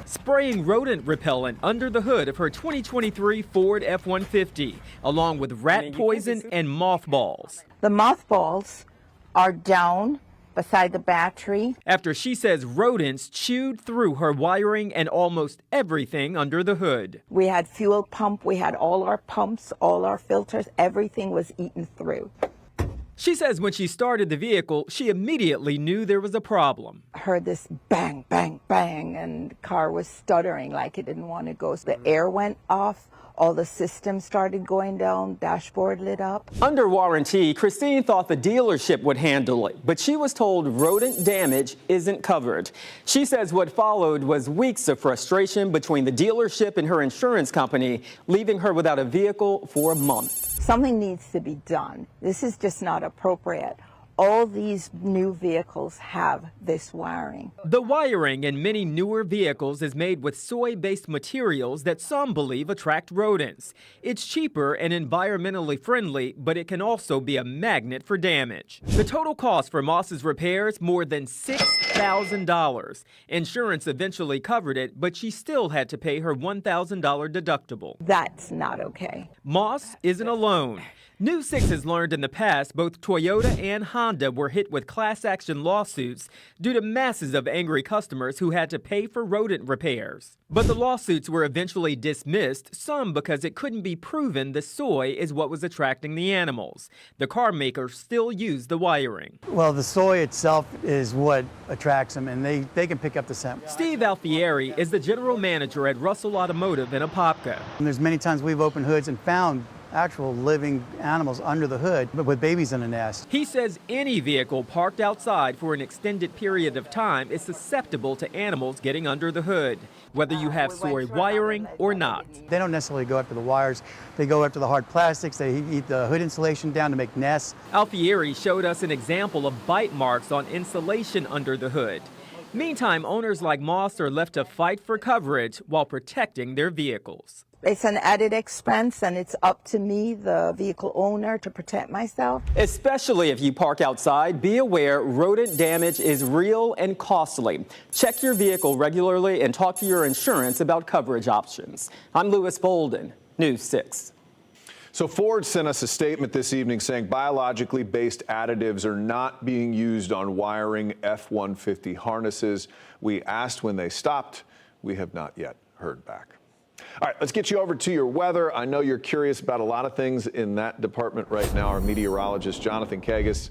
Spraying rodent repellent under the hood of her 2023 Ford F-150, along with rat poison and mothballs. The mothballs are down beside the battery. After she says rodents chewed through her wiring and almost everything under the hood. We had fuel pump, we had all our pumps, all our filters, everything was eaten through. She says when she started the vehicle, she immediately knew there was a problem. I heard this bang, bang, bang, and the car was stuttering like it didn't want to go. So the air went off, all the systems started going down, dashboard lit up. Under warranty, Christine thought the dealership would handle it, but she was told rodent damage isn't covered. She says what followed was weeks of frustration between the dealership and her insurance company, leaving her without a vehicle for a month. Something needs to be done. This is just not appropriate. All these new vehicles have this wiring. The wiring in many newer vehicles is made with soy-based materials that some believe attract rodents. It's cheaper and environmentally friendly, but it can also be a magnet for damage. The total cost for Moss's repairs, more than $6,000. Insurance eventually covered it, but she still had to pay her $1,000 deductible. That's not okay. Moss isn't alone. News 6 has learned in the past both Toyota and Honda were hit with class action lawsuits due to masses of angry customers who had to pay for rodent repairs. But the lawsuits were eventually dismissed, some because it couldn't be proven the soy is what was attracting the animals. The car maker still used the wiring. Well, the soy itself is what attracts them, and they can pick up the scent. Steve Alfieri is the general manager at Russell Automotive in Apopka. And there's many times we've opened hoods and found actual living animals under the hood with babies in the nest. He says any vehicle parked outside for an extended period of time is susceptible to animals getting under the hood, whether you have soy wiring or not. They don't necessarily go after the wires. They go after the hard plastics. They eat the hood insulation down to make nests. Alfieri showed us an example of bite marks on insulation under the hood. Meantime, owners like Moss are left to fight for coverage while protecting their vehicles. It's an added expense, and it's up to me, the vehicle owner, to protect myself. Especially if you park outside, be aware rodent damage is real and costly. Check your vehicle regularly and talk to your insurance about coverage options. I'm Louis Bolden, News 6. So Ford sent us a statement this evening saying biologically based additives are not being used on wiring F-150 harnesses. We asked when they stopped. We have not yet heard back. All right, let's get you over to your weather. I know you're curious about a lot of things in that department right now. Our meteorologist, Jonathan Kagas,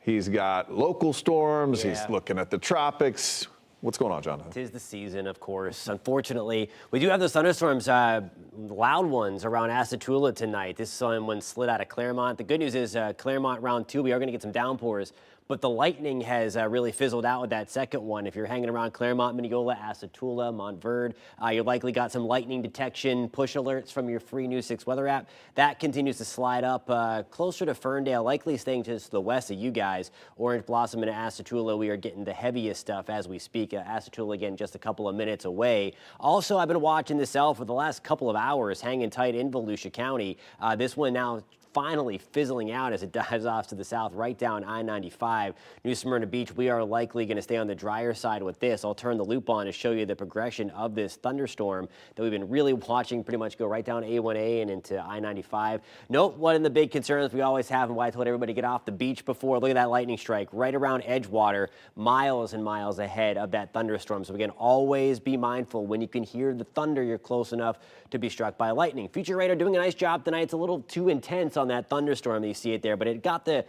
he's got local storms. Yeah. He's looking at the tropics. What's going on, Jonathan? 'Tis the season, of course. Unfortunately, we do have those thunderstorms, loud ones around Asatula tonight. This one slid out of Claremont. The good news is Claremont round 2, we are going to get some downpours. But the lightning has really fizzled out with that second one. If you're hanging around Claremont, Mineola, Asatula, Montverde, you likely got some lightning detection push alerts from your free News 6 weather app. That continues to slide up closer to Ferndale, likely staying just to the west of you guys. Orange Blossom and Asatula, we are getting the heaviest stuff as we speak. Asatula, again, just a couple of minutes away. Also, I've been watching this for the last couple of hours, hanging tight in Volusia County. This one now finally fizzling out as it dives off to the south, right down I-95. New Smyrna Beach, we are likely going to stay on the drier side with this. I'll turn the loop on to show you the progression of this thunderstorm that we've been really watching pretty much go right down A1A and into I-95. Note, one of the big concerns we always have and why I told everybody to get off the beach before. Look at that lightning strike right around Edgewater, miles and miles ahead of that thunderstorm. So again, always be mindful when you can hear the thunder, you're close enough to be struck by lightning. Future radar doing a nice job tonight. It's a little too intense on on that thunderstorm that you see it there, but it got the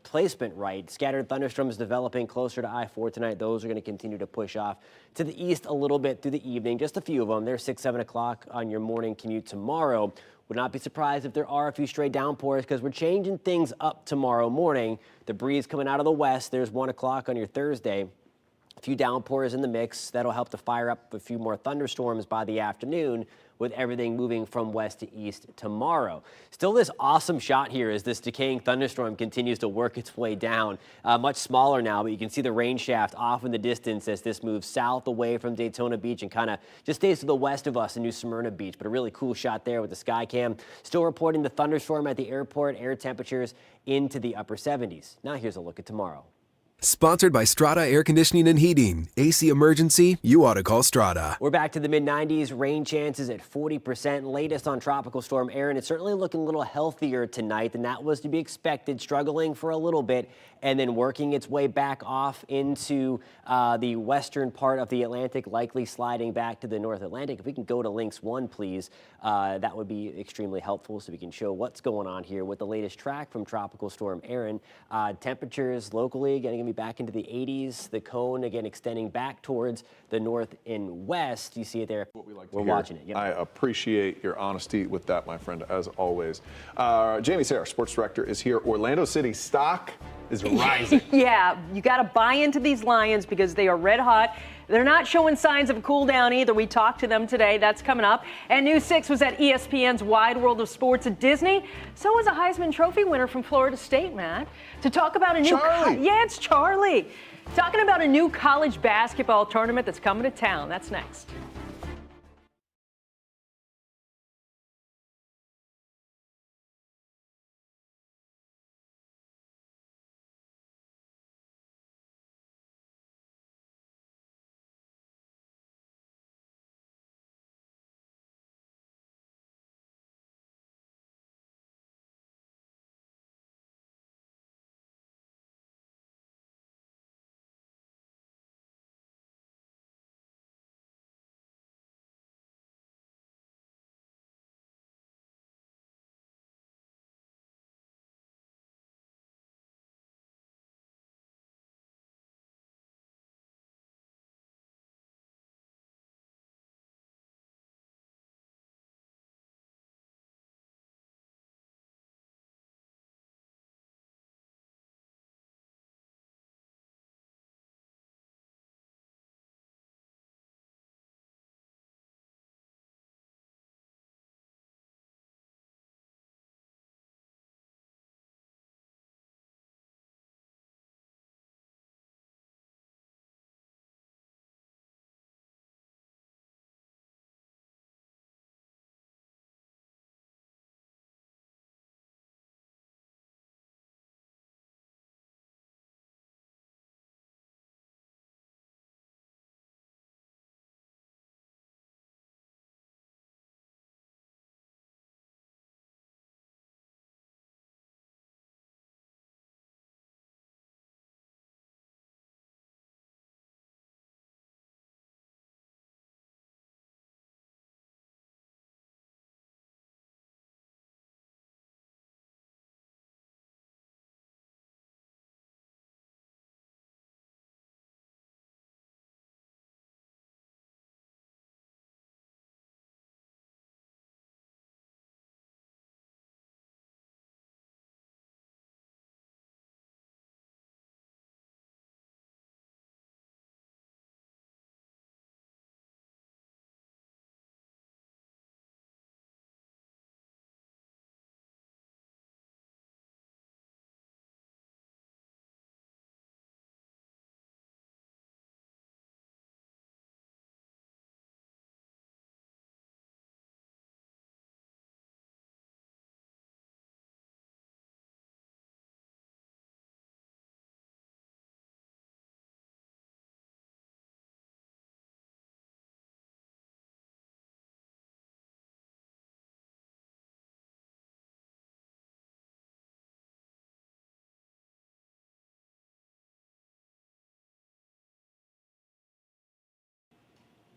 placement right. Scattered thunderstorms developing closer to I-4 tonight. Those are going to continue to push off to the east a little bit through the evening, just a few of them. They're 6, 7 o'clock on your morning commute tomorrow. Would not be surprised if there are a few stray downpours because we're changing things up tomorrow morning. The breeze coming out of the west. There's 1 o'clock on your Thursday. A few downpours in the mix. That'll help to fire up a few more thunderstorms by the afternoon, with everything moving from west to east tomorrow. Still this awesome shot here as this decaying thunderstorm continues to work its way down. Much smaller now, but you can see the rain shaft off in the distance as this moves south away from Daytona Beach and kind of just stays to the west of us in New Smyrna Beach. But a really cool shot there with the sky cam. Still reporting the thunderstorm at the airport, air temperatures into the upper 70s. Now here's a look at tomorrow. Sponsored by Strata Air Conditioning and Heating. AC emergency, you ought to call Strata. We're back to the mid-90s. Rain chances at 40%. Latest on Tropical Storm Erin. It's certainly looking a little healthier tonight than that was to be expected. Struggling for a little bit and then working its way back off into the western part of the Atlantic, likely sliding back to the North Atlantic. If we can go to Lynx 1, please, that would be extremely helpful so we can show what's going on here with the latest track from Tropical Storm Erin. Temperatures locally going to be back into the 80s. The cone again extending back towards the north and west. You see it there. We're watching it. Yep. I appreciate your honesty with that, my friend, as always. Jamie Sarah, sports director, is here. Orlando City stock is rising. Yeah, you got to buy into these Lions because they are red hot. They're not showing signs of a cool down either. We talked to them today. That's coming up. And News 6 was at ESPN's Wide World of Sports at Disney. So was a Heisman Trophy winner from Florida State, Matt, to talk about a new... Yeah, it's Charlie. Talking about a new college basketball tournament that's coming to town. That's next.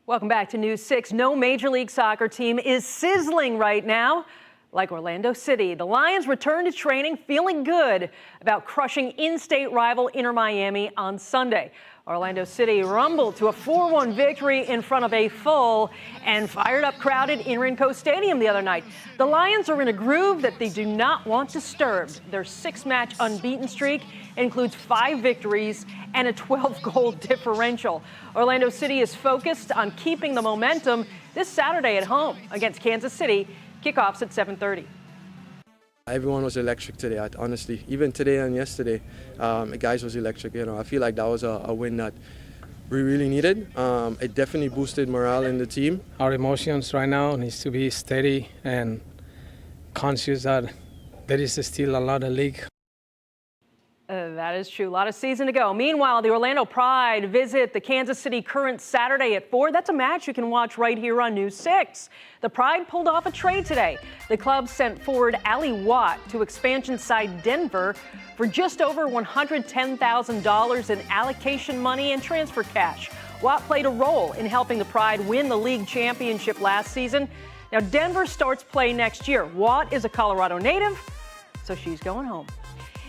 Welcome back to News 6. No Major League Soccer team is sizzling right now Like Orlando City, the Lions return to training feeling good about crushing in-state rival Inter Miami on Sunday. Orlando City rumbled to a 4-1 victory in front of a full and fired-up crowd at Inter Stadium the other night. The Lions are in a groove that they do not want disturbed. Their 6-match unbeaten streak includes 5 victories and a 12-goal differential. Orlando City is focused on keeping the momentum this Saturday at home against Kansas City. Kickoffs at 7:30. Everyone was electric today, honestly. Even today and yesterday, guys was electric. I feel like that was a win that we really needed. It definitely boosted morale in the team. Our emotions right now needs to be steady and conscious that there is still a lot of league. That is true. A lot of season to go. Meanwhile, the Orlando Pride visit the Kansas City Current Saturday at 4. That's a match you can watch right here on News 6. The Pride pulled off a trade today. The club sent forward Allie Watt to expansion side Denver for just over $110,000 in allocation money and transfer cash. Watt played a role in helping the Pride win the league championship last season. Now, Denver starts play next year. Watt is a Colorado native, so she's going home.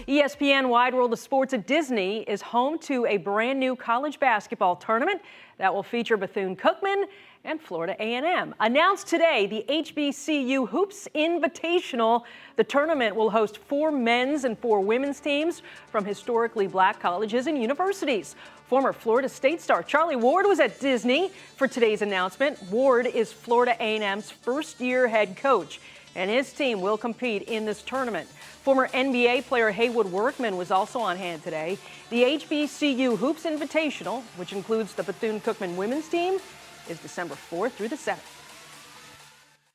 ESPN Wide World of Sports at Disney is home to a brand new college basketball tournament that will feature Bethune-Cookman and Florida A&M. Announced today, the HBCU Hoops Invitational. The tournament will host 4 men's and 4 women's teams from historically black colleges and universities. Former Florida State star Charlie Ward was at Disney for today's announcement. Ward is Florida A&M's first-year head coach, and his team will compete in this tournament. Former NBA player Haywood Workman was also on hand today. The HBCU Hoops Invitational, which includes the Bethune-Cookman women's team, is December 4th through the 7th.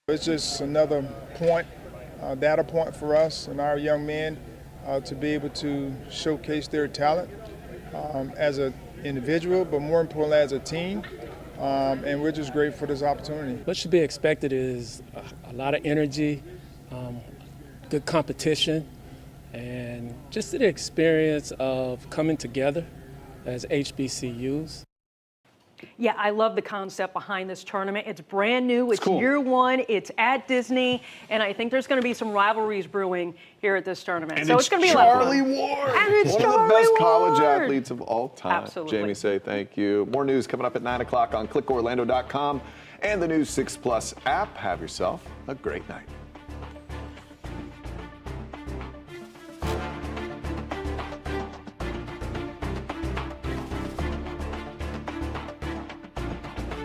It's just another point, data point for us and our young men to be able to showcase their talent as an individual, but more importantly as a team. And we're just grateful for this opportunity. What should be expected is a lot of energy, good competition, and just the experience of coming together as HBCUs. Yeah, I love the concept behind this tournament. It's brand new. It's cool. Year 1. It's at Disney. And I think there's going to be some rivalries brewing here at this tournament. And so it's going to be a lot of fun. Charlie Ward. And it's One Charlie of the best Ward. college athletes of all time. Absolutely. Jamie Say, thank you. More news coming up at 9 o'clock on clickorlando.com and the News 6 Plus app. Have yourself a great night.